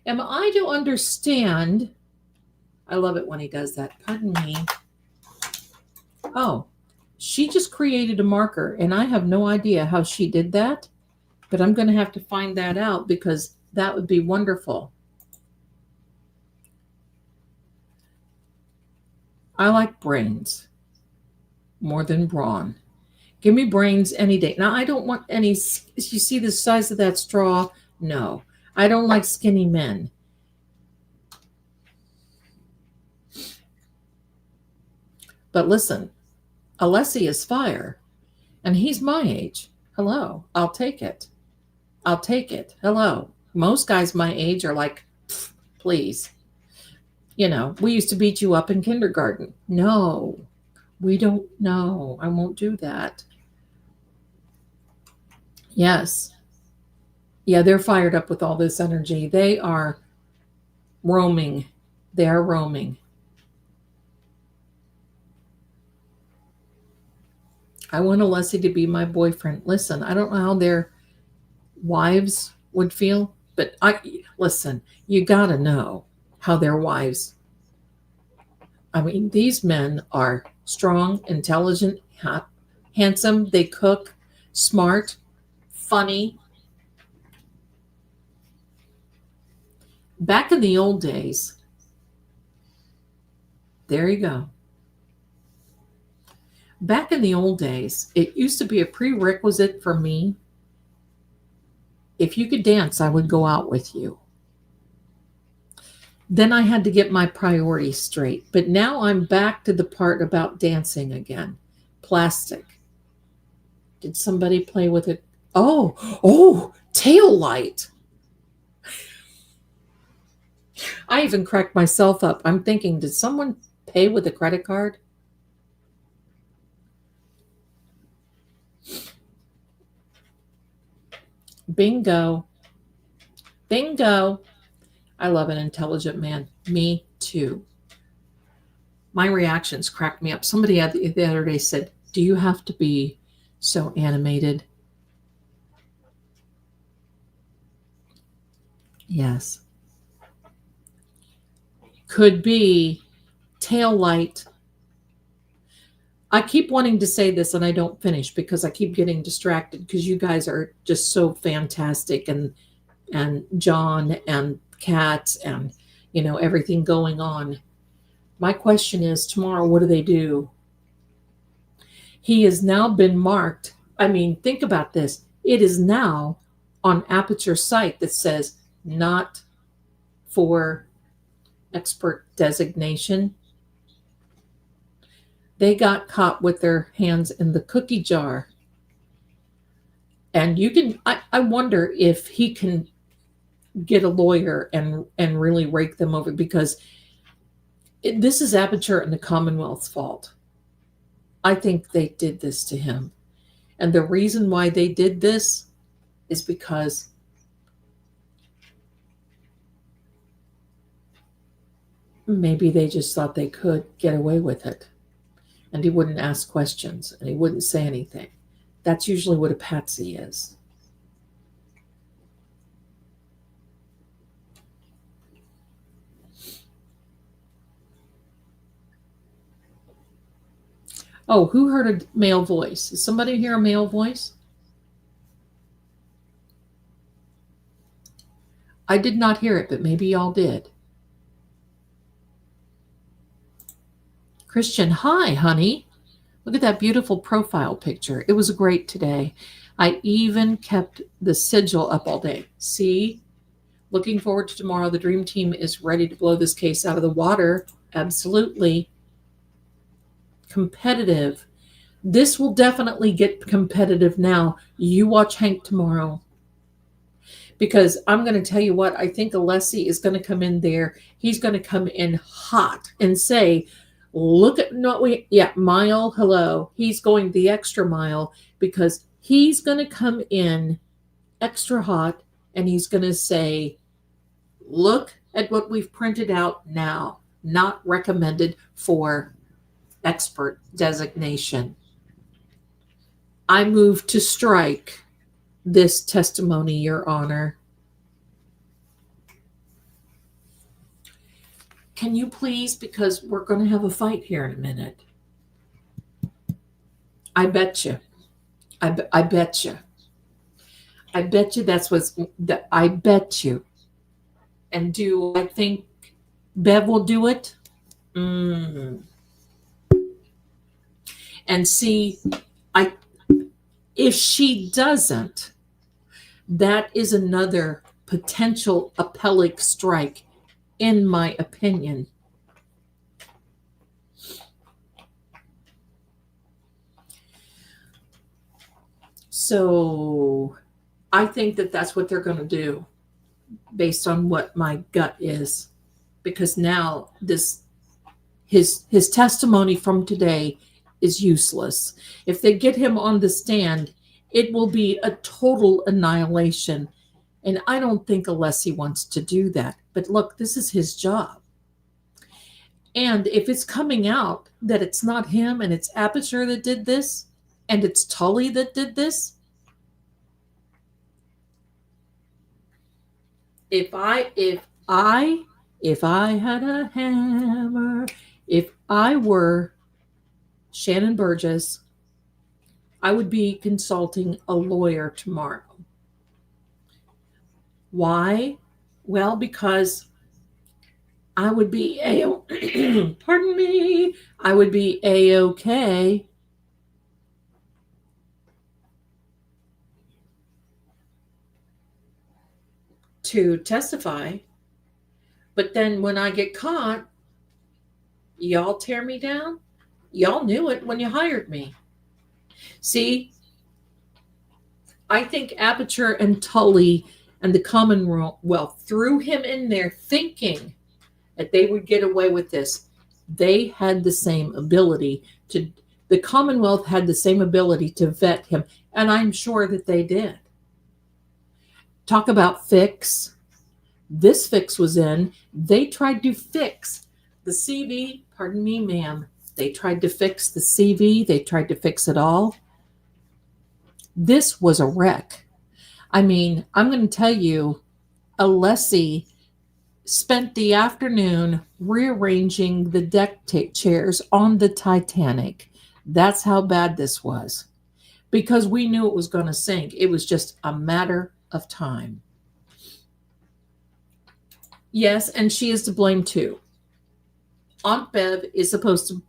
A: Am I to understand? I love it when he does that. Pardon me. Oh, she just created a marker, and I have no idea how she did that, but I'm going to have to find that out, because that would be wonderful. I like brains more than brawn. Give me brains any day. Now, I don't want any, you see the size of that straw? No. I don't like skinny men. But listen, Alessi is fire, and he's my age. Hello, I'll take it. I'll take it. Hello. Most guys my age are like, please. We used to beat you up in kindergarten. No, we don't know. I won't do that. Yes. Yeah, they're fired up with all this energy. They are roaming. They are roaming. I want Alessi to be my boyfriend. Listen, I don't know how their wives would feel, but listen, you got to know how their wives. I mean, these men are strong, intelligent, handsome, they cook, smart, funny. Back in the old days, there you go. Back in the old days, it used to be a prerequisite for me. If you could dance, I would go out with you. Then I had to get my priorities straight. But now I'm back to the part about dancing again. Plastic. Did somebody play with it? Oh, tail light. I even cracked myself up. I'm thinking, did someone pay with a credit card? Bingo. Bingo. I love an intelligent man. Me too. My reactions cracked me up. Somebody the other day said, do you have to be so animated? Yes. Could be tail light. I keep wanting to say this and I don't finish because I keep getting distracted because you guys are just so fantastic, and John and Kat and everything going on. My question is, tomorrow what do they do? He has now been marked. I mean, think about this. It is now on Aperture site that says not for expert designation. They got caught with their hands in the cookie jar. And I wonder if he can get a lawyer and really rake them over, because this is Aperture and the Commonwealth's fault. I think they did this to him. And the reason why they did this is because maybe they just thought they could get away with it. And he wouldn't ask questions and he wouldn't say anything. That's usually what a patsy is. Oh, who heard a male voice? Does somebody hear a male voice? I did not hear it, but maybe y'all did. Christian, hi, honey. Look at that beautiful profile picture. It was great today. I even kept the sigil up all day. See? Looking forward to tomorrow. The dream team is ready to blow this case out of the water. Absolutely. Competitive. This will definitely get competitive now. You watch Hank tomorrow. Because I'm going to tell you what, I think Alessi is going to come in there. He's going to come in hot and say, look at mile, hello. He's going the extra mile because he's going to come in extra hot and he's going to say, look at what we've printed out now, not recommended for expert designation. I move to strike this testimony, Your Honor. Can you please, because we're going to have a fight here in a minute. I bet you. I bet you. I bet you that's what's, I bet you. And do I think Bev will do it? And see, if she doesn't, that is another potential appellate strike, in my opinion. So I think that that's what they're going to do based on what my gut is, because now this his testimony from today is useless. If they get him on the stand, it will be a total annihilation. And I don't think Alessi wants to do that. But look, this is his job. And if it's coming out that it's not him and it's Aperture that did this, and it's Tully that did this, if I had a hammer, if I were Shannon Burgess, I would be consulting a lawyer tomorrow. Why? Well, because I would be pardon me, I would be A-okay to testify. But then when I get caught, y'all tear me down. Y'all knew it when you hired me. See, I think Aperture and Tully and the Commonwealth threw him in there thinking that they would get away with this. They had the same ability to, the Commonwealth had the same ability to vet him, and I'm sure that they did. Talk about fix. This fix was in. They tried to fix the CV. Pardon me, ma'am. They tried to fix the CV. They tried to fix it all. This was a wreck. I mean, I'm going to tell you, Alessi spent the afternoon rearranging the deck chairs on the Titanic. That's how bad this was. Because we knew it was going to sink. It was just a matter of time. Yes, and she is to blame too. Aunt Bev is supposed to,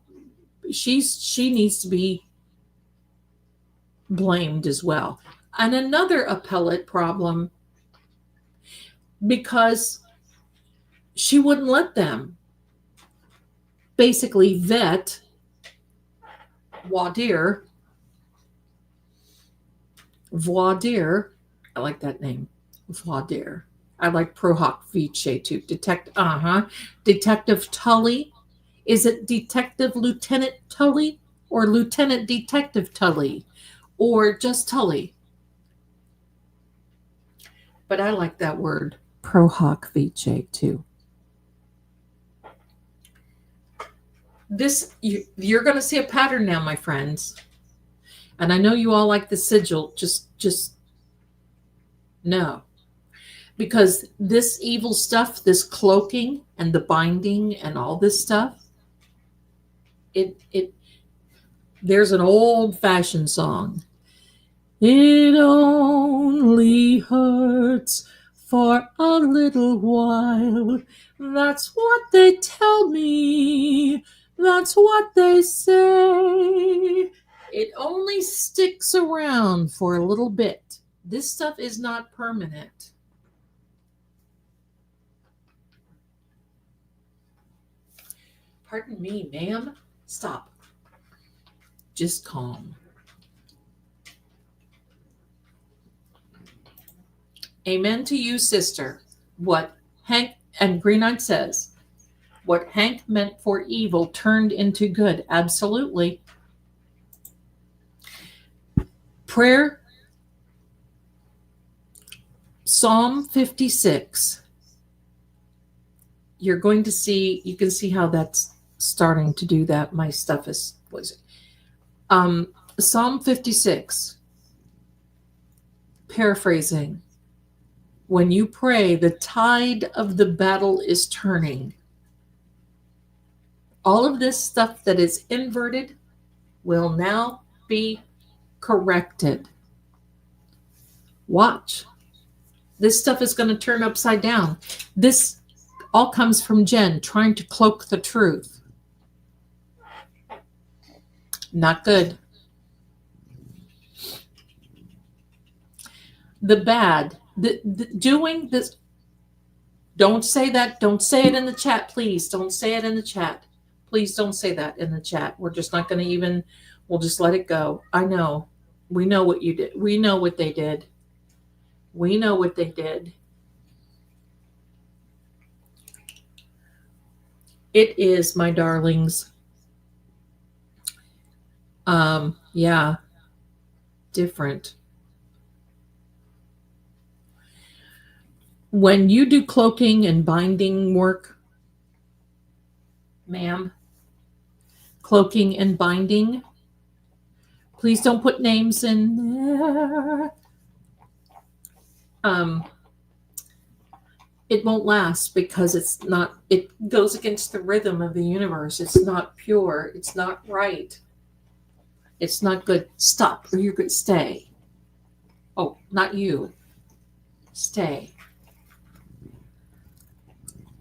A: she needs to be blamed as well. And another appellate problem, because she wouldn't let them basically vet voir dire. I like that name, voir dire. I like Prohoc Vice too. Detective Tully. Is it Detective Lieutenant Tully or Lieutenant Detective Tully or just Tully? But I like that word, Prohoc Vice too. This, you're going to see a pattern now, my friends. And I know you all like the sigil. Just no. Because this evil stuff, this cloaking and the binding and all this stuff, there's an old-fashioned song. It only hurts for a little while. That's what they tell me. That's what they say. It only sticks around for a little bit. This stuff is not permanent. Pardon me, ma'am. Stop. Just calm. Amen to you, sister. What Hank and Green Eyed says, what Hank meant for evil turned into good. Absolutely. Prayer, Psalm 56. You're going to see, you can see how that's starting to do that. My stuff is, Psalm 56, paraphrasing. When you pray, the tide of the battle is turning. All of this stuff that is inverted will now be corrected. Watch. This stuff is going to turn upside down. This all comes from Jen trying to cloak the truth. Not good. The bad, doing this. Don't say that. Don't say it in the chat, please. Don't say it in the chat. Please don't say that in the chat. We're just not going to even, we'll just let it go. I know. We know what you did. We know what they did. We know what they did. It is, my darlings. Yeah, different. When you do cloaking and binding work, ma'am, cloaking and binding, please don't put names in there. It won't last because it's not, it goes against the rhythm of the universe. It's not pure. It's not right. It's not good. Stop, or you're good. Stay. Oh, not you. Stay.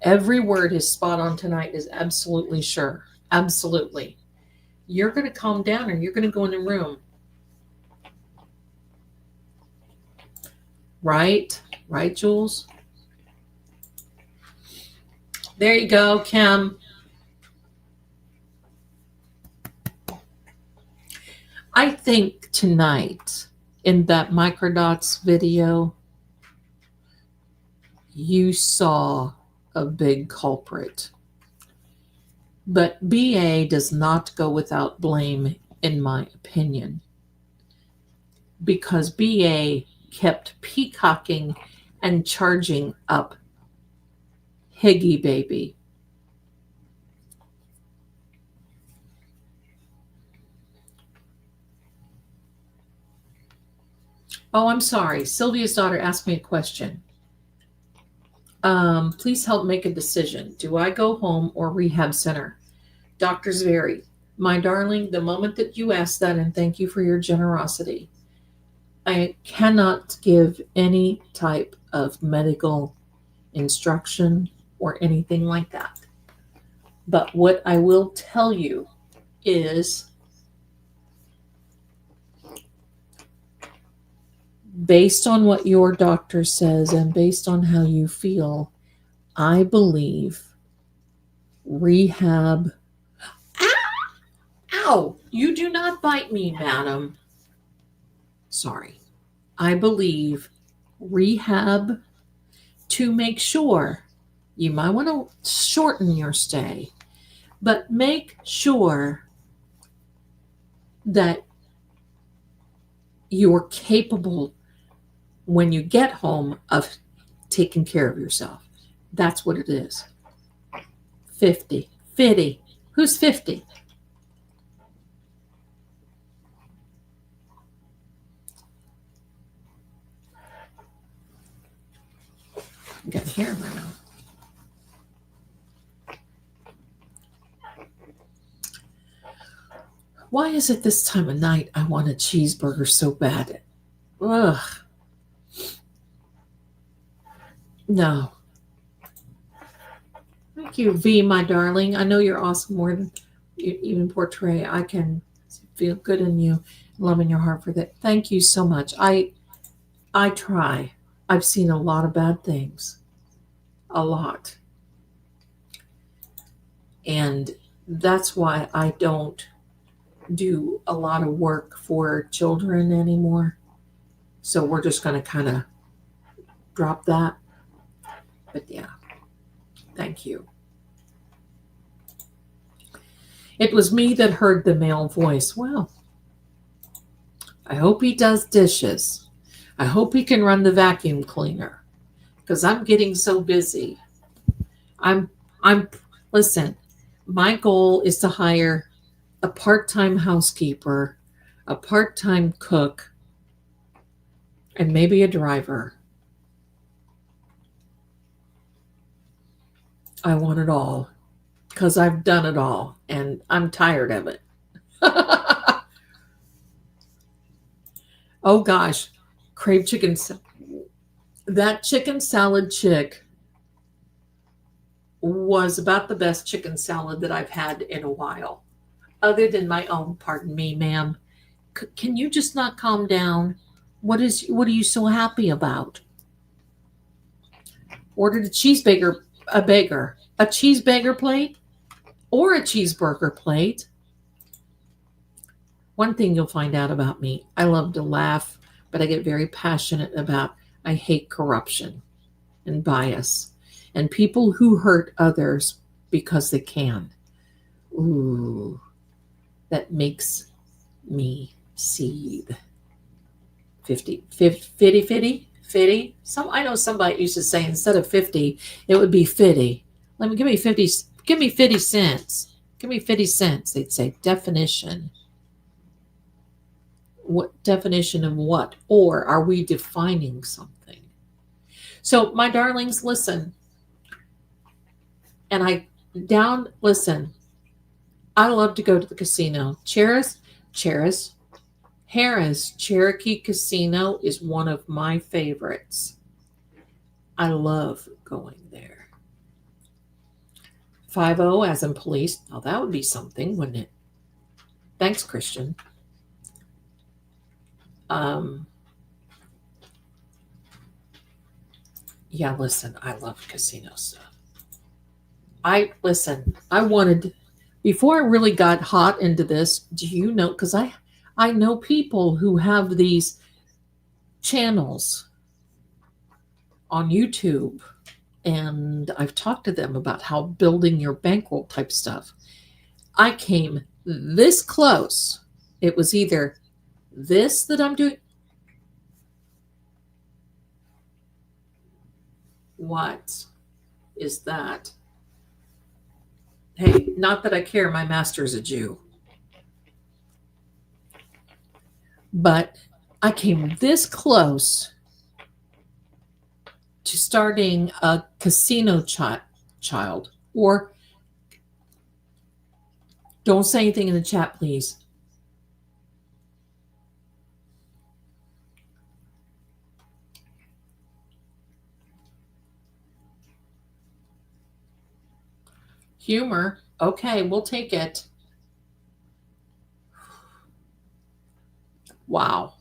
A: Every word is spot on tonight, is absolutely sure. Absolutely. You're going to calm down or you're going to go in the room. Right? Right, Jules? There you go, Kim. I think tonight in that microdots video, you saw a big culprit. But BA does not go without blame, in my opinion, because BA kept peacocking and charging up Higgy Baby. Oh, I'm sorry. Sylvia's daughter asked me a question. Please help make a decision. Do I go home or rehab center? Doctors vary. My darling, the moment that you asked that, and thank you for your generosity, I cannot give any type of medical instruction or anything like that. But what I will tell you is, based on what your doctor says and based on how you feel, I believe rehab. Ow! You do not bite me, madam. Sorry. I believe rehab, to make sure, you might want to shorten your stay, but make sure that you're capable when you get home of taking care of yourself. That's what it is. 50. Who's 50? I got hair in my mouth. Why is it this time of night I want a cheeseburger so bad? Ugh. No. Thank you, V, my darling. I know you're awesome more than you even portray. I can feel good in you, love in your heart for that. Thank you so much. I try. I've seen a lot of bad things. A lot. And that's why I don't do a lot of work for children anymore. So we're just going to kind of drop that. But yeah, thank you. It was me that heard the male voice. Well, I hope he does dishes. I hope he can run the vacuum cleaner, because I'm getting so busy. Listen, my goal is to hire a part-time housekeeper, a part-time cook, and maybe a driver. I want it all because I've done it all and I'm tired of it. Oh gosh, crave chicken. That chicken salad chick was about the best chicken salad that I've had in a while. Other than my own, pardon me, ma'am. Can you just not calm down? What are you so happy about? Ordered a cheeseburger plate or a cheeseburger plate. One thing you'll find out about me, I love to laugh, but I get very passionate about, I hate corruption and bias and people who hurt others because they can. Ooh, that makes me seethe. 50, 50, 50, 50. I know somebody used to say instead of 50, it would be 50. Give me 50 cents. Give me 50 cents. They'd say definition. What definition of what? Or are we defining something? So, my darlings, listen. And listen. I love to go to the casino. Harris Cherokee Casino is one of my favorites. I love going there. 50 as in police. Now that would be something, wouldn't it? Thanks, Christian. Yeah, listen, I love casino stuff. I wanted, before I really got hot into this, do you know, because I know people who have these channels on YouTube, and I've talked to them about how building your bankroll type stuff. I came this close. It was either this that I'm doing. What is that? Hey, not that I care. My master's a Jew. But I came this close to starting a casino child. Or don't say anything in the chat, please. Humor. Okay, we'll take it. Wow.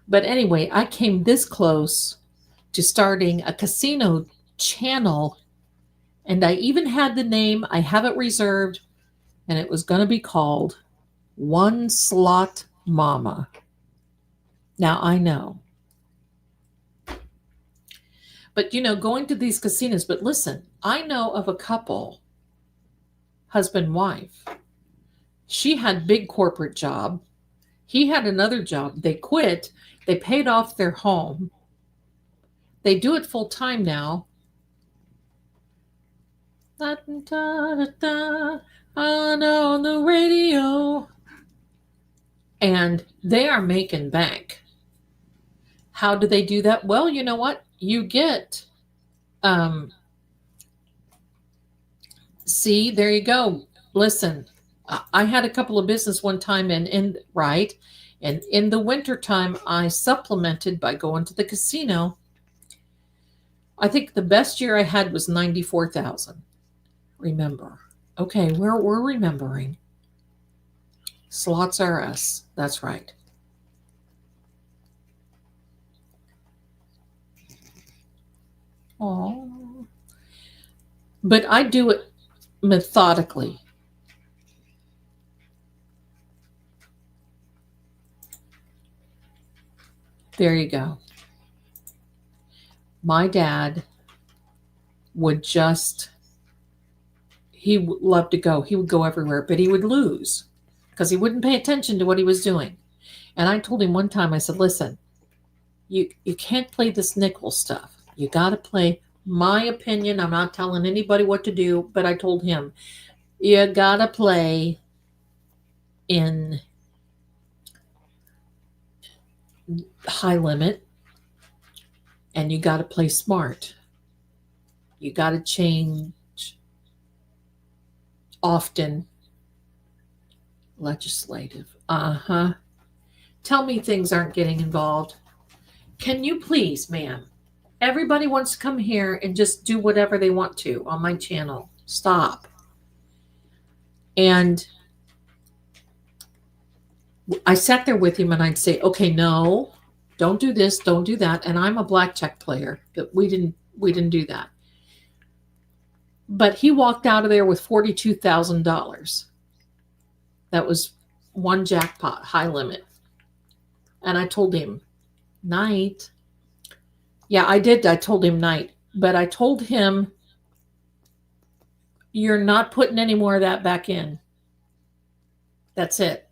A: But anyway, I came this close to starting a casino channel, and I even had the name. I have it reserved, and it was going to be called One Slot Mama. Now, I know. But, going to these casinos, but listen, I know of a couple, husband, wife. She had big corporate job. He had another job. They quit. They paid off their home. They do it full time now. On the radio. And they are making bank. How do they do that? Well, you know what? You get, see, there you go. Listen, I had a couple of business one time and in the wintertime, I supplemented by going to the casino. I think the best year I had was 94,000. Remember. Okay, we're remembering. Slots are us. That's right. Oh. But I do it methodically. There you go. My dad would he would love to go. He would go everywhere, but he would lose because he wouldn't pay attention to what he was doing. And I told him one time, I said, listen, you can't play this nickel stuff. You got to play my opinion. I'm not telling anybody what to do, but I told him, you got to play in high limit, and you got to play smart. You got to change often. Legislative. Tell me things aren't getting involved. Can you please, ma'am? Everybody wants to come here and just do whatever they want to on my channel. Stop. And I sat there with him and I'd say, okay, no, don't do this, don't do that. And I'm a blackjack player, but we didn't do that. But he walked out of there with $42,000. That was one jackpot, high limit. And I told him, night. Yeah, I did. I told him night. But I told him, you're not putting any more of that back in. That's it.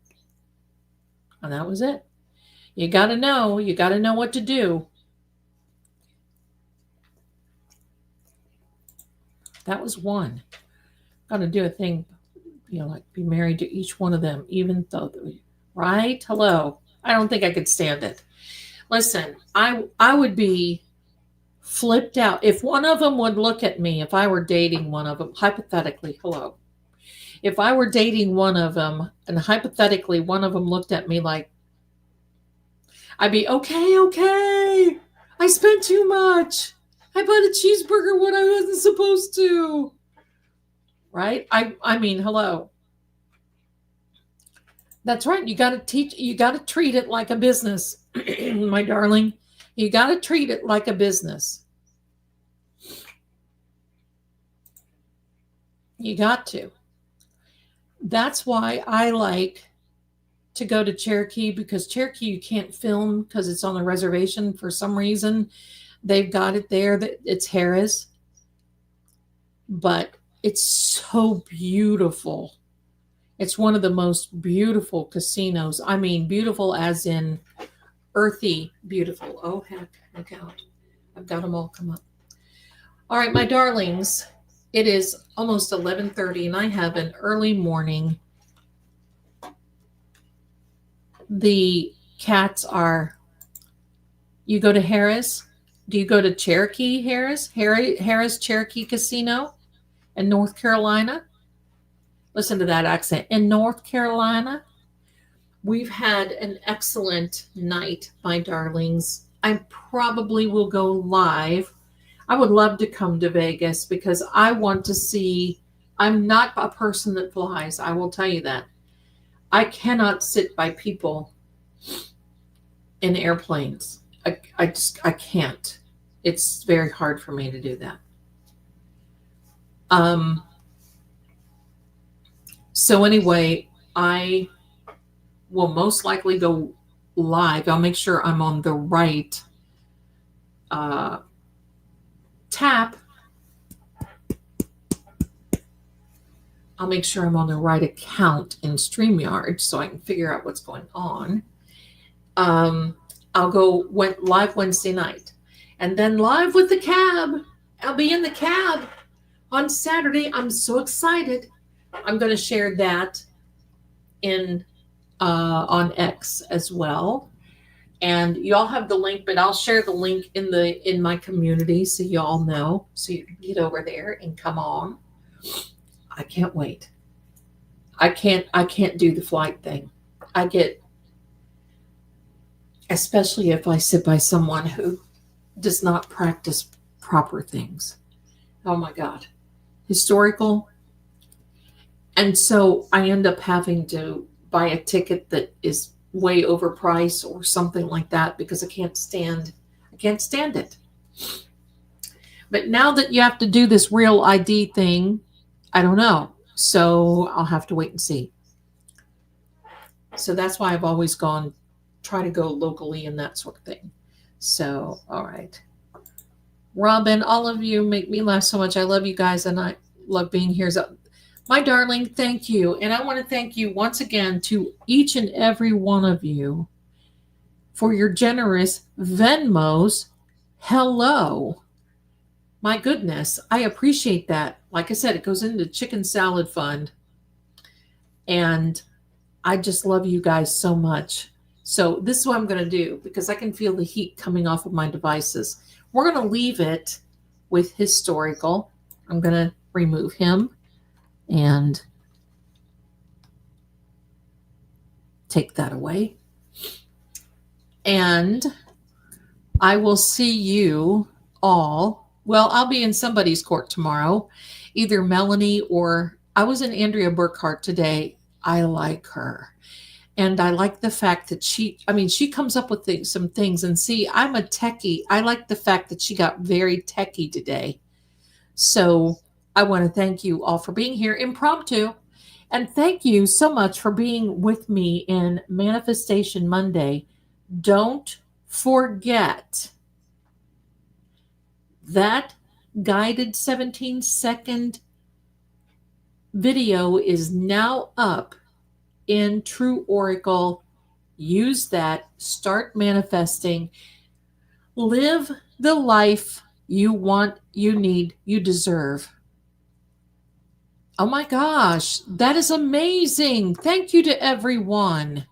A: And that was it. You got to know. You got to know what to do. That was one. I'm going to do a thing, like be married to each one of them, even though, right? Hello. I don't think I could stand it. Listen, I would be flipped out if one of them would look at me, if I were dating one of them, hypothetically, hello. If I were dating one of them and hypothetically one of them looked at me like, I'd be, okay. I spent too much. I bought a cheeseburger when I wasn't supposed to. Right? I mean, hello. That's right. You got to treat it like a business, my darling. You got to treat it like a business. You got to. That's why I like to go to Cherokee, because Cherokee you can't film because it's on the reservation for some reason. They've got it there. It's Harris. But it's so beautiful. It's one of the most beautiful casinos. I mean, beautiful as in earthy beautiful. Oh, heck, look out. I've got them all come up. All right, my darlings, it is almost 11:30 and I have an early morning. The cats are, you go to Harris. Do you go to Cherokee Harris? Harris Cherokee Casino in North Carolina? Listen to that accent. In North Carolina, we've had an excellent night, my darlings. I probably will go live. I would love to come to Vegas because I want to see. I'm not a person that flies. I will tell you that. I cannot sit by people in airplanes. I can't. It's very hard for me to do that. So anyway, I will most likely go live. I'll make sure I'm on the right tap. I'll make sure I'm on the right account in StreamYard so I can figure out what's going on. I'll go live Wednesday night. And then live with the cab. I'll be in the cab on Saturday. I'm so excited. I'm going to share that in on X as well. And y'all have the link, but I'll share the link in my community so y'all know. So you can get over there and come on. I can't wait. I can't do the flight thing. I get, especially if I sit by someone who does not practice proper things. Oh my God. Historical. And so I end up having to buy a ticket that is way overpriced or something like that because I can't stand it. But now that you have to do this real ID thing, I don't know. So I'll have to wait and see. So that's why I've always try to go locally and that sort of thing. So, all right. Robin, all of you make me laugh so much. I love you guys and I love being here. So, my darling, thank you. And I want to thank you once again to each and every one of you for your generous Venmos. Hello. My goodness, I appreciate that. Like I said, it goes into the chicken salad fund. And I just love you guys so much. So this is what I'm going to do because I can feel the heat coming off of my devices. We're going to leave it with historical. I'm going to remove him and take that away. And I will see you all. Well, I'll be in somebody's court tomorrow, either Melanie or I was in Andrea Burkhart today. I like her. And I like the fact that she comes up with some things. And see, I'm a techie. I like the fact that she got very techie today. So I want to thank you all for being here impromptu. And thank you so much for being with me in Manifestation Monday. Don't forget that guided 17-second video is now up in True Oracle. Use that, start manifesting, live the life you want, you need, you deserve. Oh my gosh, that is amazing. Thank you to everyone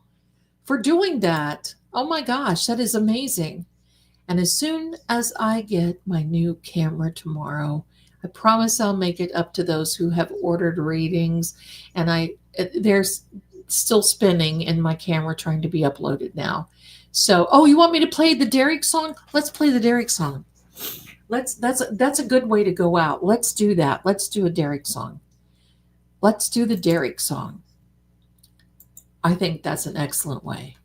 A: for doing that. Oh my gosh, that is amazing. And as soon as I get my new camera tomorrow, I promise I'll make it up to those who have ordered readings. And they're still spinning in my camera trying to be uploaded now. So, oh, you want me to play the Derek song? Let's play the Derek song. That's a good way to go out. Let's do that. Let's do a Derek song. Let's do the Derek song. I think that's an excellent way.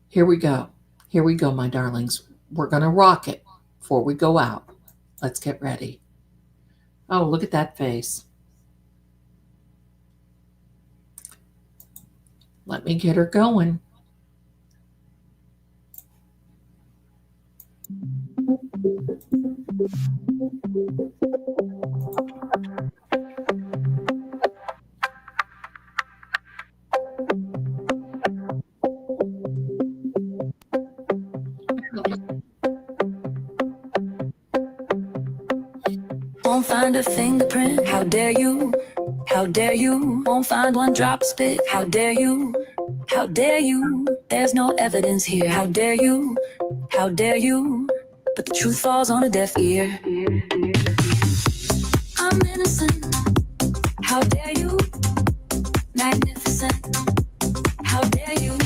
A: Here we go. Here we go, my darlings. We're going to rock it before we go out. Let's get ready. Oh, look at that face. Let me get her going.
C: Won't find a fingerprint, how dare you? How dare you? Won't find one drop of spit, how dare you? How dare you? There's no evidence here, how dare you? How dare you? But the truth falls on a deaf ear. I'm innocent, how dare you? Magnificent, how dare you?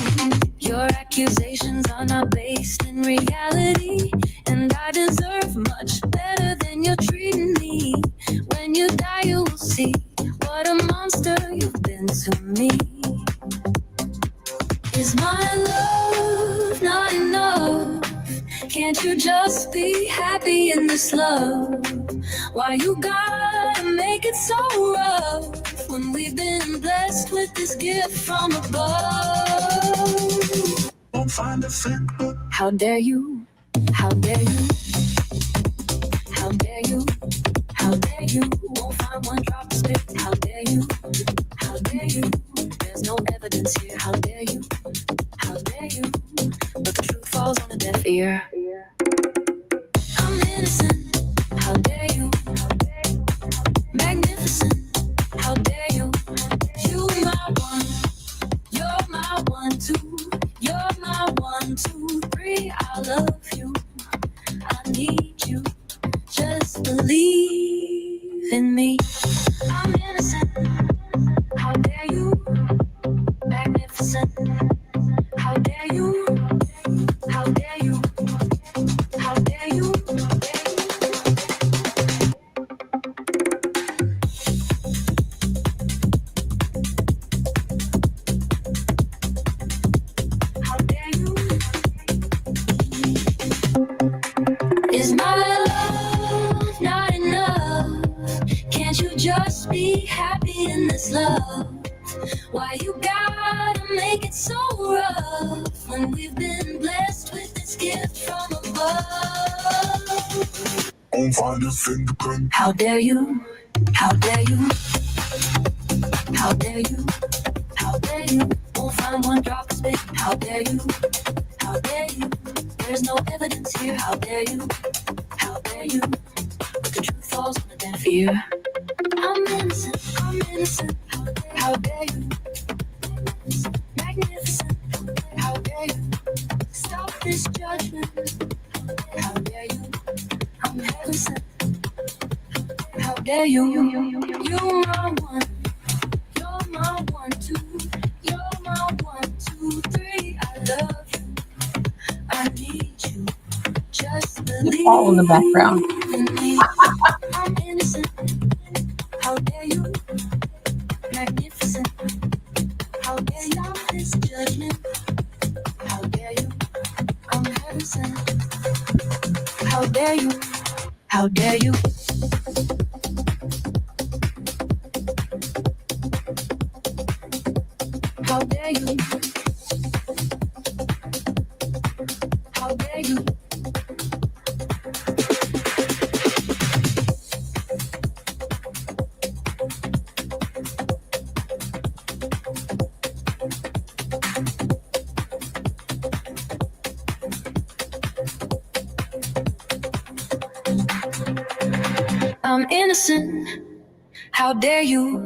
C: Your accusations are not based in reality, and I deserve much better than you're treating me. When you die, you will see what a monster you've been to me. Is my love not enough? Can't you just be happy in this love? Why you gotta make it so rough when we've been blessed with this gift from above? Won't find a finger. How dare you? How dare you? How dare you? How dare you? Won't find one drop of spit. How dare you? How dare you? There's no evidence here. How dare you? How dare you? But the truth falls on a deaf ear. I'm innocent. How dare you? Magnificent. How dare you? You my one. You're my 1, 2. You're my 1, 2, 3. I love you. I need you. Just believe in me. I'm innocent. How dare you? Magnificent. How dare you? How dare you? How dare you? How dare you? Is my love not enough? Can't you just be happy in this love? Why you gotta make it so rough when we've been blessed with this gift from above? Won't find a fingerprint. How dare you? How dare you? How dare you? How dare you? Won't find one drop of spit. How dare you? How dare you? There's no evidence here. How dare you? How dare you? But the truth falls on a deaf ear. I'm innocent. I'm innocent. How dare you? Magnificent. How dare you? Stop this judgment. How dare you? I'm heaven sent. How dare you? You're my one. You're my 1, 2. You're my 1, 2, 3. I love you. I need you. Just believe
A: All in the background.
C: in me. I'm innocent. How dare you? Magnificent. How dare you? Stop this judgment. How dare you? I'm heaven sent. How dare you? How dare you? How dare you? How dare you? I'm innocent. How dare you?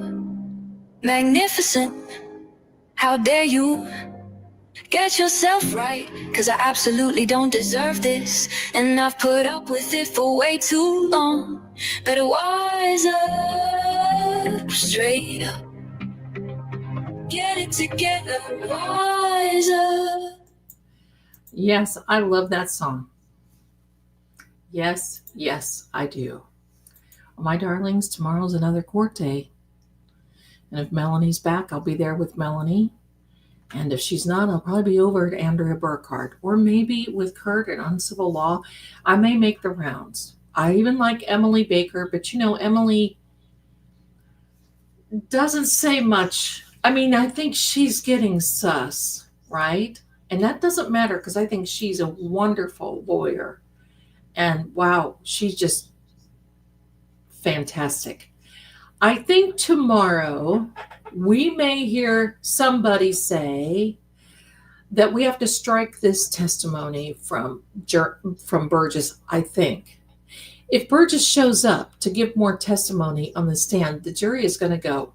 C: Magnificent. How dare you? Get yourself right, 'cause I absolutely don't deserve this. And I've put up with it for way too long. Better wise up, straight up. Get it together, wise up.
A: Yes, I love that song. Yes, yes, I do. My darlings, tomorrow's another court day. And if Melanie's back, I'll be there with Melanie. And if she's not, I'll probably be over at Andrea Burkhardt. Or maybe with Kurt at Uncivil Law. I may make the rounds. I even like Emily Baker, but Emily doesn't say much. I mean, I think she's getting sus, right? And that doesn't matter because I think she's a wonderful lawyer. And wow, she's just fantastic. I think tomorrow we may hear somebody say that we have to strike this testimony from Burgess, I think. If Burgess shows up to give more testimony on the stand, the jury is going to go,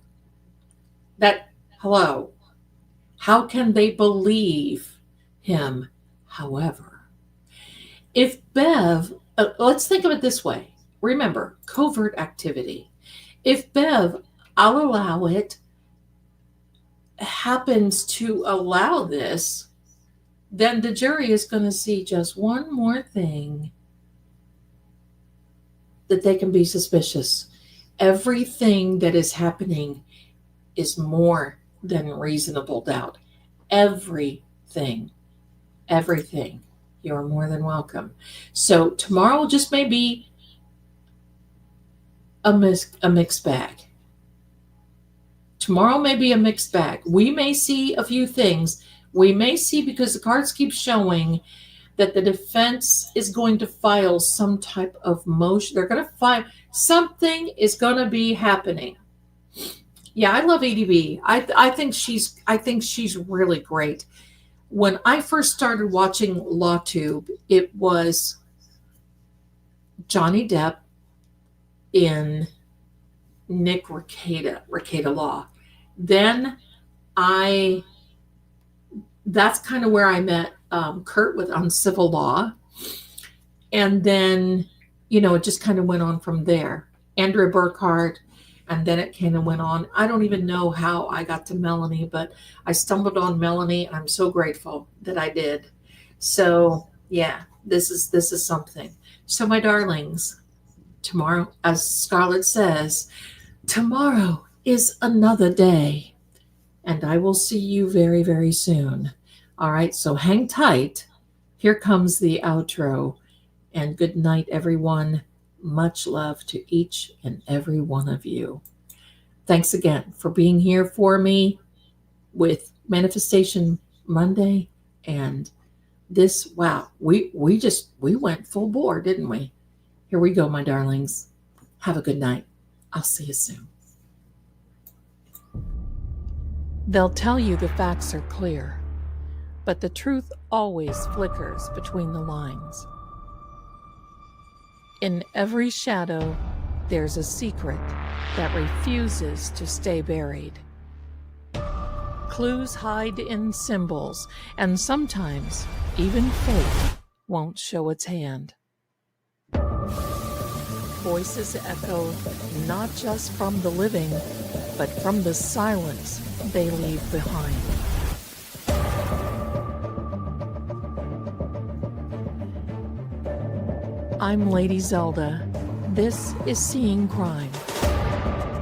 A: hello, how can they believe him? However, if Bev, let's think of it this way. Remember, covert activity. If Bev, I'll allow it, happens to allow this, then the jury is going to see just one more thing that they can be suspicious. Everything that is happening is more than reasonable doubt. Everything. You're more than welcome. So tomorrow just may be a mixed bag. Tomorrow may be a mixed bag. We may see a few things. We may see, because the cards keep showing, that the defense is going to file some type of motion. They're going to file. Something is going to be happening. Yeah, I love EDB. I think she's really great. When I first started watching LawTube, it was Johnny Depp in Nick Rekieta Law. Then that's kind of where I met Kurt on Civil Law. And then, it just kind of went on from there. Andrea Burkhardt, and then it kind of went on. I don't even know how I got to Melanie, but I stumbled on Melanie, and I'm so grateful that I did. So, yeah, this is something. So, my darlings, tomorrow, as Scarlett says, tomorrow is another day, and I will see you very, very soon. All right, so hang tight. Here comes the outro, and good night, everyone. Much love to each and every one of you. Thanks again for being here for me with Manifestation Monday, and this, wow, we went full bore, didn't we? Here we go, my darlings. Have a good night. I'll see you soon. They'll tell you the facts are clear, but the truth always flickers between the lines. In every shadow, there's a secret that refuses to stay buried. Clues hide in symbols, and sometimes even fate won't show its hand. Voices echo not just from the living, but from the silence they leave behind. I'm Lady Zelda. This is Seeing Crime,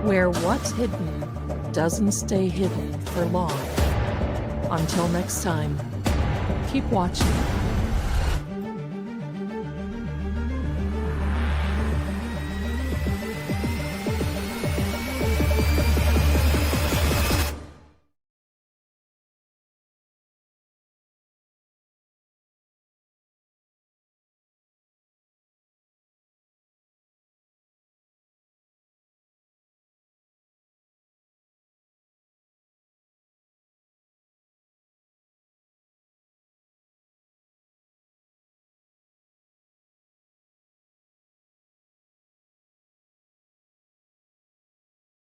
A: where what's hidden doesn't stay hidden for long. Until next time, keep watching.